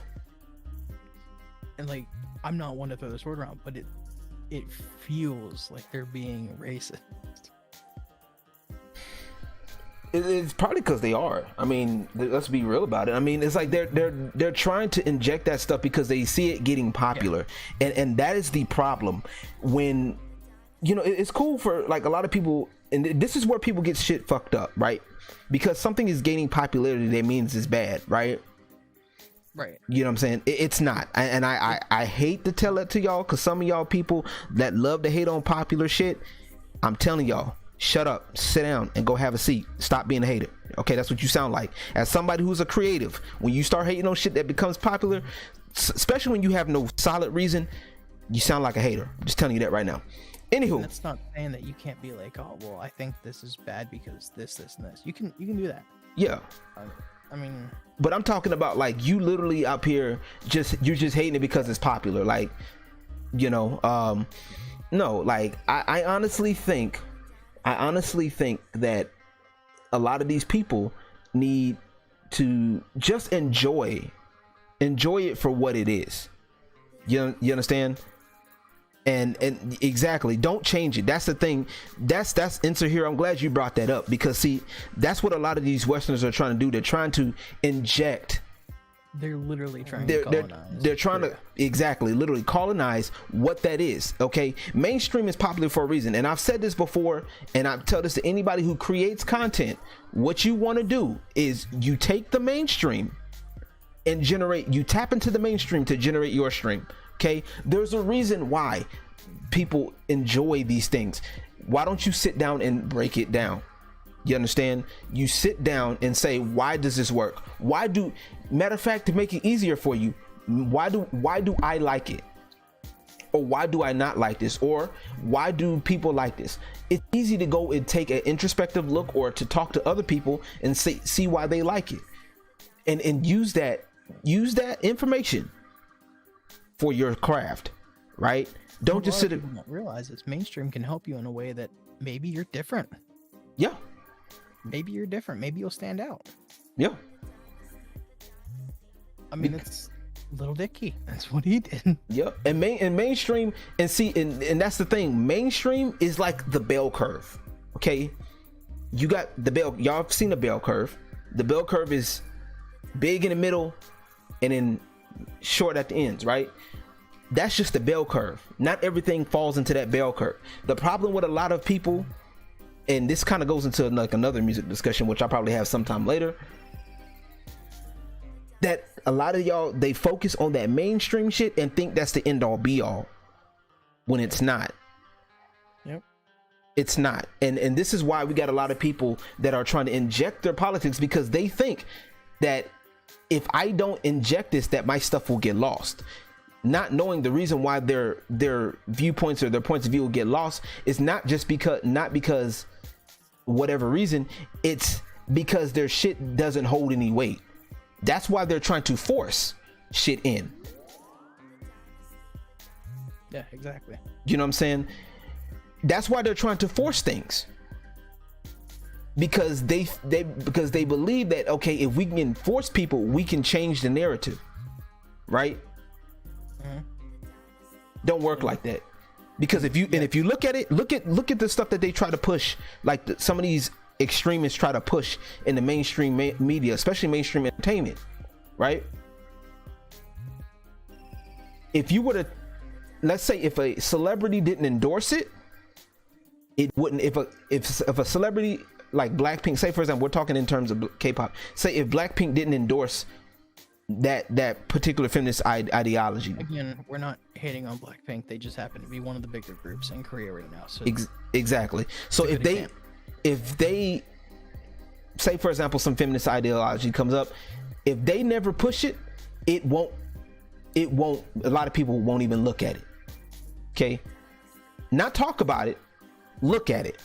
And like, I'm not one to throw this word around, but it feels like they're being racist. It's probably because they are. I mean, let's be real about it. I mean, it's like they're trying to inject that stuff because they see it getting popular, and that is the problem. When, you know, it's cool for like a lot of people, and this is where people get shit fucked up, right? Because something is gaining popularity, that means it's bad, right? Right. You know what I'm saying? It's not. And I hate to tell it to y'all, because some of y'all people that love to hate on popular shit, I'm telling y'all, shut up, sit down, and go have a seat. Stop being a hater. Okay, that's what you sound like. As somebody who's a creative, when you start hating on shit that becomes popular, especially when you have no solid reason, you sound like a hater. I'm just telling you that right now. Anywho, that's not saying that you can't be like, oh well, I think this is bad because this, and this. You can do that. Yeah. I mean, but I'm talking about like you literally up here you're just hating it because it's popular. Like, you know, no, like I honestly think that a lot of these people need to just enjoy it for what it is. You understand? And exactly, don't change it. That's the thing. That's insert here. I'm glad you brought that up, because see, that's what a lot of these Westerners are trying to do. They're trying to inject. They're literally trying to colonize. They're trying to literally colonize what that is. Okay, mainstream is popular for a reason, and I've said this before, and I tell this to anybody who creates content. What you want to do is you take the mainstream and you tap into the mainstream to generate your stream. Okay, there's a reason why people enjoy these things. Why don't you sit down and break it down? You understand? You sit down and say, why does this work? Matter of fact, to make it easier for you, why do I like it? Or why do I not like this? Or why do people like this? It's easy to go and take an introspective look, or to talk to other people and see why they like it, and use that information for your craft, right? Don't just sit. Don't realize this. Mainstream can help you in a way that maybe you're different. Yeah. Maybe you're different. Maybe you'll stand out. Yeah. I mean, it's Little Dicky. That's what he did. Yeah. And mainstream, and see, and that's the thing. Mainstream is like the bell curve. Okay. You got the bell. Y'all have seen the bell curve. The bell curve is big in the middle and then short at the ends, right? That's just the bell curve. Not everything falls into that bell curve. The problem with a lot of people, and this kind of goes into like another music discussion, which I'll probably have sometime later, that a lot of y'all, they focus on that mainstream shit and think that's the end all be all, when it's not. Yep. It's not. And this is why we got a lot of people that are trying to inject their politics, because they think that if I don't inject this, that my stuff will get lost. Not knowing the reason why their viewpoints or their points of view will get lost is not because whatever reason, it's because their shit doesn't hold any weight. That's why they're trying to force shit in. Yeah, exactly. You know what I'm saying? That's why they're trying to force things. Because they believe that, okay, if we can force people, we can change the narrative, right? Mm-hmm. Don't work like that. Because if you look at it, look at the stuff that they try to push, like some of these extremists try to push in the mainstream media, especially mainstream entertainment, right? If you were to, let's say, if a celebrity didn't endorse it, it wouldn't. If a celebrity like Blackpink, say for example, we're talking in terms of K-pop, say if Blackpink didn't endorse that particular feminist ideology. Again, we're not hating on Blackpink. They just happen to be one of the bigger groups in Korea right now. So exactly. So if they say for example some feminist ideology comes up, if they never push it, it won't. A lot of people won't even look at it. Okay, not talk about it, look at it.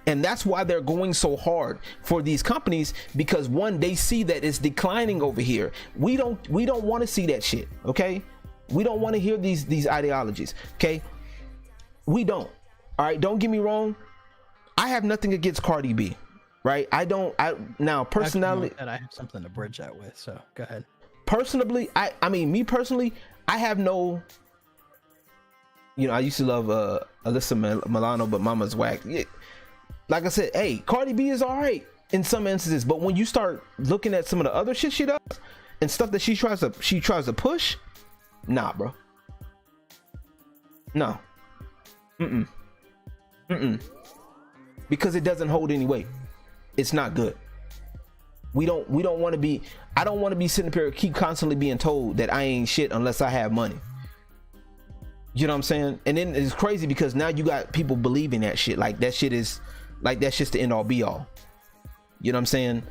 And that's why they're going so hard for these companies, because one, they see that it's declining over here. We don't want to see that shit. Okay, we don't want to hear these ideologies. Okay, we don't. All right, don't get me wrong, I have nothing against Cardi B, right? I personally that I have something to bridge that with, so go ahead. Personally, I mean me personally, I have no, you know, I used to love Alyssa Milano, but Mama's whack. Yeah. Like I said, hey, Cardi B is all right in some instances, but when you start looking at some of the other shit she does and stuff that she tries to push, nah, bro. No. Because it doesn't hold any weight. It's not good. We don't want to be. I don't want to be sitting up here keep constantly being told that I ain't shit unless I have money. You know what I'm saying? And then it's crazy because now you got people believing that shit. Like that shit is like that's just the end all be all. You know what I'm saying?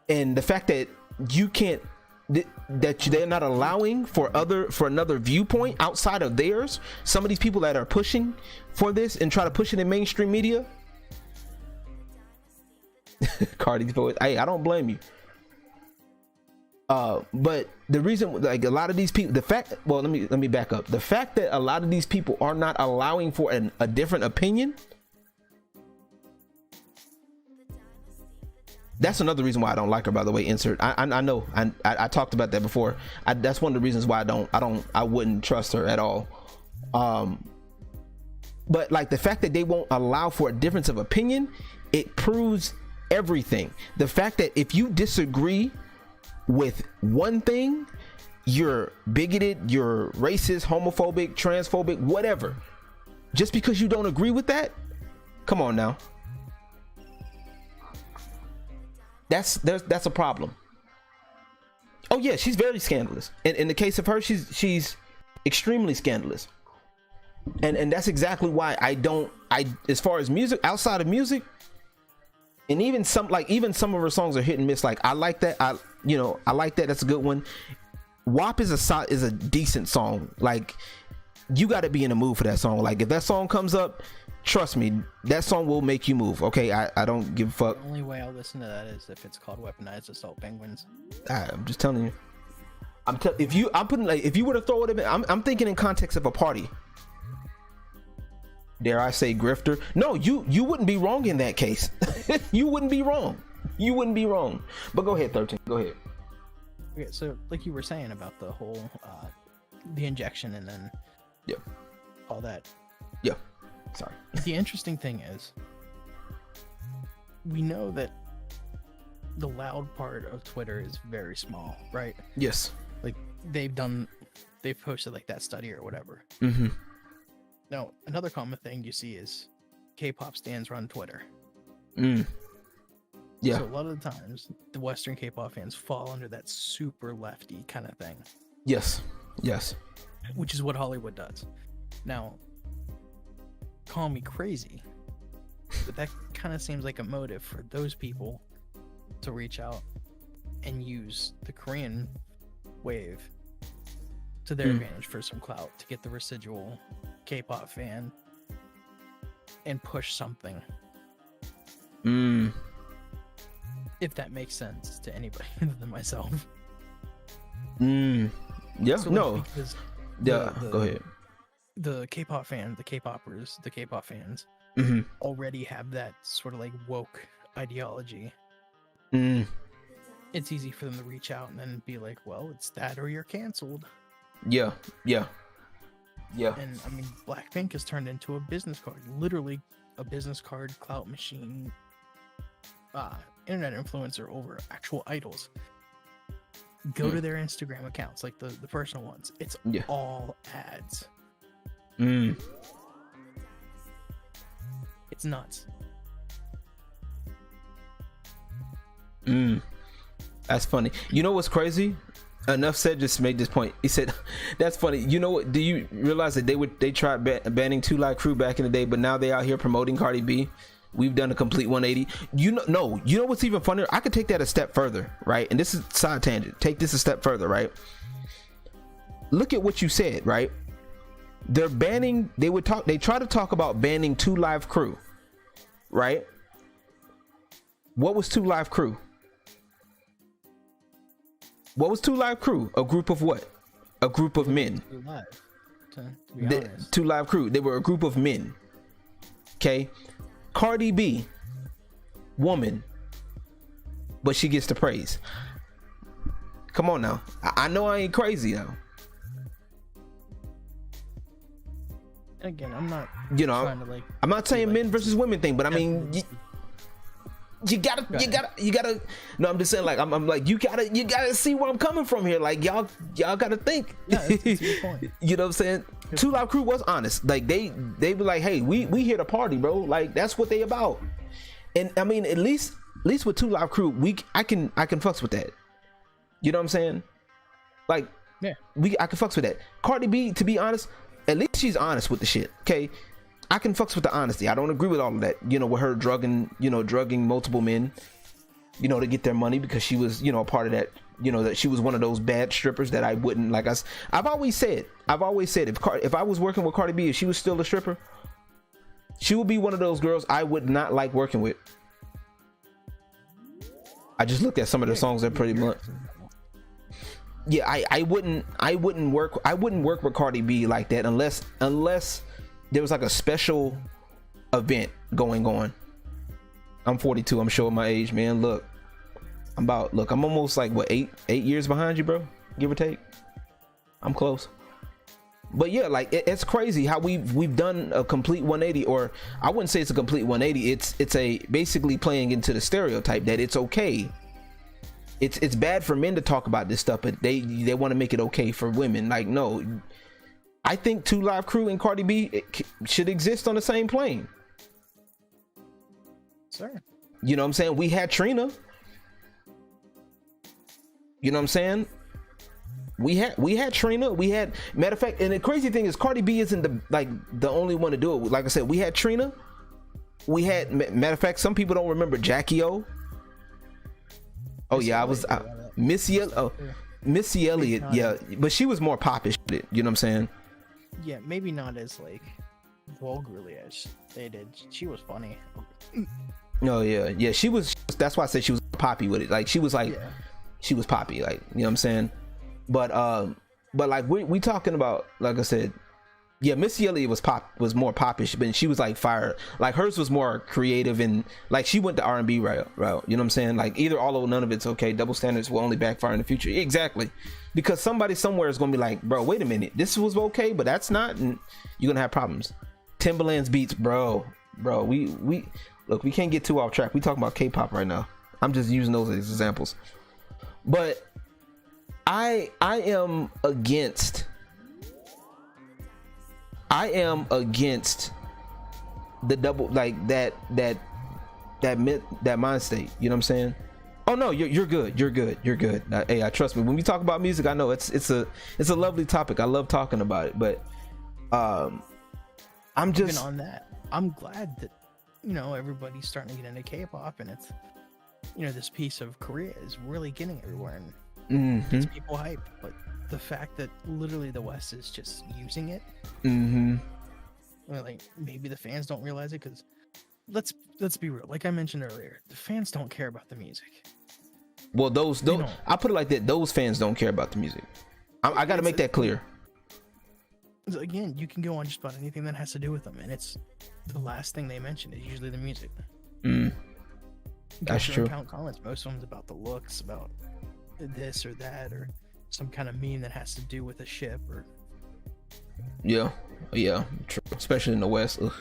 And the fact that you can't, that they're not allowing for another viewpoint outside of theirs. Some of these people that are pushing for this and try to push it in mainstream media. Cardi's voice. Hey, I don't blame you. But the reason, like a lot of these people, let me back up. The fact that a lot of these people are not allowing for a different opinion, that's another reason why I don't like her, by the way. Insert. I know. I talked about that before. That's one of the reasons why I wouldn't trust her at all. But like the fact that they won't allow for a difference of opinion, it proves everything. The fact that if you disagree with one thing, you're bigoted, you're racist, homophobic, transphobic, whatever, just because you don't agree with that, come on now, that's a problem. Oh yeah, she's very scandalous. In the case of her, she's extremely scandalous, and that's exactly why I as far as music, outside of music, and even some of her songs are hit and miss. Like I like that. I like that. That's a good one. WAP is a decent song. Like you got to be in the mood for that song. Like if that song comes up, trust me, that song will make you move. Okay, I don't give a fuck. The only way I'll listen to that is if it's called Weaponized Assault Penguins. I'm just telling you. If you were to throw it in, I'm thinking in context of a party. Dare I say grifter? No, you wouldn't be wrong in that case. You wouldn't be wrong. But go ahead, 13. Go ahead. Okay, so like you were saying about the whole the injection and then all that. Yeah. Sorry. The interesting thing is, we know that the loud part of Twitter is very small, right? Yes. Like they've posted like that study or whatever. Mm-hmm. Now, another common thing you see is K-pop stans run Twitter. Yeah. So a lot of the times, the Western K-pop fans fall under that super lefty kind of thing. Yes. Which is what Hollywood does. Now, call me crazy, but that kind of seems like a motive for those people to reach out and use the Korean wave to their advantage for some clout, to get the residual K-pop fan and push something. If that makes sense to anybody other than myself. Yeah. So no. Yeah. Go ahead. The K-pop fan, the K-poppers, the K-pop fans already have that sort of like woke ideology. It's easy for them to reach out and then be like, well, it's that or you're canceled. Yeah. And I mean, Blackpink has turned into a business card, literally a business card clout machine, internet influencer over actual idols. Go to their Instagram accounts, like the personal ones. It's all ads. It's nuts. That's funny. You know what's crazy? Enough said. Just made this point. He said, "That's funny." You know what? Do you realize that they tried banning 2 Live Crew back in the day, but now they out here promoting Cardi B? We've done a complete 180. You know what's even funnier? I could take that a step further, right? And this is side tangent. Take this a step further, right? Look at what you said, right? They're banning. They try to talk about banning 2 Live Crew, right? What was 2 Live Crew? What was 2 Live Crew? A group of what? A group of men. 2 Live Crew. They were a group of men. Okay. Cardi B, woman, but she gets the praise. Come on now. I know I ain't crazy though. And again, I'm not. I'm not saying men versus women thing, but I mean. You gotta. No, I'm just saying, like, I'm like, you gotta see where I'm coming from here. Like, y'all gotta think. Yeah, that's a good point. You know what I'm saying? 2 Live Crew was honest. Like, they be like, hey, we here to party, bro. Like, that's what they about. And I mean, at least least with 2 Live Crew, I can fucks with that. You know what I'm saying? Like, Yeah. I can fucks with that. Cardi B, to be honest, at least she's honest with the shit. Okay, I can fucks with the honesty. I don't agree with all of that. You know, with her drugging multiple men, you know, to get their money, because she was, you know, a part of that. You know, that she was one of those bad strippers that I wouldn't like. I've always said if I was working with Cardi B, if she was still a stripper, she would be one of those girls I would not like working with. I just looked at some of the songs that pretty much. Yeah, I wouldn't work with Cardi B like that unless there was like a special event going on. I'm 42. I'm showing my age, man. Look, I'm almost like what, eight years behind you, bro, give or take. I'm close. But yeah, like it's crazy how we've done a complete 180, or I wouldn't say it's a complete 180. It's a basically playing into the stereotype that it's okay. It's bad for men to talk about this stuff, but they want to make it okay for women. Like, no, I think 2 Live Crew and Cardi B should exist on the same plane. Sir. You know what I'm saying? We had Trina. You know what I'm saying? We had Trina. We had, matter of fact, and the crazy thing is Cardi B isn't the only one to do it. Like I said, we had Trina. We had, matter of fact, some people don't remember Jackie O. Oh yeah, Missy Elliott. Yeah, but she was more popish. You know what I'm saying? Yeah, maybe not as like vulgarly as they did. She was funny. Oh yeah. She was. That's why I said she was poppy with it. Like she was like, she was poppy. Like, you know what I'm saying? But like we talking about, like I said, yeah, Missy Elliott was more popish, but she was like fire. Like hers was more creative, and like she went the R&B route. You know what I'm saying? Like either all or none of it's okay. Double standards will only backfire in the future. Exactly, because somebody somewhere is gonna be like, bro, wait a minute, this was okay, but that's not, and you're gonna have problems. Timbaland's beats, bro. We look, we can't get too off track. We talking about K-pop right now. I'm just using those as examples, but I am against the double, like that mind state. You know what I'm saying? Oh no, you're good. Hey, I trust me. When we talk about music, I know it's a lovely topic. I love talking about it, but I'm just even on that. I'm glad that, you know, everybody's starting to get into K-pop, and it's, you know, this piece of Korea is really getting everywhere and gets people hyped. But the fact that literally the West is just using it, well, like maybe the fans don't realize it, because let's be real. Like I mentioned earlier, the fans don't care about the music. Well, those I put it like that. Those fans don't care about the music. I got to make that clear. Again, you can go on just about anything that has to do with them, and it's the last thing they mention is usually the music. That's true. Count comments, most of them's about the looks, about this or that, or some kind of meme that has to do with a ship, or yeah, true. Especially in the West. Ugh.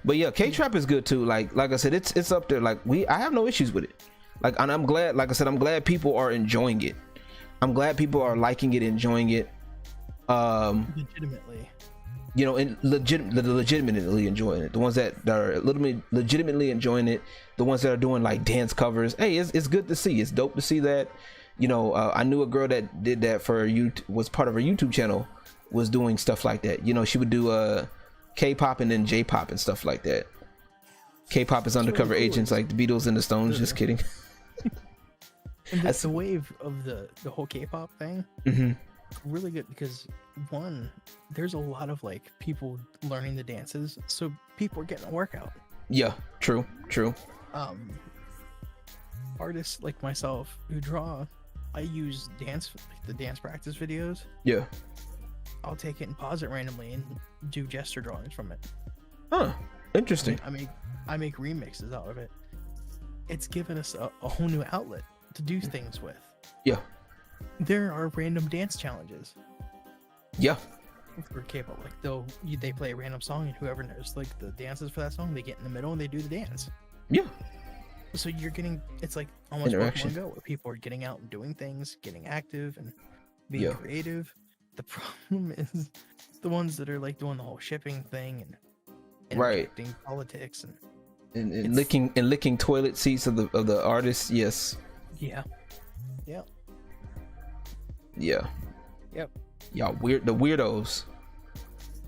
But yeah, K-Trap is good too. Like I said, it's up there. Like I have no issues with it. Like, and I'm glad. Like I said, I'm glad people are enjoying it. I'm glad people are liking it, enjoying it. Legitimately, you know, and legitimately enjoying it. The ones that are legitimately enjoying it. The ones that are doing like dance covers. Hey, it's good to see. It's dope to see that. You know, I knew a girl that did that for was part of her YouTube channel, was doing stuff like that. You know, she would do K-pop and then J-pop and stuff like that. K-pop is undercover agents like the Beatles and the Stones. Just kidding. That's the wave of the whole K-pop thing. Really good, because one, there's a lot of like people learning the dances, so people are getting a workout. Yeah, true. Artists like myself who draw, I use the dance practice videos. Yeah, I'll take it and pause it randomly and do gesture drawings from it. Huh, interesting. I make remixes out of it. It's given us a whole new outlet to do things with. Yeah, there are random dance challenges. Yeah, for K-pop, like they play a random song, and whoever knows like the dances for that song, they get in the middle and they do the dance. Yeah, so you're getting, it's like almost Pokemon Go, where people are getting out and doing things, getting active and being creative. The problem is the ones that are like doing the whole shipping thing and interjecting politics, and and licking toilet seats of the artists. Yes. Yeah. Yep. Yeah. Yep. Y'all the weirdos.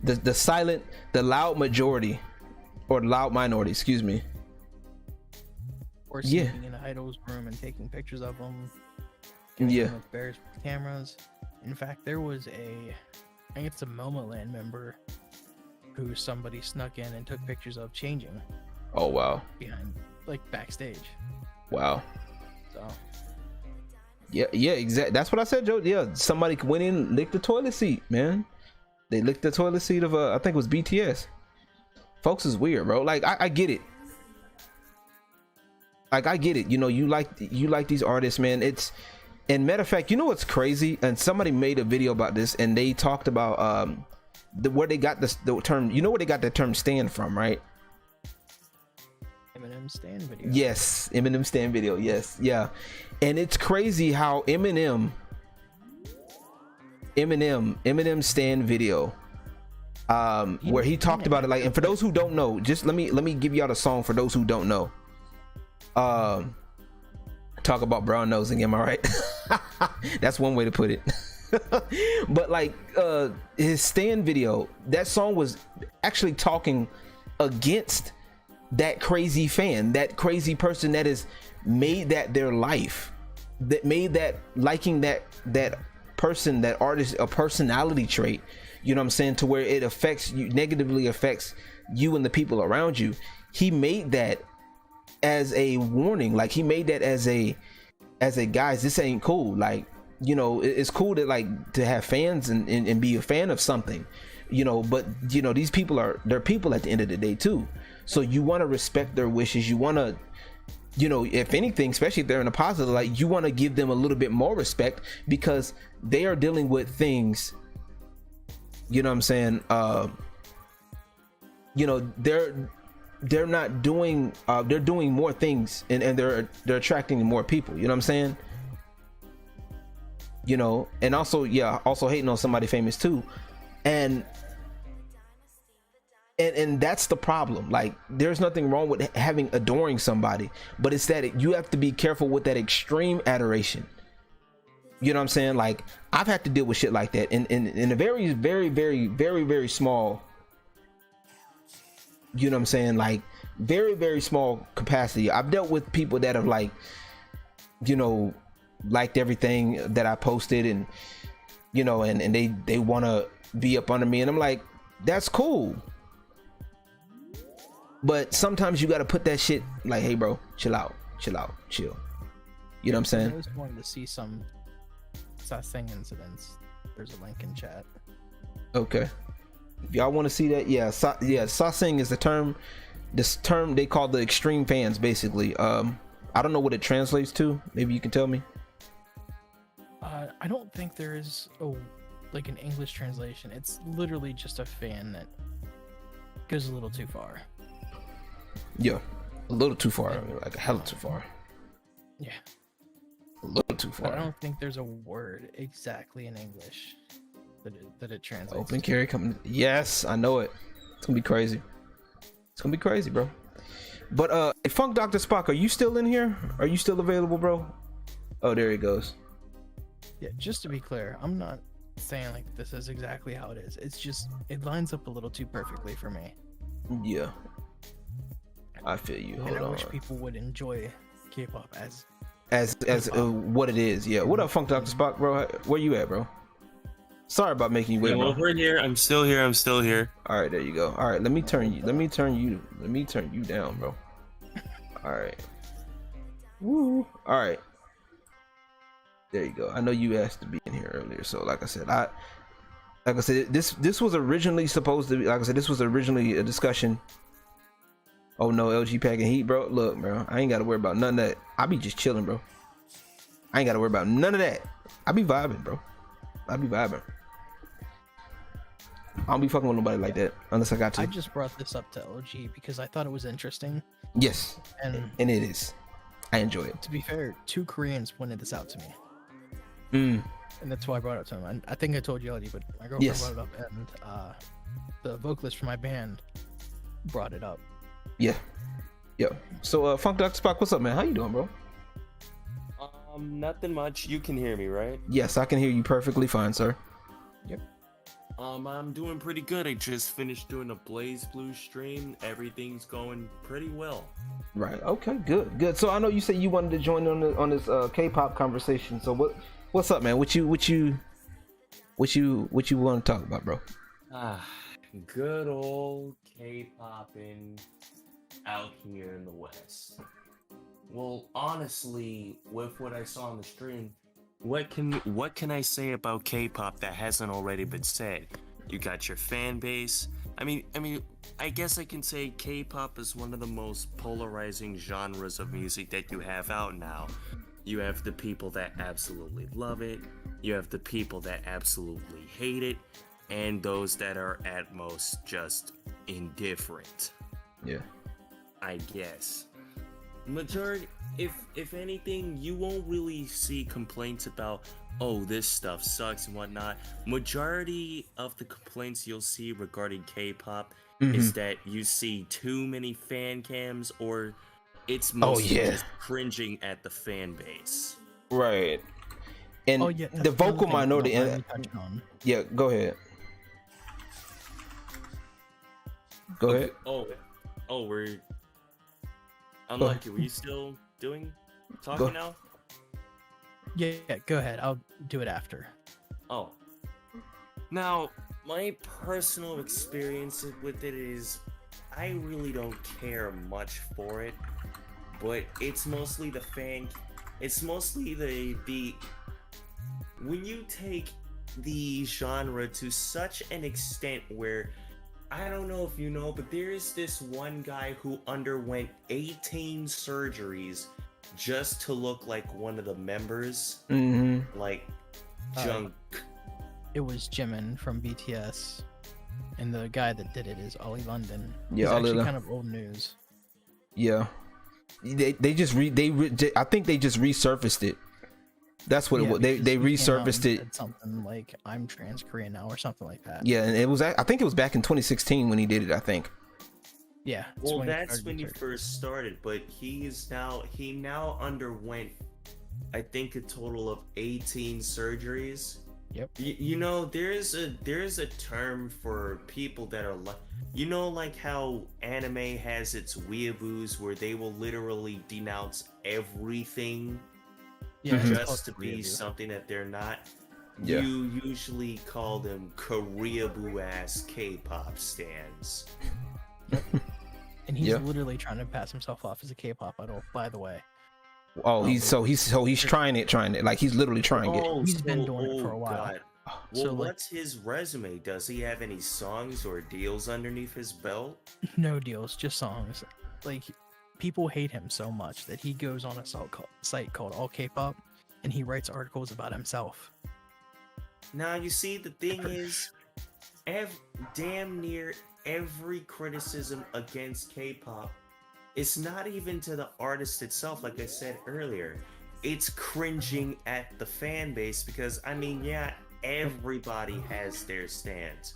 The loud majority, or loud minority, excuse me. Or sneaking in idols' room and taking pictures of them. With bears with cameras. In fact, there was I think it's a MomoLand member who somebody snuck in and took pictures of changing. Oh wow. Behind, like, backstage. Wow. So. Yeah, exactly. That's what I said, Joe. Yeah, somebody went in, licked the toilet seat, man. They licked the toilet seat of I think it was BTS. Folks is weird, bro. Like I get it. Like I get it. You know, you like these artists, man. And matter of fact, you know what's crazy? And somebody made a video about this, and they talked about where they got the term. You know where they got the term "stan" from, right? Eminem stan video. Yes, Eminem stan video. Yes, yeah. And it's crazy how Eminem stan video, where he talked about it. Like, and for those who don't know, just let me give y'all the song for those who don't know. Talk about brown nosing, am I right? That's one way to put it. But like his stan video, that song was actually talking against that crazy fan, that crazy person that has made that their life, that made that liking that person, that artist, a personality trait, you know what I'm saying, to where it affects you, negatively affects you and the people around you. He made that as a warning. Like, he made that as a guys, this ain't cool. Like, you know, it's cool to like to have fans and be a fan of something, you know, but you know, these people they're people at the end of the day too. So you want to respect their wishes. You want to, you know, if anything, especially if they're in a positive light, you want to give them a little bit more respect, because they are dealing with things, you know what I'm saying, you know, they're not doing they're doing more things, and they're attracting more people, you know what I'm saying, you know. And also, yeah, also hating on somebody famous too, and that's the problem. Like, there's nothing wrong with adoring somebody, but it's that you have to be careful with that extreme adoration, you know what I'm saying. Like, I've had to deal with shit like that in a very, very, very, very, very small, you know what I'm saying, like very, very small capacity. I've dealt with people that have, like, you know, liked everything that I posted, and you know, and they want to be up under me, and I'm like, that's cool, but sometimes you got to put that shit like, hey bro, chill out, chill, you know what I'm saying. I just wanted to see some Sing incidents. There's a link in chat. Okay, if y'all want to see that, yeah, Sing is the term. This term they call the extreme fans, basically. I don't know what it translates to. Maybe you can tell me. I don't think there is like an English translation. It's literally just a fan that goes a little too far. Yeah, a little too far, like a hell too far. Yeah, a little too far. But I don't think there's a word exactly in English that it translates. Open carry coming. Yes, I know it. It's gonna be crazy. It's gonna be crazy, bro. But Funk Dr. Spock, are you still in here? Are you still available, bro? Oh, there he goes. Yeah, just to be clear, I'm not saying like this is exactly how it is. It's just, it lines up a little too perfectly for me. Yeah, I feel you. Hold on. I wish people would enjoy K-pop as what it is. Yeah. What up, Funk Dr. Spock, bro? Where you at, bro? Sorry about making you wait. Well, we're here. I'm still here. All right, there you go. All right, let me turn you down, bro. All right. Woo. All right. There you go. I know you asked to be in here earlier, so like I said, this was originally supposed to be, like I said, this was originally a discussion. Oh no, LG packing heat, bro. Look, bro, I ain't got to worry about none of that. I be just chilling, bro. I ain't got to worry about none of that. I be vibing, bro. I be vibing. I don't be fucking with nobody like that unless I got to. I just brought this up to LG because I thought it was interesting. Yes, and it is. I enjoy it. To be fair, 2 Koreans pointed this out to me. And that's why I brought it up to him. I think I told you already, but my girlfriend brought it up, and the vocalist for my band brought it up. Yeah. Yo. So Funk Dr. Spock, what's up, man? How you doing, bro? Nothing much. You can hear me, right? Yes, I can hear you perfectly fine, sir. Yep. I'm doing pretty good. I just finished doing a Blaze Blue stream. Everything's going pretty well. Right. Okay. Good. So I know you said you wanted to join on this K-pop conversation. So what's up, man? What you want to talk about, bro? Good old K-popping out here in the West. Well, honestly, with what I saw on the stream, what can I say about K-pop that hasn't already been said? You got your fan base. I mean, I guess I can say K-pop is one of the most polarizing genres of music that you have out now. You have the people that absolutely love it, you have the people that absolutely hate it, and those that are at most just indifferent. Yeah. I guess. Majority, if anything, you won't really see complaints about, oh, this stuff sucks and whatnot. Majority of the complaints you'll see regarding K-pop is that you see too many fan cams, or it's mostly just cringing at the fan base. Right. And the vocal minority. Yeah, go ahead. Go ahead. Oh, we're unlucky. Were you still talking now? Yeah, go ahead. I'll do it after. Oh. Now, my personal experience with it is I really don't care much for it, but it's mostly the when you take the genre to such an extent where, I don't know if you know, but there is this one guy who underwent 18 surgeries just to look like one of the members. Like Junk. It was Jimin from BTS, and the guy that did it is Ollie London. Yeah, He's Ollie actually kind of old news. Yeah, they just I think they just resurfaced it. That's what it was. They resurfaced it. Said something like, "I'm trans Korean now" or something like that. Yeah, and it was. I think it was back in 2016 when he did it. I think. Yeah. Well, that's when he first started, but he now underwent, I think, a total of 18 surgeries. Yep. You know, there's a term for people that are like, you know, like how anime has its weeaboos where they will literally denounce everything just to be something that they're not. Yeah. You usually call them Koreaboo ass K-pop stans. And he's literally trying to pass himself off as a K-pop idol, by the way. Oh, he's trying it. Like, he's literally trying it. He's been doing it for a while. God. Well, what's his resume? Does he have any songs or deals underneath his belt? No deals, just songs. Like, people hate him so much that he goes on a site called All K-pop, and he writes articles about himself. Now, you see, the thing is, damn near every criticism against K-pop, it's not even to the artist itself, like I said earlier. It's cringing at the fan base because, I mean, yeah, everybody has their stands.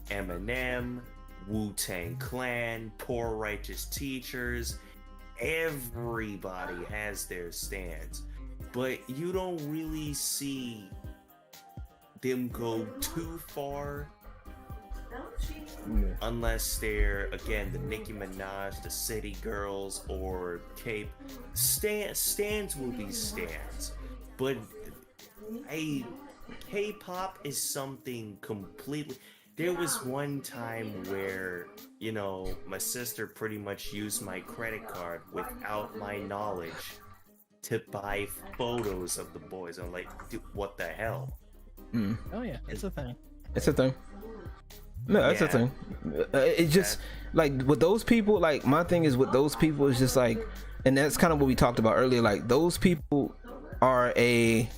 Eminem, Wu-Tang Clan, Poor Righteous Teachers, everybody has their stands. But you don't really see them go too far unless they're, again, the Nicki Minaj, the City Girls, or Cape. Stands will be stands, but K-pop is something completely. There was one time where, you know, my sister pretty much used my credit card without my knowledge to buy photos of the boys. I'm like, dude, what the hell? Oh yeah, it's a thing. It's a thing. No, that's the thing. It's just like with those people. Like, my thing is with those people is just like, and that's kind of what we talked about earlier. Like, those people are they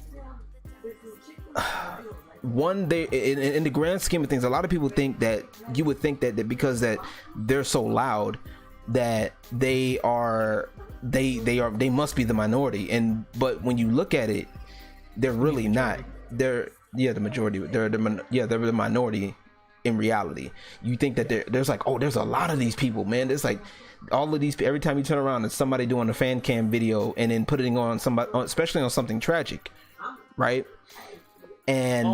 in the grand scheme of things. A lot of people think that you would think that because that they're so loud that they must be the minority. But when you look at it, they're really not. They're the majority. They're the minority in reality. You think that there's like, oh, there's a lot of these people, man. There's like all of these. Every time you turn around, there's somebody doing a fan cam video and then putting on somebody, especially on something tragic, right? And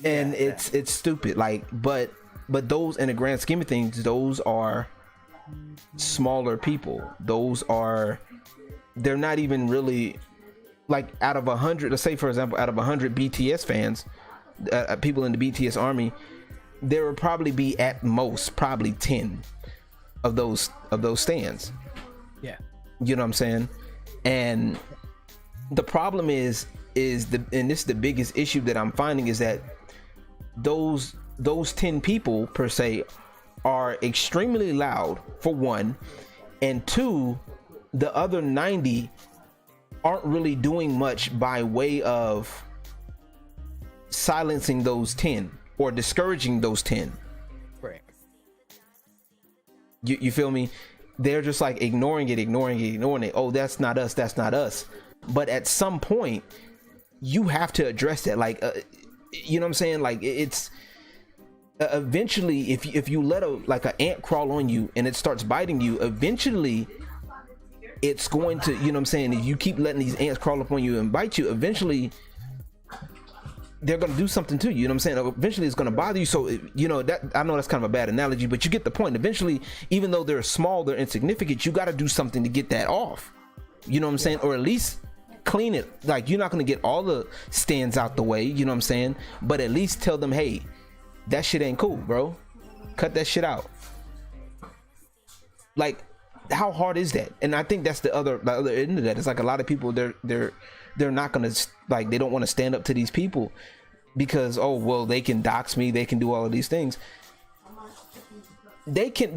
it's stupid. Like, but those, in the grand scheme of things, those are smaller people. They're not even really, like, out of 100, let's say for example, out of 100 BTS fans, people in the BTS army, there will probably be at most probably 10 of those stands. Yeah, you know what I'm saying? And the problem is and this is the biggest issue that I'm finding, is that those 10 people per se are extremely loud, for one, and two, the other 90 aren't really doing much by way of silencing those 10 or discouraging those 10. right. You feel me? They're just like ignoring it. Oh, that's not us. But at some point, you have to address that. Like, you know what I'm saying? Like, it's eventually, if you let an ant crawl on you and it starts biting you, eventually it's going to, you know what I'm saying, if you keep letting these ants crawl up on you and bite you, eventually they're going to do something to you. You know what I'm saying? Eventually it's going to bother you. So, you know, that, I know that's kind of a bad analogy, but you get the point. Eventually, even though they're small, they're insignificant, you got to do something to get that off. You know what I'm saying? Or at least clean it. Like, you're not going to get all the stands out the way, you know what I'm saying? But at least tell them, hey, that shit ain't cool, bro. Cut that shit out. Like, how hard is that? And I think that's the other end of that. It's like a lot of people, they're not gonna, like, they don't want to stand up to these people because, oh well, they can dox me, they can do all of these things. They can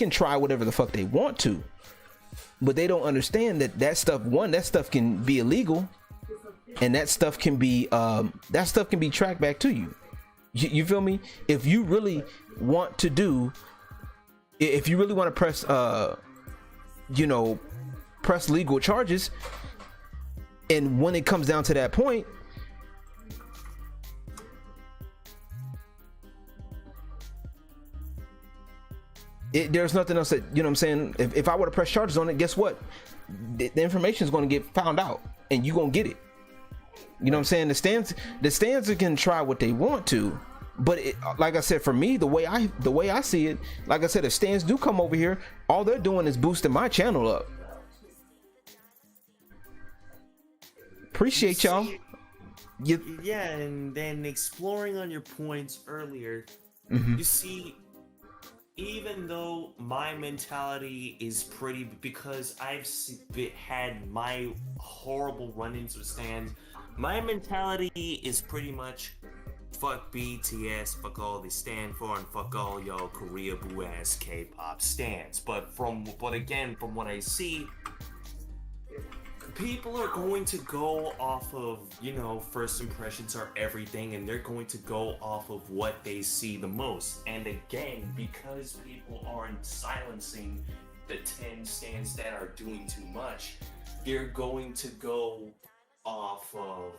try whatever the fuck they want to, but they don't understand that stuff can be illegal, and that stuff can be tracked back to you. You feel me? If you really want to press press legal charges, and when it comes down to that point, there's nothing else that, you know what I'm saying, if I were to press charges on it, guess what, the information is going to get found out and you're going to get it. You know what I'm saying? The stands can try what they want to, but like I said, for me, the way I see it, like I said, if stands do come over here, all they're doing is boosting my channel up. Appreciate y'all. Yeah, and then exploring on your points earlier, you see, even though my mentality is pretty, because I've had my horrible run-ins with stands, my mentality is pretty much fuck BTS, fuck all they stand for, and fuck all y'all Korea boo ass K-pop stands. But again, from what I see, people are going to go off of, first impressions are everything, and they're going to go off of what they see the most. And again, because people aren't silencing the 10 stands that are doing too much, they're going to go off of,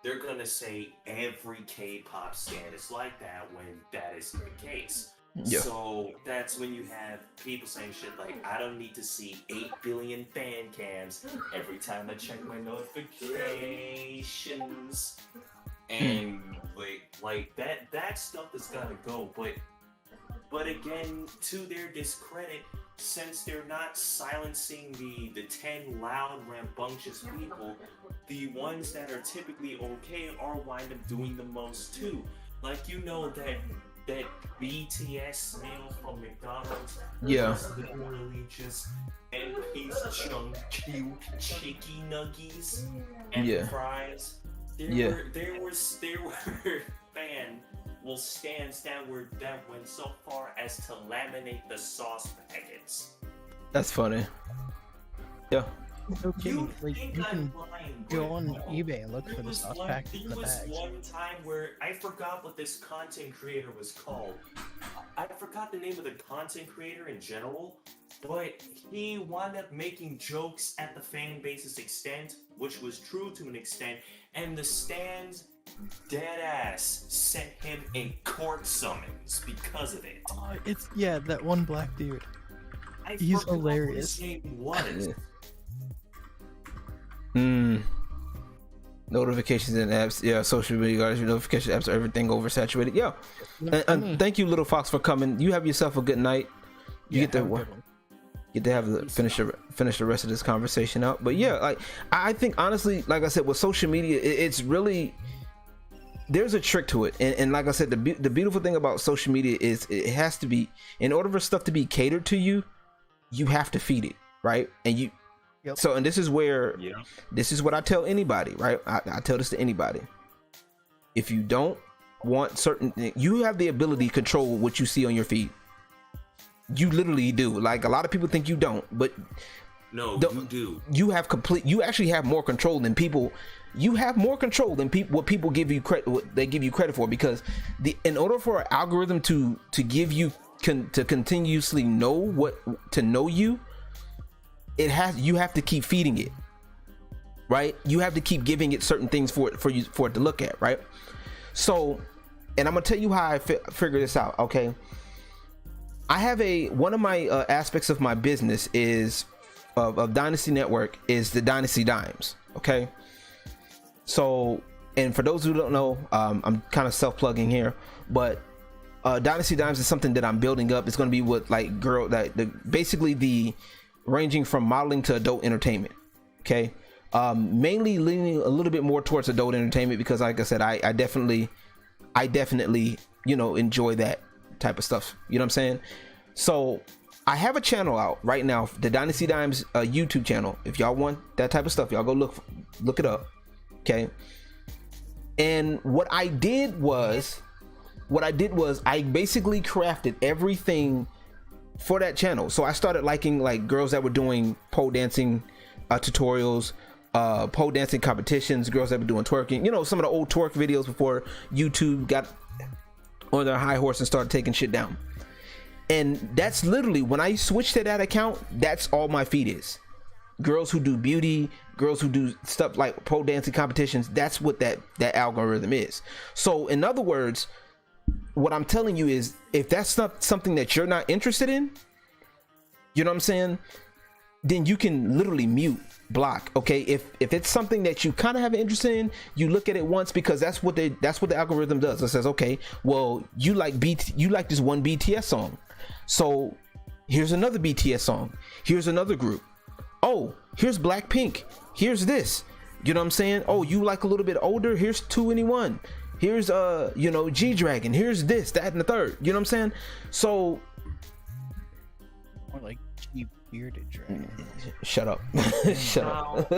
they're going to say every K-pop stand is like that, when that isn't the case. Yeah. So that's when you have people saying shit like, I don't need to see 8 billion fan cams every time I check my notifications. And like that stuff has gotta go. But again, to their discredit, since they're not silencing the 10 loud, rambunctious people, the ones that are typically okay are wind up doing the most too. Like, that BTS meal from McDonald's, was literally just piece chunky chicky nuggies and fries. There were stands that went so far as to laminate the sauce packets. That's funny. Yeah. Okay, you can go on eBay and look for the sauce pack in the bags. There was one time where I forgot what this content creator was called. I forgot the name of the content creator in general, but he wound up making jokes at the fan base's extent, which was true to an extent, and the stands deadass sent him a court summons because of it. It's that one black dude. He's hilarious. What his name was. Notifications and apps, social media guys, your notification apps are everything oversaturated. And thank you, Little Fox, for coming. You have yourself a good night. You get to finish the rest of this conversation out. But I think honestly, like I said, with social media, it's really, there's a trick to it, and like I said, the beautiful thing about social media is it has to be, in order for stuff to be catered to you, you have to feed it, right? And you. Yep. So, and this is where, this is what I tell anybody, right? I tell this to anybody. If you don't want certain things, you have the ability to control what you see on your feed. You literally do. Like, a lot of people think you don't, but no, you do. You actually have more control than people. You have more control than what people give you credit, what they give you credit for, because in order for an algorithm to give you to continuously know you, you have to keep feeding it, right? You have to keep giving it certain things for it to look at, right? So, and I'm gonna tell you how I figure this out. Okay, I have one of my aspects of my business is of Dynasty Network is the Dynasty Dimes. Okay, so, and for those who don't know, I'm kind of self-plugging here, but Dynasty Dimes is something that I'm building up. It's gonna be with like basically the ranging from modeling to adult entertainment. Okay, mainly leaning a little bit more towards adult entertainment because, like I said, I definitely enjoy that type of stuff. You know what I'm saying? So I have a channel out right now, the Dynasty Dimes YouTube channel. If y'all want that type of stuff, y'all go look it up. Okay, and what I did was I basically crafted everything for that channel. So I started liking like girls that were doing pole dancing tutorials, pole dancing competitions, girls that were doing twerking, some of the old twerk videos before YouTube got on their high horse and started taking shit down. And that's literally, when I switched to that account, that's all my feed is. Girls who do beauty, girls who do stuff like pole dancing competitions. That's what that algorithm is. So in other words, what I'm telling you is, if that's not something that you're not interested in, you know what I'm saying, then you can literally mute, block. Okay, if it's something that you kind of have an interest in, you look at it once, because that's what the algorithm does. It says, okay, well, you like this one BTS song, so here's another BTS song, here's another group, oh, here's Blackpink, here's this, you know what I'm saying, oh, you like a little bit older, here's 2NE1, here's G-Dragon, here's this, that, and the third. You know what I'm saying? So, more like G-bearded dragon. Shut up. Shut up.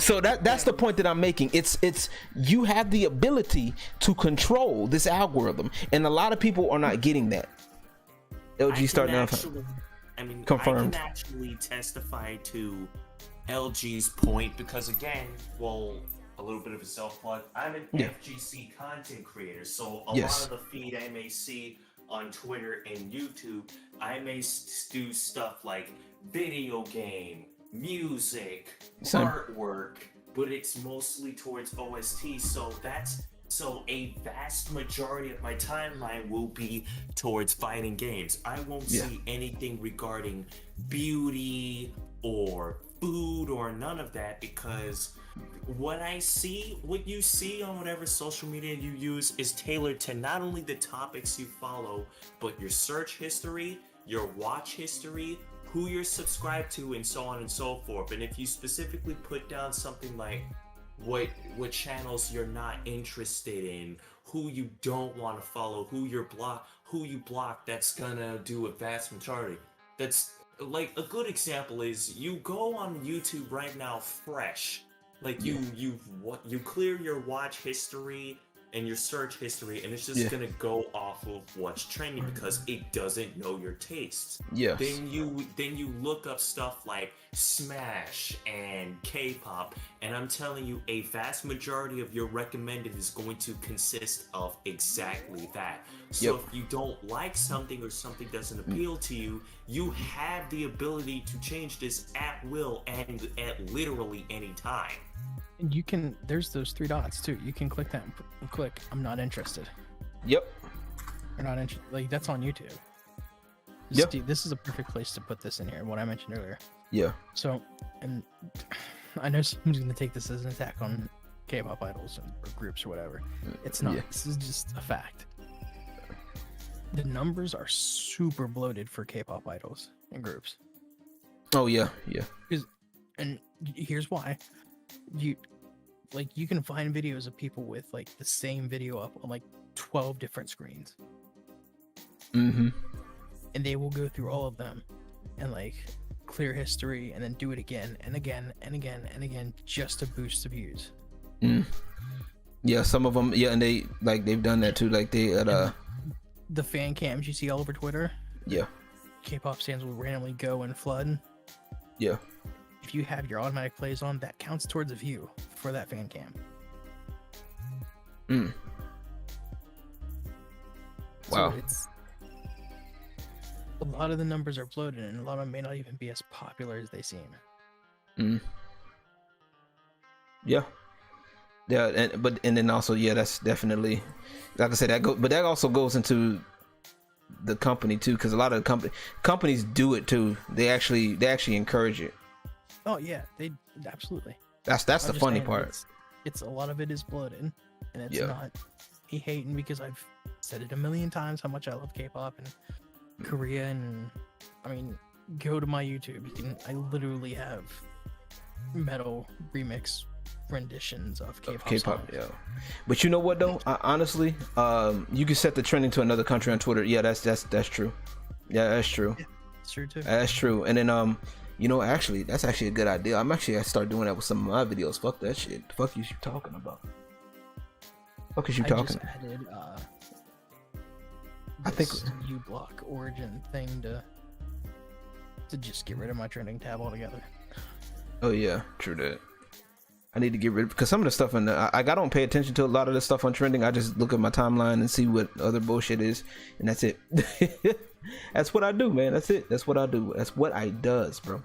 So that's the point that I'm making. It's you have the ability to control this algorithm, and a lot of people are not getting that. LG starting off. Confirmed. I can actually testify to LG's point because, again, a little bit of a self-plug, I'm an FGC content creator, so a lot of the feed I may see on Twitter and YouTube, I may do stuff like video game, music, artwork, but it's mostly towards OST, so a vast majority of my timeline will be towards fighting games. I won't see anything regarding beauty or food or none of that, because what you see on whatever social media you use is tailored to not only the topics you follow, but your search history, your watch history, who you're subscribed to, and so on and so forth. And if you specifically put down something like what channels you're not interested in, who you don't want to follow, who you block, that's gonna do a vast majority. That's like a good example is, you go on YouTube right now fresh, like you clear your watch history and your search history, and it's just gonna go off of what's trending because it doesn't know your tastes. Yeah. Then you look up stuff like Smash and K-pop, and I'm telling you, a vast majority of your recommended is going to consist of exactly that. So if you don't like something or something doesn't appeal to you, you have the ability to change this at will and at literally any time. And you can, there's those 3 dots too. You can click that and click I'm not interested. Yep. You're not interested. Like, that's on YouTube. Yep. Steve, this is a perfect place to put this in here, what I mentioned earlier. Yeah. So, and I know someone's going to take this as an attack on K-pop idols or groups or whatever. It's not. Yeah. This is just a fact. The numbers are super bloated for K-pop idols and groups. Oh yeah, yeah. And here's why. You can find videos of people with like the same video up on like 12 different screens. Mm-hmm. And they will go through all of them and like clear history and then do it again and again and again and again just to boost the views. Yeah, some of them, yeah, and they've done that too. Like they at the fan cams you see all over Twitter. Yeah. K-pop stands will randomly go and flood. Yeah. If you have your automatic plays on, that counts towards a view for that fan cam. Wow. So it's a lot of the numbers are bloated, and a lot of them may not even be as popular as they seem. Yeah. Yeah, and then also, yeah, that's definitely, like I said, but that also goes into the company too, because a lot of companies do it too. They actually encourage it. Oh yeah, they absolutely. That's the funny part. It's a lot of it is bloated, and it's Yeah. not me hating, because I've said it a million times how much I love K-pop and Korea, and I mean, go to my YouTube. I literally have metal remix renditions of K-pop songs. Yeah. But you know what though? Honestly, you can set the trending to another country on Twitter. Yeah, that's true. Yeah, that's true. Yeah, it's true too. That's true. And then you know, actually, that's actually a good idea. I'm actually gonna start doing that with some of my videos. Fuck that shit. The fuck you talking about? Fuck is you talking? I just added I think uBlock origin thing to just get rid of my trending tab altogether. Oh yeah, true that. I need to get rid of, because some of the stuff I don't pay attention to a lot of the stuff on trending. I just look at my timeline and see what other bullshit is, and that's it. That's what I do, man. That's it. That's what I do. That's what I does, bro.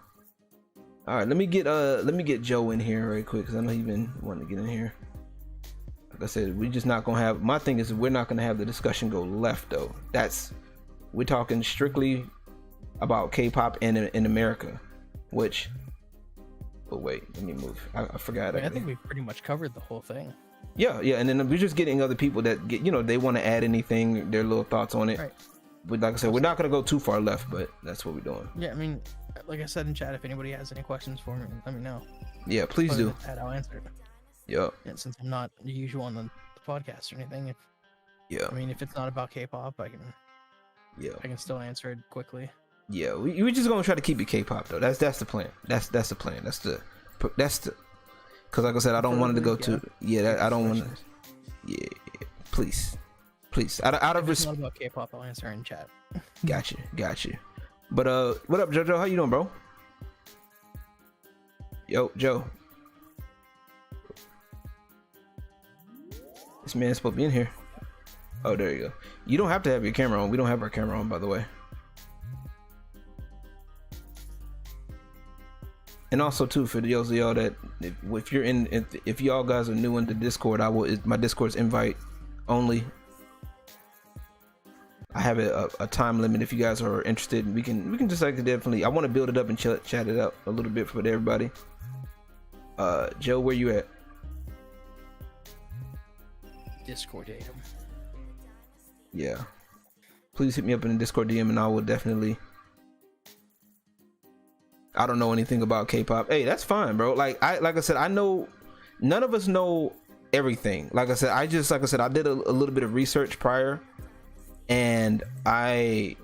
All right, let me get Joe in here right quick, because I know he been wanting to get in here. Like I said, we just not gonna have. My thing is, we're not gonna have the discussion go left though. We're talking strictly about K-pop in America, which. Oh wait, let me move. I forgot. I think we've pretty much covered the whole thing. Yeah, and then we're just getting other people that get, they want to add anything, their little thoughts on it. Right. But like I said, we're not gonna go too far left, but that's what we're doing. Yeah, I mean, like I said in chat, if anybody has any questions for me, let me know. Yeah, please do. I'll answer it. Yeah. And since I'm not the usual on the podcast or anything, Yeah. I mean, if it's not about K-pop, I can still answer it quickly. Yeah, we're just gonna try to keep it K-pop though. That's the plan. That's the plan. That's the because like I said, I don't want it to go to I don't want to. Yeah, please. Out of If it's respect. not about K-pop, I'll answer in chat. Got you. But what up, JoJo? How you doing, bro? Yo, Joe. This man's supposed to be in here. Oh, there you go. You don't have to have your camera on. We don't have our camera on, by the way. And also too, for those of y'all that if y'all guys are new in the Discord, my Discord's invite only. I have a time limit. If you guys are interested, we can just like definitely. I want to build it up and chat it up a little bit for everybody. Joe, where you at? Discord DM. Yeah, please hit me up in the Discord DM, and I will definitely. I don't know anything about K-pop. Hey, that's fine, bro. Like I said, I know none of us know everything. Like I said, I did a little bit of research prior, and I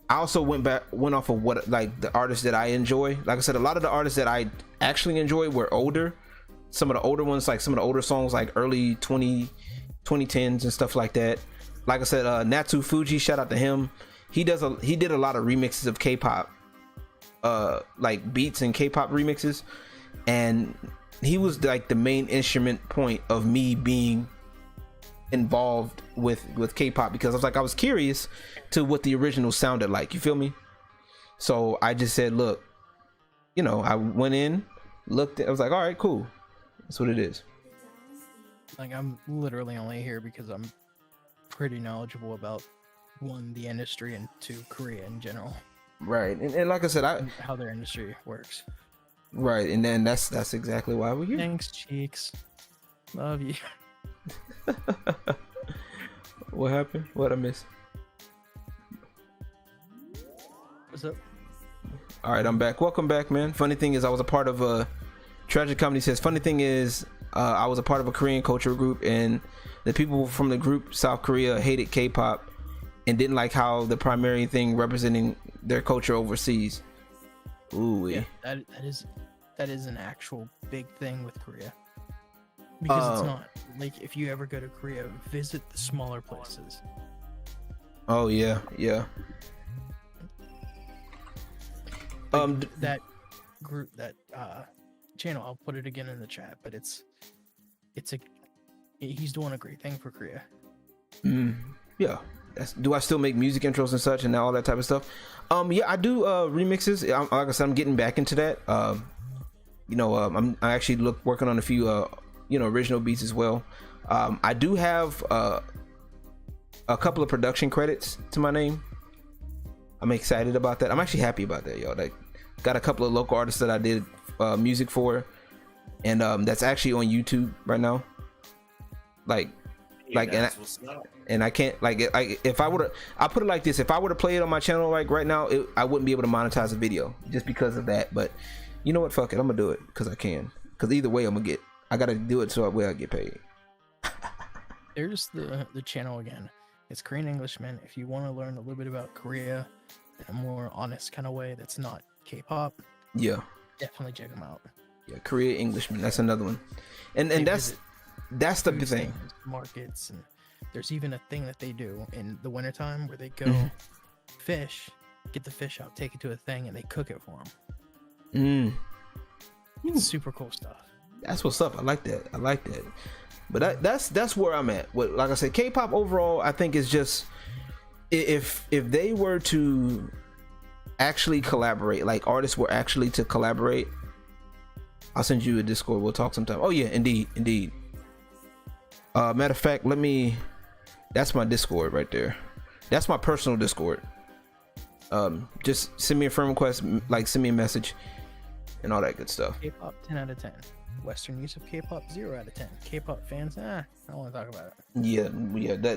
also went off of what like the artists that I enjoy. Like I said, a lot of the artists that I actually enjoy were older. Some of the older ones, like some of the older songs, like early 2010s and stuff like that. Like I said, Natsu Fuji, shout out to him. He did a lot of remixes of K-pop. Like beats and K-pop remixes, and he was like the main instrument point of me being involved with K-pop, because I was curious to what the original sounded like, you feel me? So I just said, look, I went in, looked, I was like, all right, cool, That's what it is. Like, I'm literally only here because I'm pretty knowledgeable about, one, the industry, and two, Korea in general. Right, and like I said, how their industry works. Right, and then that's exactly why we're here. Thanks, Cheeks. Love you. What happened? What I missed? What's up? All right, I'm back. Welcome back, man. Funny thing is, I was a part of a Tragic Comedy says. Funny thing is, I was a part of a Korean culture group, and the people from the group, South Korea, hated K-pop and didn't like how the primary thing representing their culture overseas. Ooh, yeah, that is an actual big thing with Korea. Because it's not like, if you ever go to Korea, visit the smaller places. Oh yeah. Like, that group, that channel, I'll put it again in the chat, but he's doing a great thing for Korea. Yeah. Do I still make music intros and such and all that type of stuff? Yeah, I do remixes. Like I said, I'm getting back into that. I actually working on a few original beats as well. I do have a couple of production credits to my name. I'm excited about that. I'm actually happy about that, yo. Like, got a couple of local artists that I did music for, and that's actually on YouTube right now. And I can't, if I were to, I put it like this: if I were to play it on my channel like right now, I wouldn't be able to monetize the video just because of that. But you know what? Fuck it, I'm gonna do it because I can. Because either way, I gotta do it so I get paid. There's the channel again. It's Korean Englishman. If you want to learn a little bit about Korea in a more honest kind of way, that's not K-pop. Yeah, definitely check them out. Yeah, Korean Englishman. That's another one, and that's the thing. Markets, and there's even a thing that they do in the wintertime where they go fish, get the fish out, take it to a thing, and they cook it for them. It's super cool stuff. That's what's up. I like that. But that's where I'm at. Like I said, K-pop overall, I think is just, if they were to actually collaborate, like artists were actually to collaborate, I'll send you a Discord. We'll talk sometime. Oh yeah, indeed. Matter of fact, that's my Discord right there. That's my personal Discord. Just send me a friend request, like send me a message and all that good stuff. K-pop 10 out of 10. Western use of K-pop 0 out of 10. K-pop fans, I don't want to talk about it. Yeah,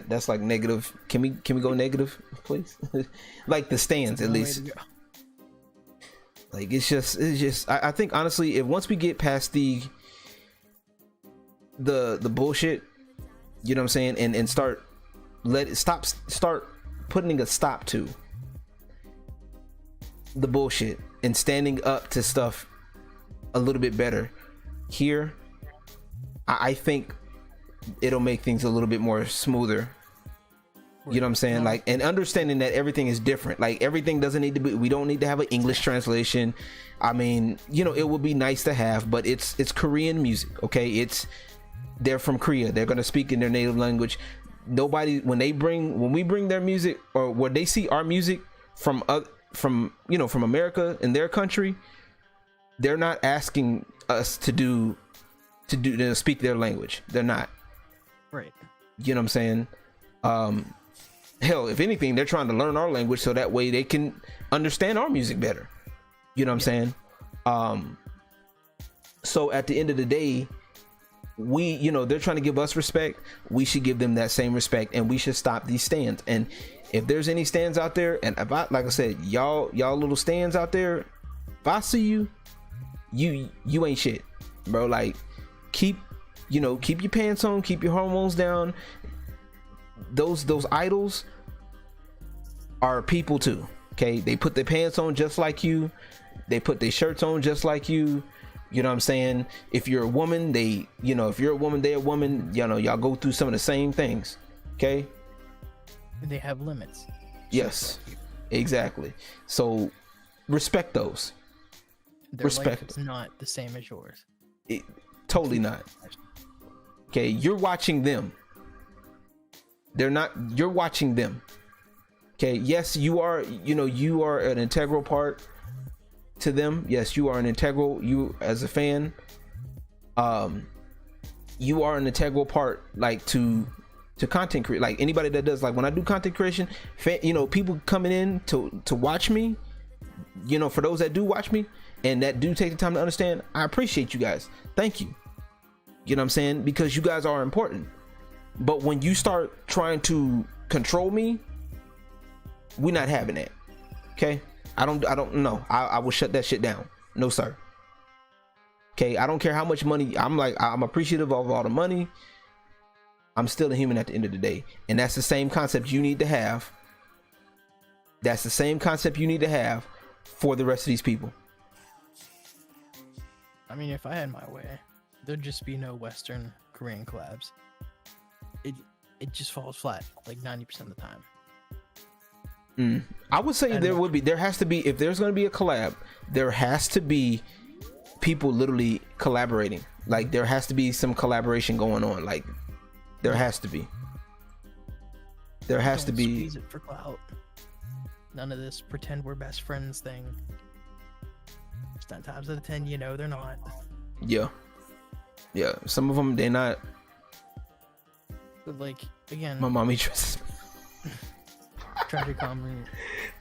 that's like negative. Can we go negative, please? Like the stands, at least. Like it's just. I think honestly, if once we get past the bullshit, you know what I'm saying, and start putting a stop to the bullshit and standing up to stuff a little bit better here, I think it'll make things a little bit more smoother. You know what I'm saying? Like, and understanding that everything is different. Like, everything doesn't need to be, we don't need to have an English translation. I mean, it would be nice to have, but it's Korean music, okay? They're from Korea. They're going to speak in their native language. Nobody, when we bring their music, or when they see our music from America in their country, they're not asking us to speak their language. They're not. Right. You know what I'm saying? Hell, if anything, they're trying to learn our language so that way they can understand our music better. You know what I'm saying? So at the end of the day, they're trying to give us respect. We should give them that same respect, and we should stop these stands. And if there's any stands out there, and like I said, y'all little stands out there, if I see you ain't shit, bro. Like, keep your pants on, keep your hormones down. Those idols are people too, okay? They put their pants on just like you, they put their shirts on just like you. You know what I'm saying? If you're a woman, they're a woman. Y'all go through some of the same things, okay? They have limits. Yes, exactly. So respect those. Their life is not the same as yours. Totally not. Okay, you're watching them. They're not. You're watching them. Okay. Yes, you are. You are an integral part to them. Yes, you are an integral. You as a fan. you are an integral part, like to content create. Like anybody that does, like when I do content creation, people coming in to watch me, for those that do watch me and that do take the time to understand, I appreciate you guys. Thank you. You know what I'm saying? Because you guys are important. But when you start trying to control me, we're not having that. Okay? I don't know. I will shut that shit down. No, sir. Okay, I don't care how much money. I'm appreciative of all the money. I'm still a human at the end of the day. And that's the same concept you need to have. That's the same concept you need to have for the rest of these people. I mean, if I had my way, there'd just be no Western Korean collabs. It just falls flat like 90% of the time. I would say there has to be, if there's going to be a collab, there has to be people literally collaborating. Like there has to be some collaboration going on. Like there has to be. There has to be. Squeeze it for clout. None of this pretend we're best friends thing. 9 times out of 10, they're not. Yeah. Some of them they're not. But like again, my mommy trusts. Tragic comedy.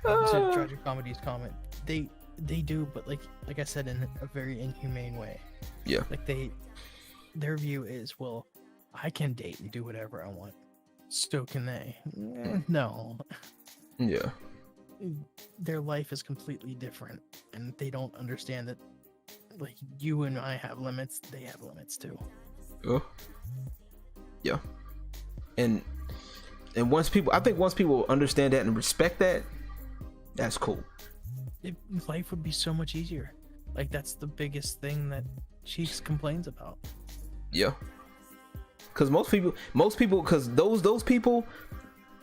Tragic comedies comment. They do, but like I said, in a very inhumane way. Yeah. Like their view is, well, I can date and do whatever I want. So can they? No. Yeah. Their life is completely different, and they don't understand that. Like you and I have limits, they have limits too. Oh. Yeah. And once people understand that and respect that, that's cool. Life would be so much easier. Like that's the biggest thing that Cheeks complains about. Yeah. Because most people, because those people,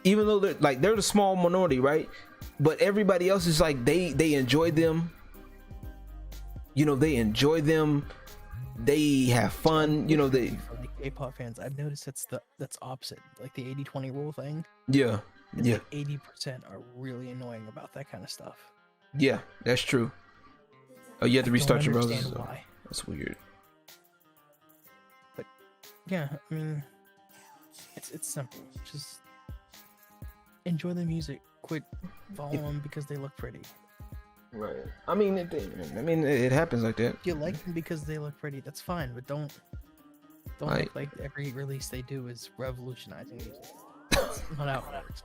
even though they're the small minority, right? But everybody else is like they enjoy them. They enjoy them. They have fun. For the K-pop fans, I've noticed that's opposite. Like the 80-20 rule thing. Yeah. Yeah. Like 80% are really annoying about that kind of stuff. Yeah, that's true. Oh, you have to restart your browser. Why. That's weird. But yeah, I mean, it's simple. Just enjoy the music. Quit following them because they look pretty. Right. I mean, it happens like that. If you like them because they look pretty, that's fine. But don't act like every release they do is revolutionizing music. That's not how it works.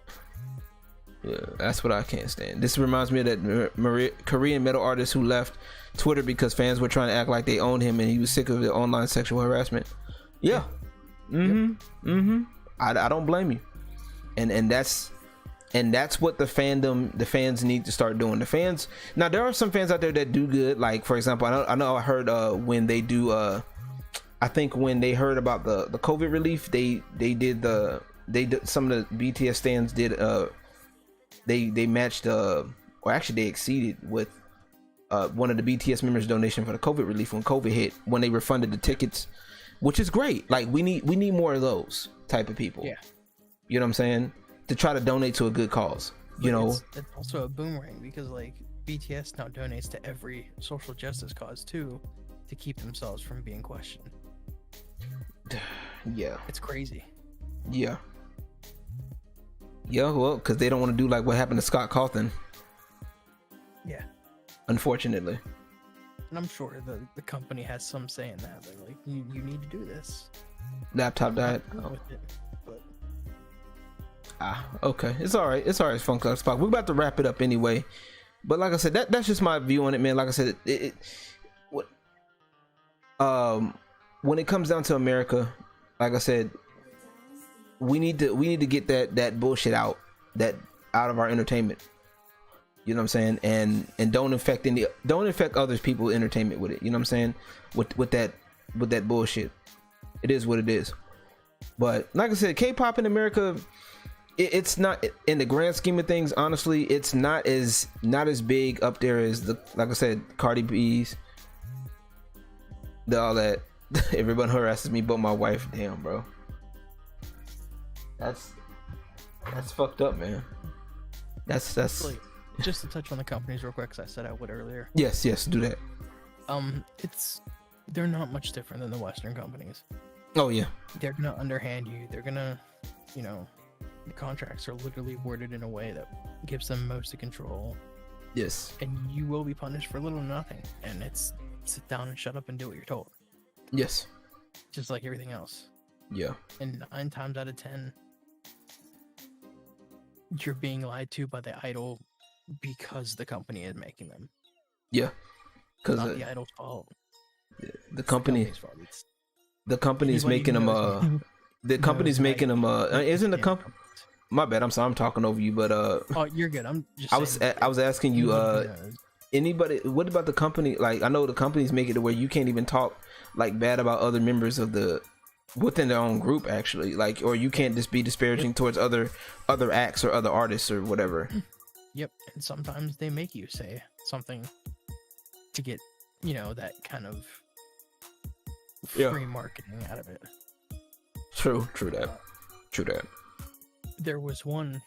Yeah, that's what I can't stand. This reminds me of that Korean metal artist who left Twitter because fans were trying to act like they owned him and he was sick of the online sexual harassment. Yeah. I don't blame you. And that's what the fans need to start doing. The fans, now there are some fans out there that do good. Like for example, I heard when they do I think when they heard about the COVID relief, they did some of the BTS stands did they matched or actually they exceeded with one of the BTS members' donation for the COVID relief when COVID hit, when they refunded the tickets, which is great. Like we need more of those type of people. Yeah. You know what I'm saying? To try to donate to a good cause. It's also a boomerang because like BTS now donates to every social justice cause too, to keep themselves from being questioned. Yeah. It's crazy. Yeah. Yeah, well, because they don't want to do like what happened to Scott Cawthon. Yeah. Unfortunately. And I'm sure the company has some say in that. They're like, you need to do this. Laptop died. With it, but... Okay. It's all right. Funk Club Spock. We're about to wrap it up anyway. But like I said, that's just my view on it, man. Like I said, when it comes down to America, like I said, we need to get that bullshit out of our entertainment. You know what I'm saying? And don't infect other people's entertainment with it. You know what I'm saying? With that bullshit. It is what it is. But like I said, K-pop in America, it's not, in the grand scheme of things, honestly, it's not as big up there as like I said, Cardi B's, all that. Everyone harasses me but my wife. Damn, bro. That's fucked up, man. That's Actually, just to touch on the companies real quick, because I said I would earlier. Yes, do that. They're not much different than the Western companies. Oh yeah. They're gonna underhand you. They're gonna, you know, the contracts are literally worded in a way that gives them most of control, Yes. and you will be punished for little or nothing. And it's sit down and shut up and do what you're told, Yes. just like everything else. Yeah. And 9 times out of 10, you're being lied to by the idol because the company is making them. Yeah. Because Not the idol's fault. the company, Company's fault. It's the company's anybody making who them. knows- The company's knows making them. Isn't the Yeah. company? My bad. I'm sorry. I'm talking over you. But Oh, you're good. I'm just. I was asking you. anybody who knows. Anybody? What about the company? Like, I know the companies make it to where you can't even talk like bad about other members of the within their own group, actually. Like, or you can't just be disparaging towards other acts or other artists or whatever. Yep, and sometimes they make you say something to get, you know, that kind of Yeah. free marketing out of it. True that. There was one.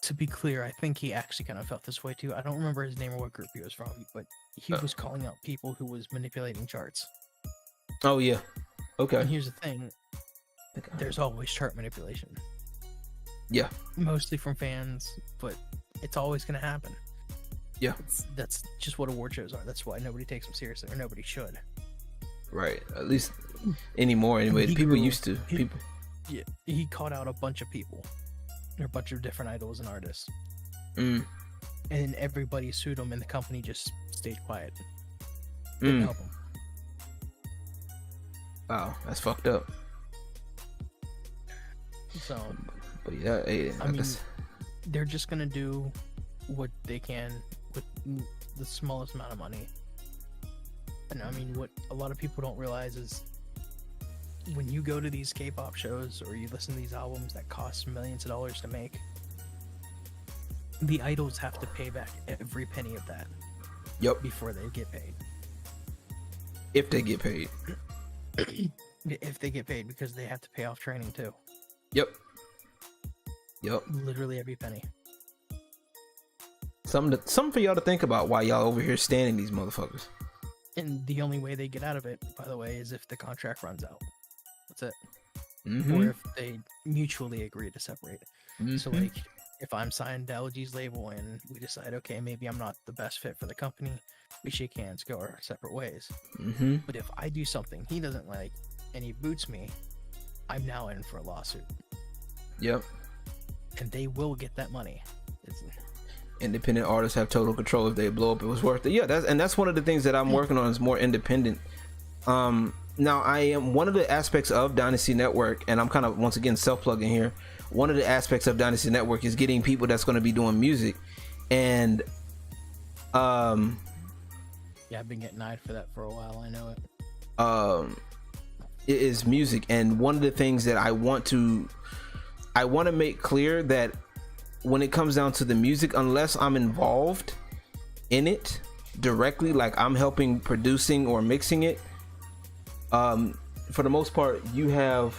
To be clear, I think he actually kind of felt this way too. I don't remember his name or what group he was from, but he was calling out people who was manipulating charts. Oh yeah. Okay. And here's the thing: there's always chart manipulation. Yeah. Mostly from fans, but it's always going to happen. Yeah. That's just what award shows are. That's why nobody takes them seriously, or nobody should. Right. At least anymore. Anyway, people used to. People. Yeah, he caught out a bunch of people, a bunch of different idols and artists, Mm. and everybody sued him, and the company just stayed quiet. Didn't help him. Wow, that's fucked up. So, But yeah, hey, I mean, guess- they're just gonna do what they can with the smallest amount of money. And I mean, what a lot of people don't realize is when you go to these K-pop shows or you listen to these albums that cost millions of dollars to make, the idols have to pay back every penny of that Yep. before they get paid. If they get paid. If they get paid, because they have to pay off training too. Yep. Yep. Literally every penny. Something for y'all to think about while y'all over here standing these motherfuckers. And the only way they get out of it, by the way, is if the contract runs out. That's it. Mm-hmm. Or if they mutually agree to separate. So, Mhm. like, if I'm signed to LG's label and we decide, okay, maybe I'm not the best fit for the company, we shake hands, go our separate ways. Mm-hmm. But if I do something he doesn't like and he boots me, I'm now in for a lawsuit. Yep. And they will get that money. It's, Independent artists have total control. If they blow up, it was worth it. Yeah, that's one of the things that I'm working on is more independent. Now I am one of the aspects of Dynasty Network, and I'm kind of once again self-plugging here. One of the aspects of Dynasty Network is getting people that's going to be doing music, and yeah, I've been getting eyed for that for a while. I know it. it is music, and one of the things that I want to make clear that when it comes down to the music, unless I'm involved in it directly, like I'm helping producing or mixing it, for the most part you have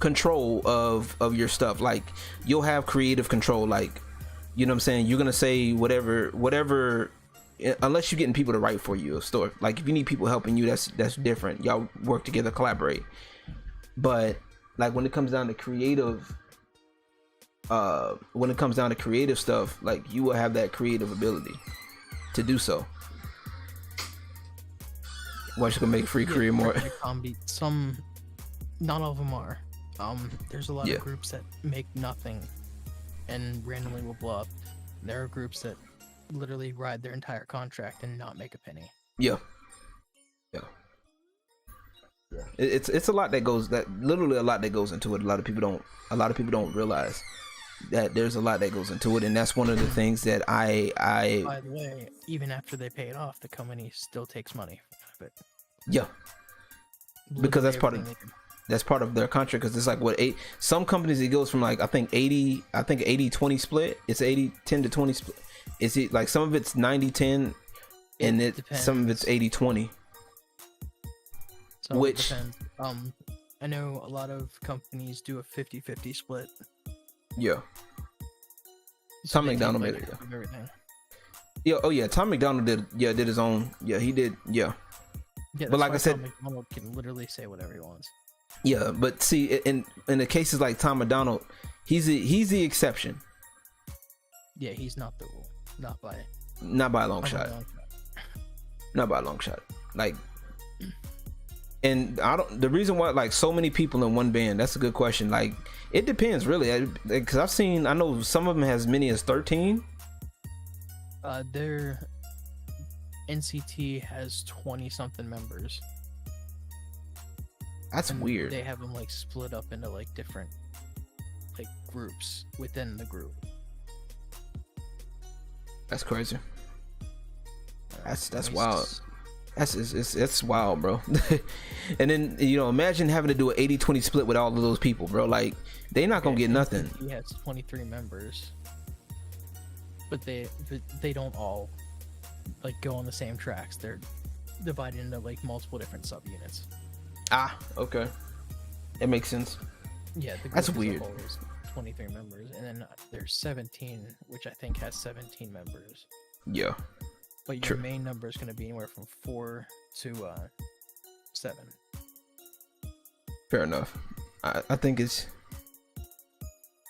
control of your stuff. Like you'll have creative control, like, you know what I'm saying, you're gonna say whatever unless you're getting people to write for you a story. Like if you need people helping you, that's different. Y'all work together, collaborate. But like when it comes down to creative stuff, like you will have that creative ability to do so. What's gonna make free career more? Some, not all of them are. There's a lot Yeah. of groups that make nothing and randomly will blow up. There are groups that literally ride their entire contract and not make a penny. Yeah. It's a lot that goes literally a lot that goes into it. A lot of people don't realize that there's a lot that goes into it, and that's one of the things that I By the way, even after they pay it off, the company still takes money out of it. yeah, because that's Literally part of everything that's part of their contract. Because it's like some companies it goes from like I think 80-20 split. It's 80-10 to 20 split. Is it like some of it's 90-10 and It some of it's 80-20. So Which- it depends. I know a lot of companies do a 50-50 split. Yeah. So Tom they take, McDonald like, made it, yeah. half of everything. Yeah, oh yeah, Tom McDonald did his own. Yeah, he did. Yeah. Yeah, but that's like why I said, Tom McDonald can literally say whatever he wants. yeah. But see, in the cases like Tom McDonald, he's the exception, Yeah, he's not the rule. Not by not by a long shot. Not by a long shot. Like, and I don't. The reason why like so many people in one band, that's a good question. Like, it depends really, because I know some of them has many as 13. Their NCT has 20 something members. That's And weird. They have them like split up into like different like groups within the group. That's crazy. That's At least wild. It's wild, bro. And then, you know, imagine having to do an 80-20 split with all of those people, bro. Like, they're not gonna get nothing. He has 23 members, but they don't all like go on the same tracks. They're divided into like multiple different subunits. Ah, okay, it makes sense. Yeah, the group That's as a weird. whole is 23 members, and then there's 17, which I think has 17 members. Yeah, But your True. main number is going to be anywhere from 4 to 7. fair enough. I think it's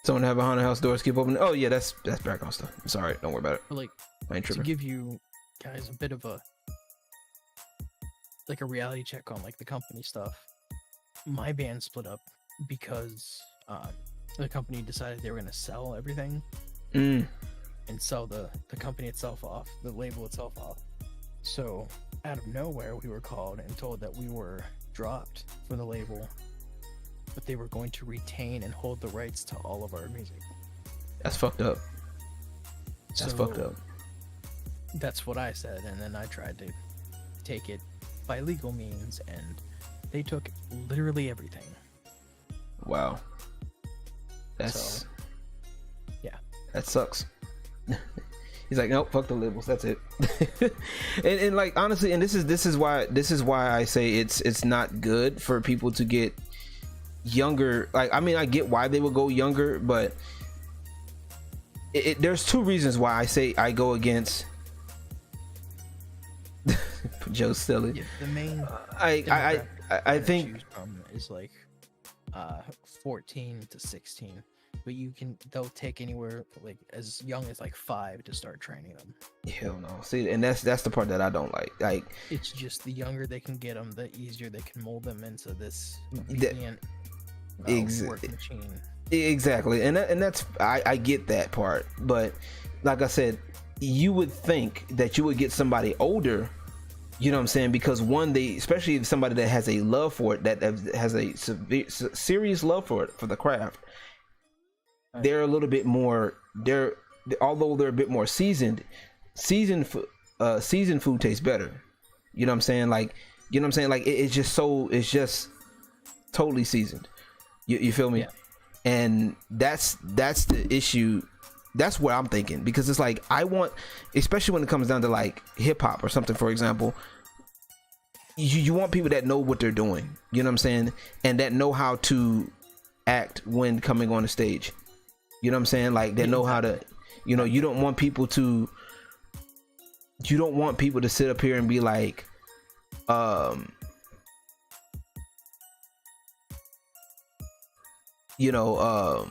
someone have a haunted house doors keep open. Oh yeah, that's background stuff. It's alright, don't worry about it. But like I ain't to tripping. give you guys a bit of a reality check on like the company stuff. My band split up because the company decided they were going to sell everything Mm, and sell the company itself off, the label itself off. So out of nowhere, we were called and told that we were dropped from the label, but they were going to retain and hold the rights to all of our music. that's fucked up. That's So fucked up. That's what I said, and then I tried to take it by legal means, and they took literally everything. Wow. That's So, yeah. That sucks. He's like, nope, fuck the labels. That's it. and like honestly, and this is why I say it's not good for people to get younger. Like, I mean, I get why they would go younger, but there's two reasons why I say I go against. Joe's silly. Yeah, the main I think choose from is like 14 to 16, but they'll take anywhere like as young as like 5 to start training them. hell no. See, and that's the part that I don't like. Like, It's just the younger they can get them, the easier they can mold them into this That- obedient work machine. exactly, and that's I get that part, but like I said, you would think that you would get somebody older, you know what I'm saying, because one, they, especially if somebody that has a love for it, that has a serious love for it, for the craft, they're a little bit more, although they're a bit more seasoned food tastes better, you know what I'm saying, like, you know what I'm saying, like it's just totally seasoned. You feel me? Yeah. And that's the issue. That's what I'm thinking, because it's like, I want, especially when it comes down to like hip hop or something, for example, you want people that know what they're doing, you know what I'm saying, and that know how to act when coming on the stage, you know what I'm saying, like they know how to, you know, you don't want people to sit up here and be like, you know,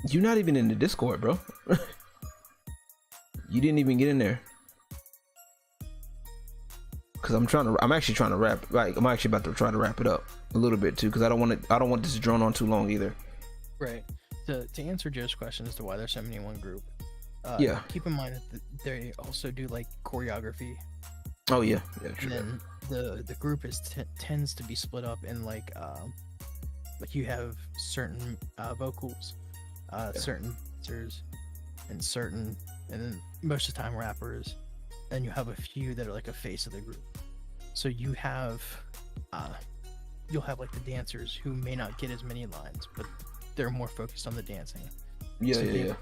you're not even in the Discord, bro. You didn't even get in there. Cause I'm actually trying to wrap. Like, I'm actually about to try to wrap it up a little bit too, because I don't want this to drone on too long either. Right. To answer Joe's question as to why there's so many in one group, Yeah. keep in mind that they also do like choreography, Oh yeah, and true. then the group tends to be split up in like you have certain vocals, certain dancers, and then most of the time rappers. Then you have a few that are like a face of the group. So you have you'll have like the dancers who may not get as many lines, but they're more focused on the dancing. Yeah, So they yeah.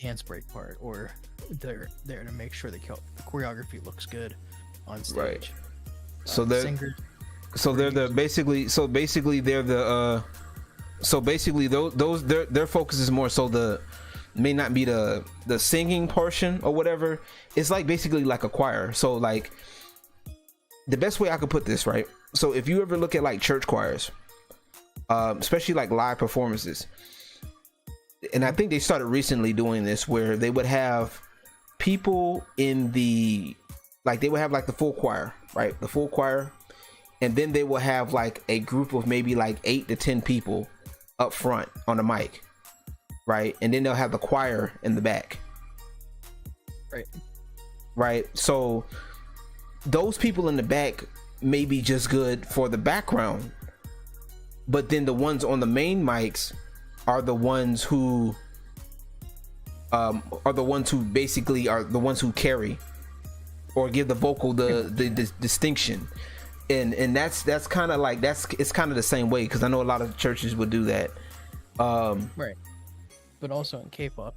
dance break part, or they're there to make sure the choreography looks good on stage. Right. So they're singers, basically their focus is more so the may not be the singing portion or whatever. It's like basically like a choir. So like the best way I could put this, right? So if you ever look at like church choirs, especially like live performances, and I think they started recently doing this, where they would have people in the, like they would have like the full choir, right? The full choir, and then they will have like a group of maybe like 8 to 10 people up front on the mic, right? And then they'll have the choir in the back, right? So those people in the back may be just good for the background, but then the ones on the main mics are the ones who basically are the ones who carry or give the vocal the distinction. And that's kind of like, it's kind of the same way, because I know a lot of churches would do that. Right. But also in K-pop,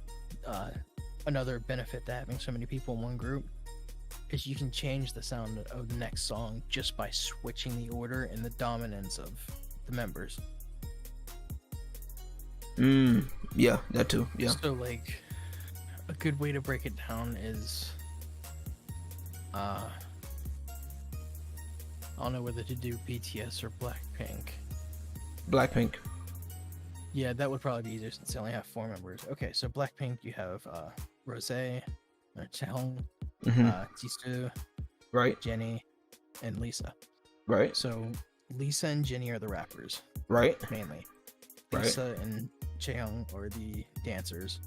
another benefit to having so many people in one group is you can change the sound of the next song just by switching the order and the dominance of the members. Yeah, that too. Yeah. So like a good way to break it down is I don't know whether to do BTS or Blackpink. Yeah, that would probably be easier since they only have 4 members. Okay, so Blackpink, you have Rose, Chaehoung, Jisoo, Right. Jennie, and Lisa. Right. So Lisa and Jennie are the rappers, Right. mainly. Right. Lisa and Chaehoung are the dancers.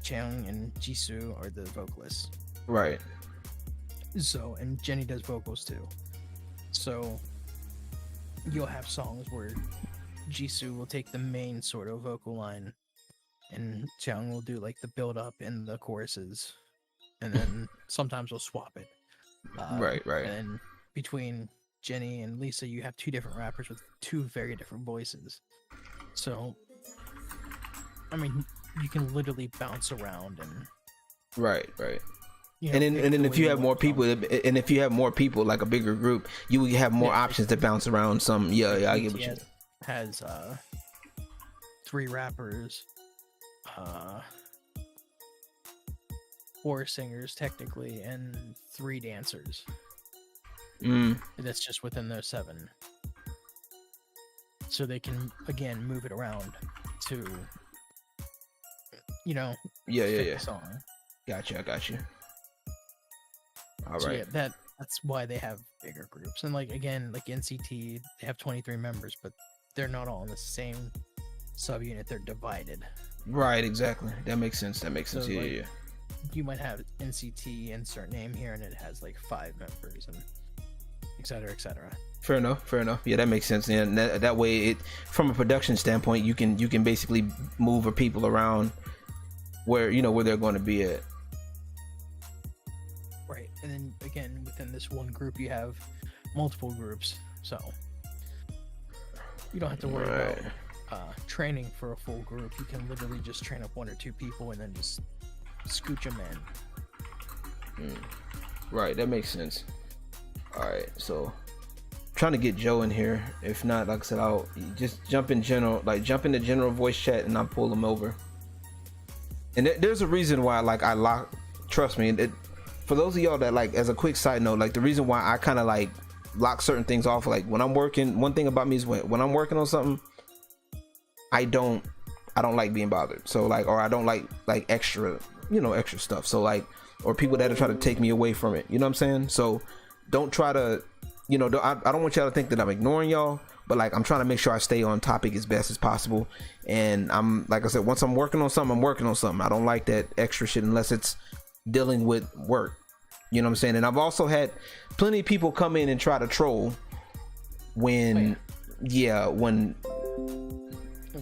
Chaehoung and Jisoo are the vocalists. Right. So, and Jennie does vocals too. So you'll have songs where Jisoo will take the main sort of vocal line, and Chaehoung will do like the build up and the choruses, and then sometimes we'll swap it. Right. And between Jennie and Lisa, you have 2 different rappers with 2 very different voices. So, I mean, you can literally bounce around and. Right. You know, And then if you have more people, like a bigger group, you would have more options to bounce around. I get what you mean. Has 3 rappers, 4 singers technically, and 3 dancers. That's just within those 7. So they can again move it around to, fit the song. Gotcha. I got you. All So right. yeah, that's why they have bigger groups. And like again, like NCT, they have 23 members, but they're not all in the same subunit. They're divided. Right. Exactly. That makes sense. So, Yeah. like, Yeah. You might have NCT insert name here, and it has like 5 members, and et cetera, et cetera. Fair enough. Yeah, that makes sense. And that way, from a production standpoint, you can basically move people around where they're going to be at. Right, and then again, within this one group, you have multiple groups, so you don't have to worry about training for a full group. You can literally just train up 1 or 2 people and then just scooch them in. Right, that makes sense. All right, so trying to get Joe in here. If not, like I said, I'll just jump in the general voice chat and I'll pull him over. And there's a reason why, like, I lock. Trust me. For those of y'all that, like, as a quick side note, like, the reason why I kind of like lock certain things off, like when I'm working. One thing about me is when I'm working on something, I don't like being bothered. So like, or I don't like extra stuff. So like, or people that are trying to take me away from it. You know what I'm saying? So don't try to, I don't want y'all to think that I'm ignoring y'all, but like, I'm trying to make sure I stay on topic as best as possible. And I'm, like I said, once I'm working on something, I'm working on something. I don't like that extra shit unless it's dealing with work. You know what I'm saying? And I've also had plenty of people come in and try to troll when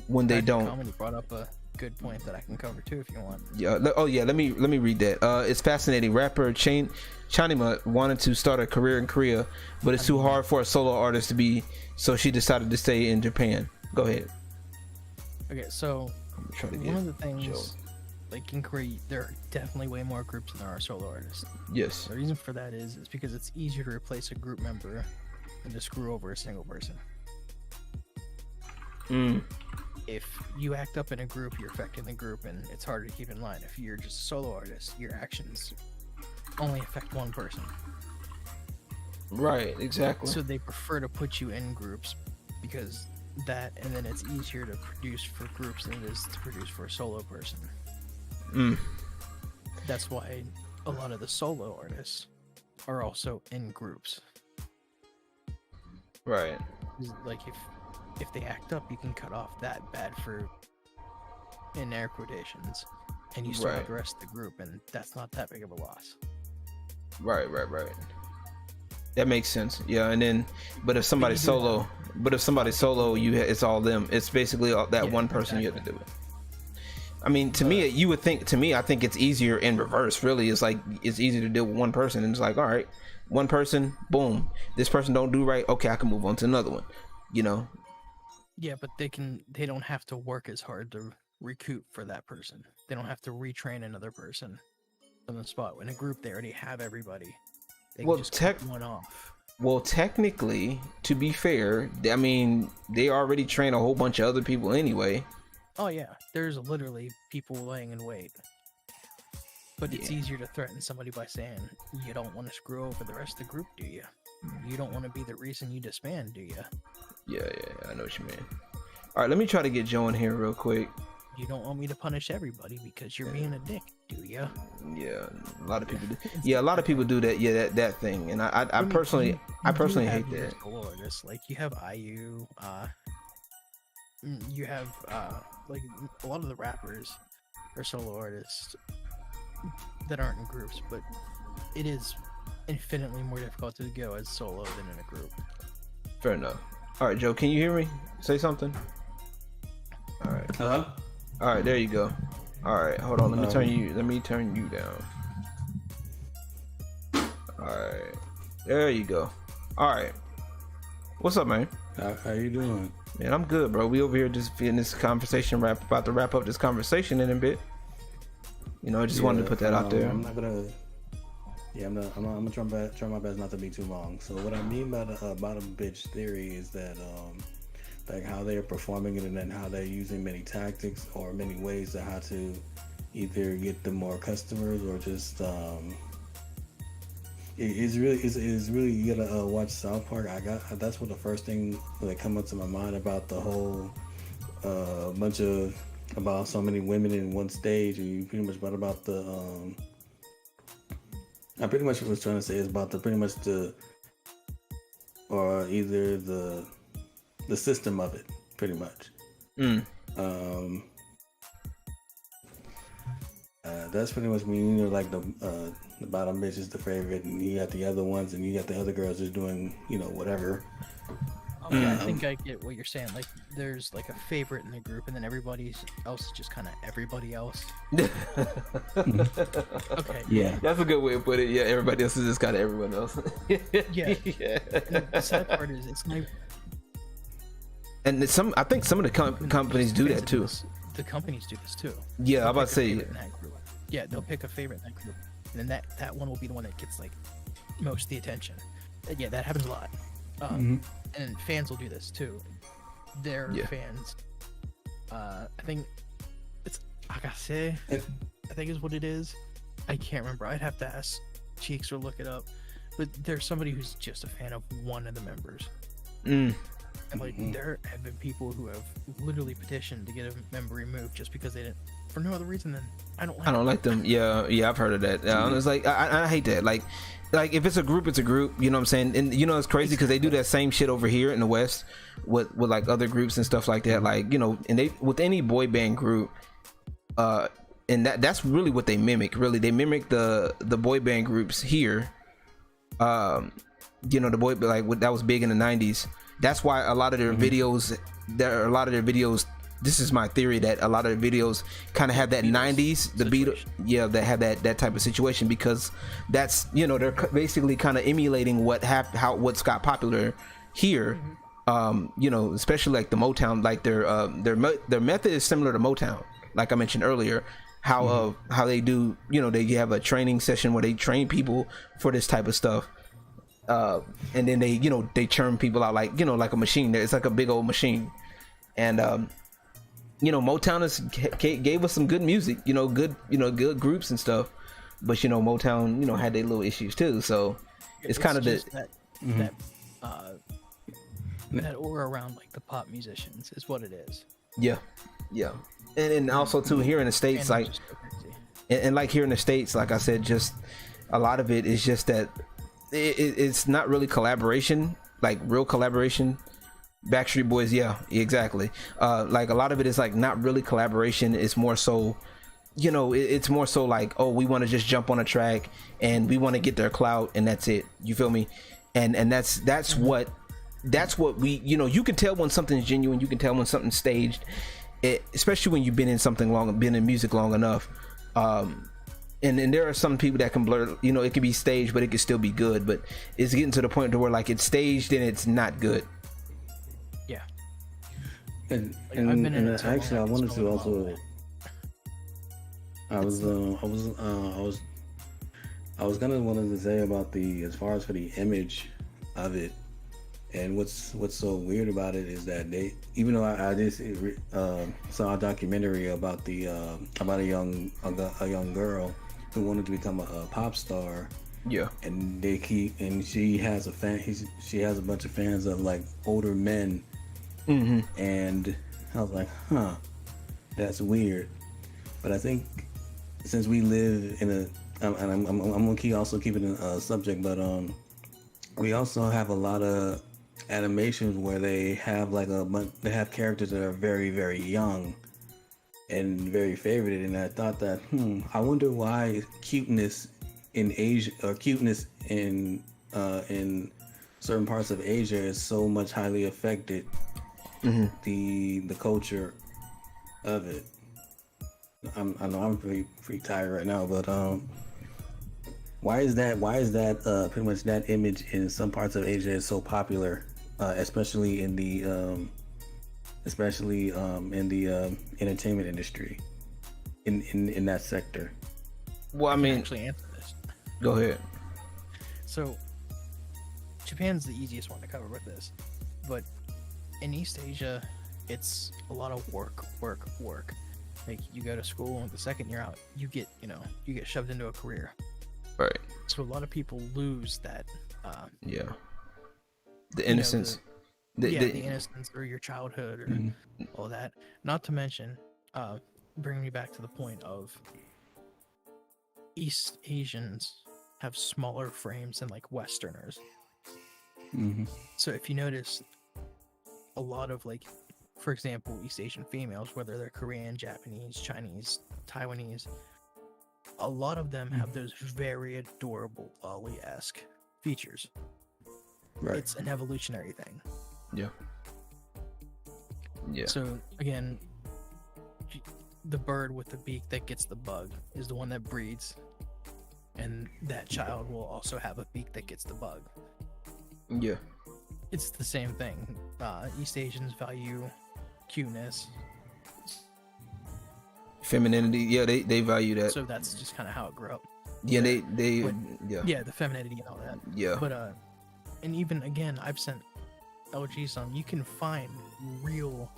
they don't. Comedy brought up a good point that I can cover too if you want. Yeah. Oh yeah. Let me read that. It's fascinating. Rapper Chanima wanted to start a career in Korea, but it's too hard for a solo artist to be. So she decided to stay in Japan. Go ahead. Okay, so one of the things, like in Korea, there are definitely way more groups than there are solo artists. Yes. The reason for that is because it's easier to replace a group member than to screw over a single person. if you act up in a group, you're affecting the group, and it's harder to keep in line. If you're just a solo artist, your actions only affect one person. Right, exactly. So they prefer to put you in groups because that, and then it's easier to produce for groups than it is to produce for a solo person. That's why a lot of the solo artists are also in groups. Right. Like if they act up, you can cut off that bad for, in air quotations, and you still have the rest of the group, and that's not that big of a loss. Right. That makes sense. Yeah, and then, but if somebody's solo, it's all them. It's basically that one person you have to do it. I mean, to me, I think it's easier in reverse. Really, it's like it's easier to deal with one person, and it's like, all right, one person, boom, this person don't do right. Okay, I can move on to another one. You know. Yeah, but they don't have to work as hard to recoup for that person. They don't have to retrain another person on the spot. In a group, they already have everybody. They can just cut one off. Well, technically, to be fair, I mean, they already train a whole bunch of other people anyway. Oh yeah, there's literally people laying in wait. But it's easier to threaten somebody by saying, you don't want to screw over the rest of the group, do you? You don't want to be the reason you disband, do you? Yeah, I know what you mean. All right, let me try to get Joe in here real quick. You don't want me to punish everybody because you're being a dick, do you? Yeah, a lot of people do. Yeah, a lot of people do that. Yeah, that thing, and I personally hate that. Artists. Like you have IU, you have like a lot of the rappers are solo artists that aren't in groups, but it is infinitely more difficult to go as solo than in a group. Fair enough. All right, Joe, can you hear me? Say something. All right. Hello? All right, there you go. All right, hold on. Let me turn you down. All right, there you go. All right. What's up, man? How you doing? Man, I'm good, bro. We over here just in this conversation, about to wrap up this conversation in a bit. You know, I just wanted to put that out there. I'm gonna try my best not to be too long. So what I mean by the bottom bitch theory is that like how they're performing it and then how they're using many tactics or many ways to how to either get them more customers or just it's really you gotta watch South Park. That's what the first thing that come up to my mind about the whole about so many women in one stage, and you pretty much about the I pretty much was trying to say is about the system of it, pretty much. That's pretty much mean, you know, like the bottom bitch is the favorite, and you got the other ones, and you got the other girls just doing, you know, whatever. Okay, I think I get what you're saying. Like, there's like a favorite in the group, and then everybody else is just kind of everybody else. Okay. Yeah. That's a good way to put it. Yeah, everybody else is just kind of everyone else. Yeah. And the sad part is, it's like. And I think some of the companies do that too. The companies do this too. Yeah, I'm about to say. Yeah, they'll pick a favorite in that group, and then that one will be the one that gets like most of the attention. Yeah, that happens a lot. And fans will do this too. Their fans. I think it's Agase. I think is what it is. I can't remember. I'd have to ask Cheeks or look it up. But there's somebody who's just a fan of one of the members. And like there have been people who have literally petitioned to get a member removed just because they didn't, for no other reason than I don't like them. Yeah, I've heard of that. It's like I hate that. Like if it's a group, it's a group. You know what I'm saying? And you know it's crazy because they do that same shit over here in the West with like other groups and stuff like that. Like, you know, and they with any boy band group, and that's really what they mimic. Really, they mimic the boy band groups here. You know, the boy, like that was big in the 90s. That's why a lot of their videos, this is my theory, that a lot of the videos kind of have that 90s, the Beatles, that have that type of situation, because that's, you know, they're basically kind of emulating what got popular here. You know, especially like the Motown, like their method is similar to Motown, like I mentioned earlier. How they do, you know, they have a training session where they train people for this type of stuff. And then they churn people out like, you know, like a machine. It's like a big old machine. And Motown gave us some good music, good groups and stuff, but Motown had their little issues too, so it's kind of that aura around like the pop musicians is what it is. Yeah, and also too here in the States, like and like here in the States, like I said, just a lot of it is just that it's not really collaboration, like real collaboration. Backstreet Boys, yeah, exactly. Like a lot of it is like not really collaboration. It's more so, it's more so like, oh, we want to just jump on a track and we want to get their clout and that's it. You feel me? And that's what we, you can tell when something's genuine. You can tell when something's staged, especially when you've been in something long, been in music long enough. And there are some people that can blur, it can be staged, but it can still be good. But it's getting to the point to where like it's staged and it's not good. Yeah. And actually, I wanted to also. I was gonna wanted to say about as far as for the image of it, and what's so weird about it is that even though I just saw a documentary about about a young girl who wanted to become a pop star. Yeah. And she has she has a bunch of fans of like older men. Mm-hmm. And I was like, that's weird. But I think since we live in and I'm gonna also keep it a subject, but we also have a lot of animations where they have they have characters that are very, very young and very favorited. And I thought that I wonder why cuteness in Asia or cuteness in certain parts of Asia is so much highly affected. Mm-hmm. The culture of it. I know I'm pretty tired right now, but why is that pretty much that image in some parts of Asia is so popular, especially in the entertainment industry in that sector? Well, I mean, actually answer this. Go ahead. So Japan's the easiest one to cover with this, but in East Asia, it's a lot of work. Like you go to school, and the second you're out, you get shoved into a career. Right. So a lot of people lose that. The innocence. The innocence or your childhood or all that. Not to mention, bringing me back to the point of East Asians have smaller frames than like Westerners. Mm-hmm. So if you notice, a lot of like, for example, East Asian females, whether they're Korean, Japanese, Chinese, Taiwanese, a lot of them have those very adorable lolly-esque features. Right. It's an evolutionary thing. Yeah. So again, the bird with the beak that gets the bug is the one that breeds, and that child will also have a beak that gets the bug. Yeah. It's the same thing. East Asians value cuteness, femininity. Yeah, they value that. So that's just kind of how it grew up. Yeah, the femininity and all that. Yeah. But and even again, I've sent LG some. You can find real,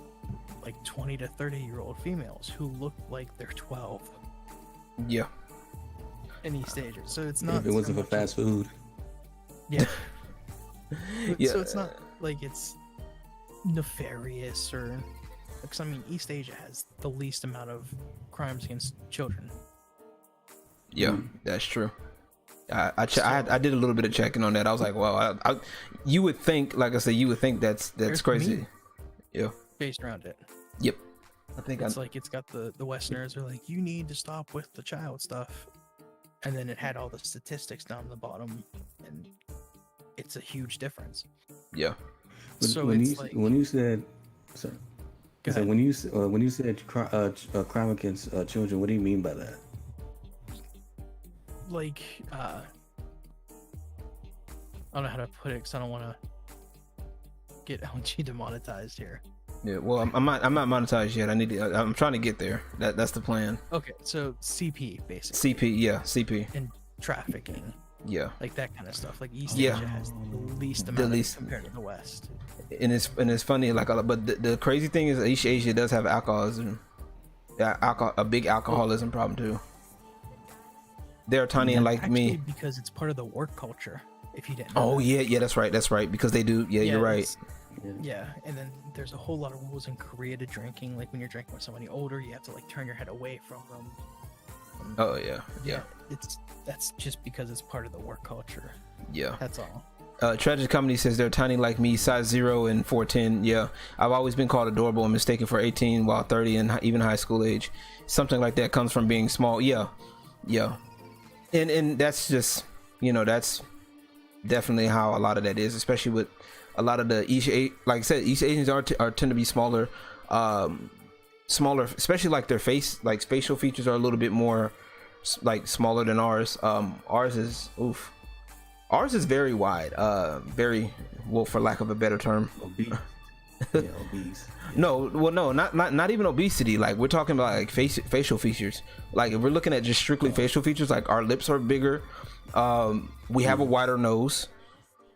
like 20 to 30-year-old females who look like they're 12. Yeah. In East Asia, so it's not. If it wasn't for fast food. Yeah. Yeah. So it's not like it's nefarious or, because I mean, East Asia has the least amount of crimes against children. Yeah, that's true. I did a little bit of checking on that. I was like, well, you would think, like I said, you would think that's crazy. Yeah. Based around it. Yep. I think it's like it's got the Westerners are like, you need to stop with the child stuff, and then it had all the statistics down the bottom, and it's a huge difference. Yeah. So when it's you said crime against children, what do you mean by that? Like, I don't know how to put it because I don't want to get LG demonetized here. Yeah, well, I'm not monetized yet. I'm trying to get there. That's the plan. Okay, so CP basically. CP. And trafficking. Yeah. like that kind of stuff. Like East Yeah. Asia has the least The amount of least. it compared to the West. And it's funny, like, but the crazy thing is East Asia does have alcoholism. Yeah, a big alcoholism problem too. They're tiny and like Actually, me. because it's part of the work culture. If you didn't. Oh know that. yeah, that's right. Because they do. Yeah, you're right. it's- Yeah, and then there's a whole lot of rules in Korea to drinking. Like when you're drinking with somebody older, you have to like turn your head away from them. Oh yeah. That's just because it's part of the work culture. Yeah. That's all. Tragic Comedy says they're tiny like me, size 0 and 4'10". Yeah, I've always been called adorable and mistaken for 18 while 30 and even high school age. Something like that comes from being small. Yeah. And that's just, that's definitely how a lot of that is, especially with a lot of the like I said, East Asians are tend to be smaller, especially like their facial features are a little bit more like smaller than ours. Ours is very wide, for lack of a better term. Obese. Yeah, obese. No, not even obesity. Like we're talking about like facial features. Like if we're looking at just strictly facial features, like our lips are bigger. We have a wider nose.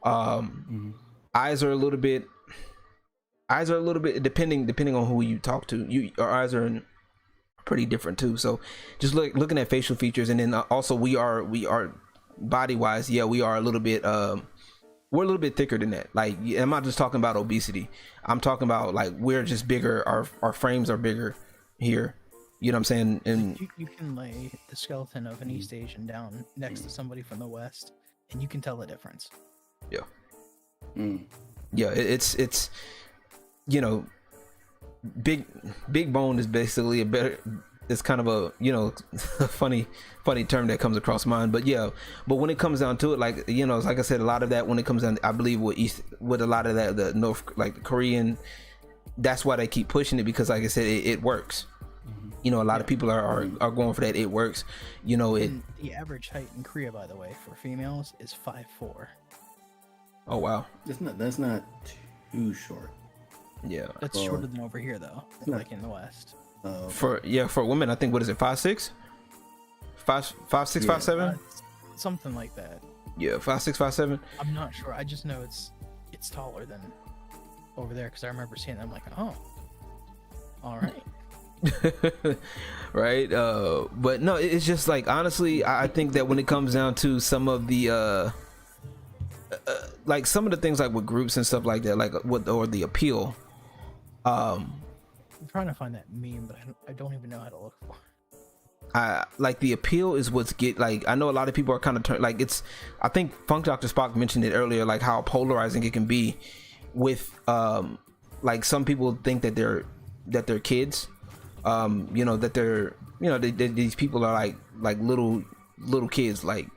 Eyes are a little bit depending on who you talk to. Our eyes are pretty different too. So just looking at facial features, and then also we are body wise, we are a little bit we're a little bit thicker than that. Like I'm not just talking about obesity, I'm talking about like we're just bigger, our frames are bigger here, you know what I'm saying? And You can lay the skeleton of an East Asian down next to somebody from the West, and you can tell the difference. it's big bone is basically it's kind of a a funny term that comes across mind, but when it comes down to it, like like I said, a lot of that when it comes down, I believe with a lot of that, the North, like the Korean, that's why they keep pushing it, because like I said, it works. A lot of people are going for that. It works. And the average height in Korea, by the way, for females is 5'4". Oh wow. That's not too short. Yeah. That's shorter than over here, though. Like in the West. For women, I think, what is it, 5'6", 5'6", 5'7"? Something like that. Yeah, 5'6", 5'7". I'm not sure. I just know it's taller than over there, because I remember seeing them like, oh, all right. Right. But no, it's just like, honestly, I think that when it comes down to some of the like some of the things like with groups and stuff like that, like or the appeal, I'm trying to find that meme, but I don't even know how to look for it. Like the appeal is what's like, I know a lot of people are kind of like, I think Funk Dr. Spock mentioned it earlier, like how polarizing it can be with like some people think that they're kids, that they're these people are like little kids, like,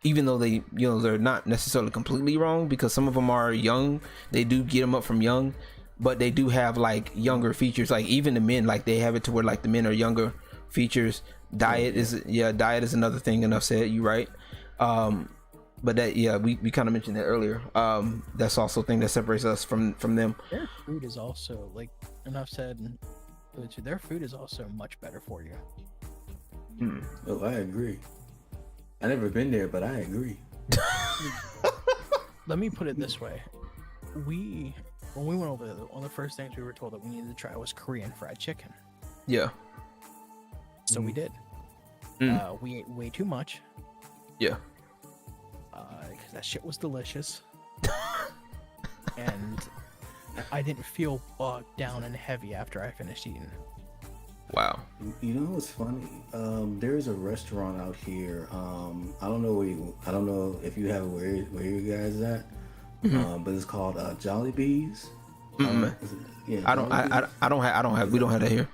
even though they they're not necessarily completely wrong, because some of them are young, they do get them up from young, but they do have like younger features. Like even the men, like they have it to where like the men are younger features. Diet is another thing. Enough said. You right. But that we kind of mentioned that earlier. That's also a thing that separates us from them. Their food is also, like enough said, their food is also much better for you. Oh, I agree. I never been there, but I agree. Let me put it this way: when we went over there, one of the first things we were told that we needed to try was Korean fried chicken. Yeah. So we did. We ate way too much. Yeah. Because that shit was delicious. And I didn't feel bogged down and heavy after I finished eating. Wow. You know what's funny? There's a restaurant out here. I don't know if you have where you guys at. But it's called Jollibee's. We don't have that here.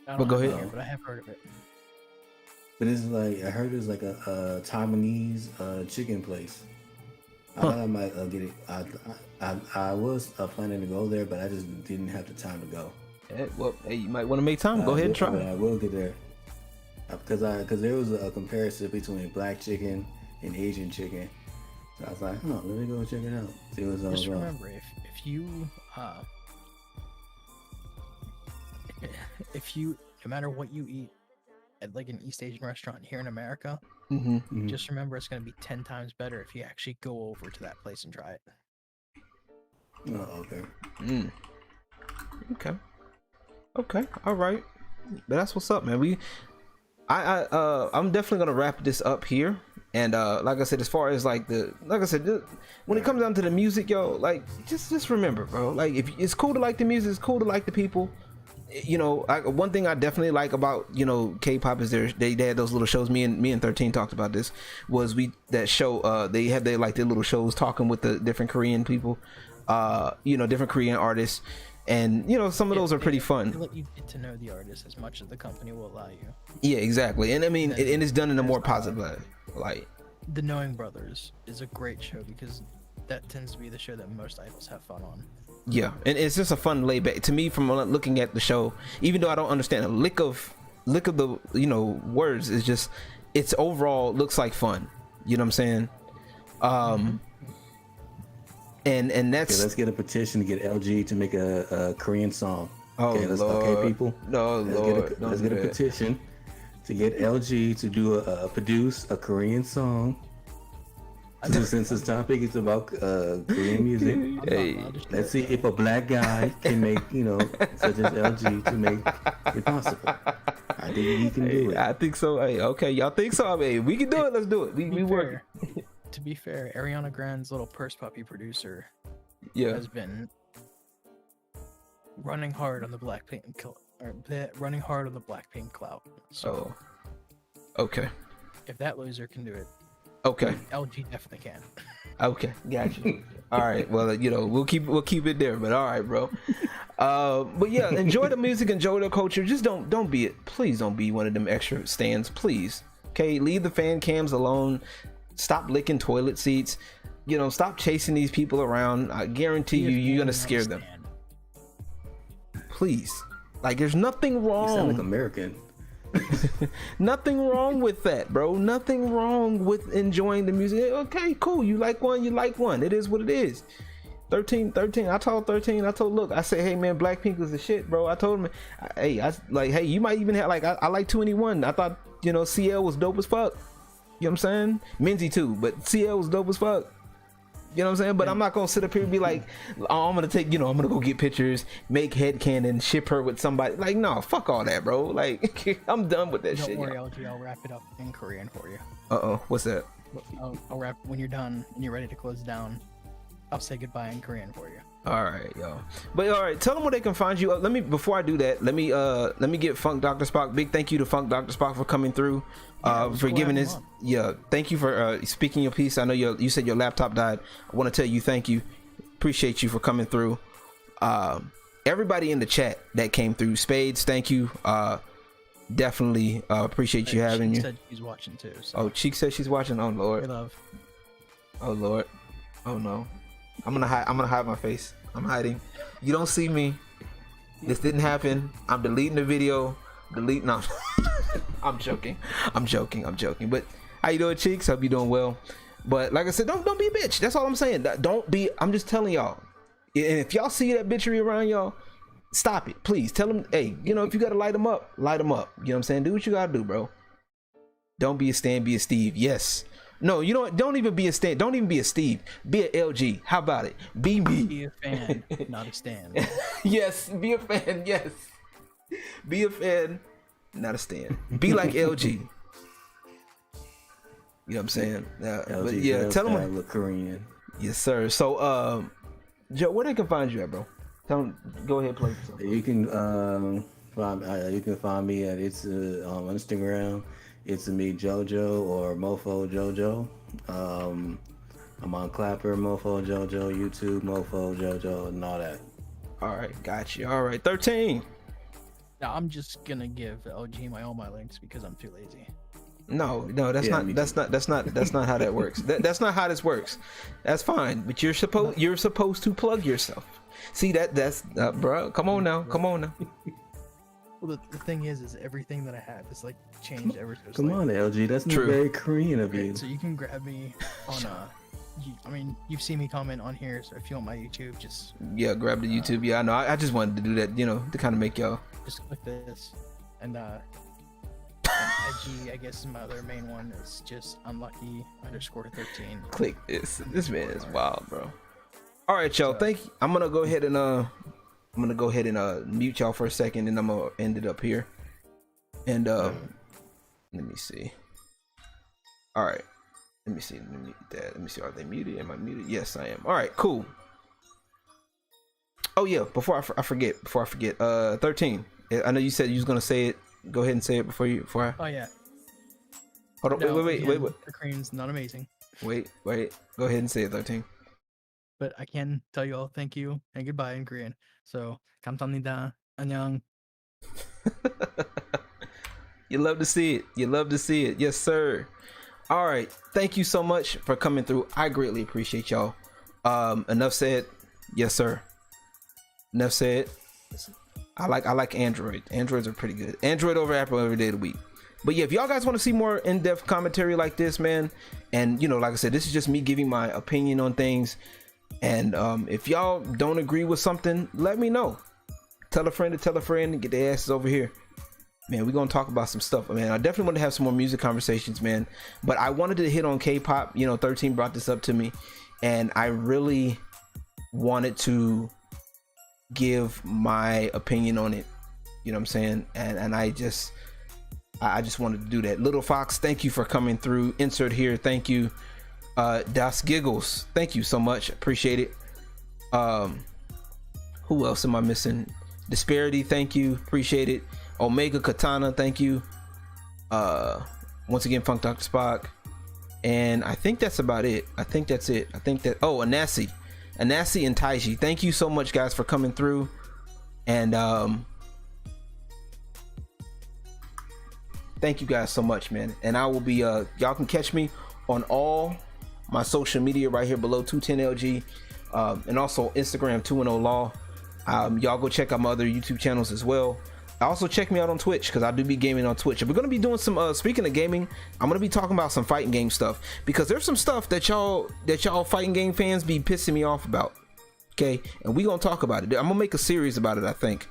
But go ahead. But I have heard of it. But it's like, I heard it's like a Taiwanese chicken place. I thought I might get it. I was planning to go there, but I just didn't have the time to go. You might want to make time. Go ahead and try. I will get there because there was a comparison between black chicken and Asian chicken. So I was like, let me go check it out. See what's all Just about. remember, if you no matter what you eat at like an East Asian restaurant here in America, Just remember, it's going to be 10 times better if you actually go over to that place and try it. Oh, okay. Okay. All right. But that's what's up, man. I'm definitely gonna wrap this up here. And like I said, as far as like when it comes down to the music, yo, like just remember, bro. Like, if it's cool to like the music, it's cool to like the people. You know, one thing I definitely like about, you know, K-pop is they had those little shows. Me and 13 talked about this. Was they had their little shows talking with the different Korean people, you know, different Korean artists, and you know, some of those are pretty fun. Let you get to know the artist as much as the company will allow you. Yeah, exactly. And I mean, and it's done in a more positive way. Like, The Knowing Brothers is a great show because that tends to be the show that most idols have fun on. Yeah, and it's just a fun layback to me. From looking at the show, even though I don't understand a lick of the, you know, words, it's just, it's overall looks like fun. You know what I'm saying? And that's, okay, let's get a petition to get LG to make a Korean song. Oh, okay, Lord. Okay, people. No, let's get a petition to get LG to produce a Korean song. Since this topic is about Korean music, let's see if a black guy can make, you know, such as LG, to make it possible. I think he can do it. I think so. Hey, okay, y'all think so? Hey, we can do it. Let's do it. We work. To be fair, Ariana Grande's little purse puppy producer Yeah. has been running hard on the Blackpink clout. So, Okay. if that loser can do it, Okay. LG definitely can. Okay, gotcha. All right, well, you know, we'll keep it there. But all right, bro. But yeah, enjoy the music, enjoy the culture. Just please don't be one of them extra stands, please. Okay, leave the fan cams alone. Stop licking toilet seats. You know, stop chasing these people around. I guarantee you're gonna scare them. Please, like, there's nothing wrong. You sound like American. Nothing wrong with that, bro. Nothing wrong with enjoying the music. Okay, cool. You like one. It is what it is. 13. I told look, I said, hey man, Blackpink is the shit, bro. I told him, hey, you might even have, like, I like 2NE1. I thought, you know, CL was dope as fuck. You know what I'm saying? Minzy too, but CL was dope as fuck. You know what I'm saying? But I'm not gonna sit up here and be like, oh, I'm gonna go get pictures, make headcanon, ship her with somebody. Like, no, fuck all that, bro. Like, I'm done with that shit. Don't worry, LG, I'll wrap it up in Korean for you. What's that? I'll wrap when you're done and you're ready to close down. I'll say goodbye in Korean for you. All right, yo. But all right, tell them where they can find you. Before I do that, let me get Funk Dr. Spock. Big thank you to Funk Dr. Spock for coming through. For giving this. Yeah, thank you for speaking your piece. I know you said your laptop died. I want to tell you thank you. Appreciate you for coming through. Everybody in the chat that came through, Spades, thank you. Definitely appreciate you having you. Said she's watching too. So. Oh, Cheek said she's watching. Oh Lord. Hey, love. Oh Lord. Oh no. I'm gonna hide my face. I'm hiding. You don't see me. This didn't happen. I'm deleting the video. No. I'm joking. But how you doing, Cheeks? Hope you doing well. But like I said, don't be a bitch. That's all I'm saying. Don't be. I'm just telling y'all. And if y'all see that bitchery around y'all, stop it, please. Tell them, hey, you know, if you gotta light them up, light them up. You know what I'm saying? Do what you gotta do, bro. Don't be a Stan, be a Steve. Yes. No, you know what? Don't even be a Stan. Don't even be a Steve. Be an LG. How about it? Be me. Be a fan, not a Stan. Yes, be a fan. Yes. Be a fan, not a Stan. Be like LG. You know what I'm saying? But yeah, tell them. Look Korean. Yes, sir. So, Joe, where they can find you at, bro? Tell them. Go ahead, play. You can find me at on Instagram. It's me JoJo or MoeFoeJoeJoe. I'm on Clapper, MoeFoeJoeJoe, YouTube, MoeFoeJoeJoe, and all that. All right, got you. All right, 13. Now I'm just gonna give LG all my links because I'm too lazy. No, that's not how that works. That's not how this works. That's fine, but you're supposed to plug yourself. See that's bro. Come on now. Well, the thing is everything that I have is like changed ever so Come on, LG. That's not very Korean of you. So you can grab me on I mean, you've seen me comment on here, so if you want my YouTube, just grab the YouTube. Yeah, I know. I just wanted to do that, you know, to kind of make y'all just click this, and And IG, I guess my other main one is just unlucky _ 13. Click this. This man is wild, bro. All right, y'all. Thank you. I'm gonna go ahead and mute y'all for a second, and I'm gonna end it up here. And let me see. All right. Let me see. Let me mute that. Let me see. Are they muted? Am I muted? Yes, I am. All right. Cool. Oh yeah. Before I forget. 13. I know you said you was gonna say it. Go ahead and say it before I. Oh yeah. Hold on. No, Wait. The Korean's not amazing. Wait. Go ahead and say it, 13. But I can tell you all thank you and goodbye in Korean. So 감사합니다. 안녕. You love to see it. Yes, sir. All right. Thank you so much for coming through. I greatly appreciate y'all. Enough said. Yes, sir. Enough said. I like Android. Androids are pretty good. Android over Apple every day of the week. But yeah, if y'all guys want to see more in-depth commentary like this, man, and like I said, this is just me giving my opinion on things. And if y'all don't agree with something, let me know. Tell a friend to tell a friend and get their asses over here. Man, we're gonna talk about some stuff, man. I definitely want to have some more music conversations, man. But I wanted to hit on K-pop. 13 brought this up to me, and I really wanted to give my opinion on it. You know what I'm saying? And I just wanted to do that. Little Fox, thank you for coming through. Insert here, thank you. Das Giggles, thank you so much, appreciate it. Who else am I missing? Disparity, thank you, appreciate it. Omega Katana, thank you. Once again, Funk Dr. Spock, and I think that's about it. Oh, Anasi and Taiji, thank you so much, guys, for coming through. And thank you guys so much, man. And I will be y'all can catch me on all my social media right here below, 210LG, and also Instagram 210law. Y'all go check out my other YouTube channels as well. Also check me out on Twitch, because I do be gaming on Twitch. And we're gonna be doing some speaking of gaming, I'm gonna be talking about some fighting game stuff, because there's some stuff that y'all fighting game fans be pissing me off about. Okay, and we gonna talk about it. I'm gonna make a series about it, I think,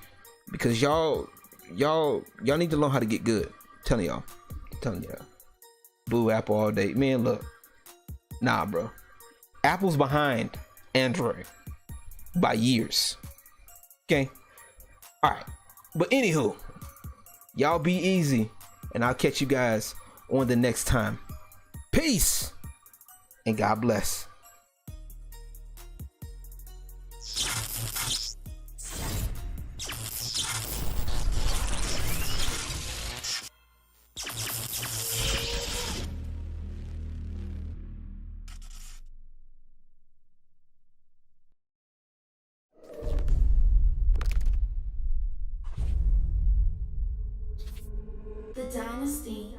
because y'all need to learn how to get good. I'm telling y'all. Boo Apple all day, man. Look, nah, bro. Apple's behind Android by years. Okay, all right. But anywho, y'all be easy, and I'll catch you guys on the next time. Peace, and God bless. The dynasty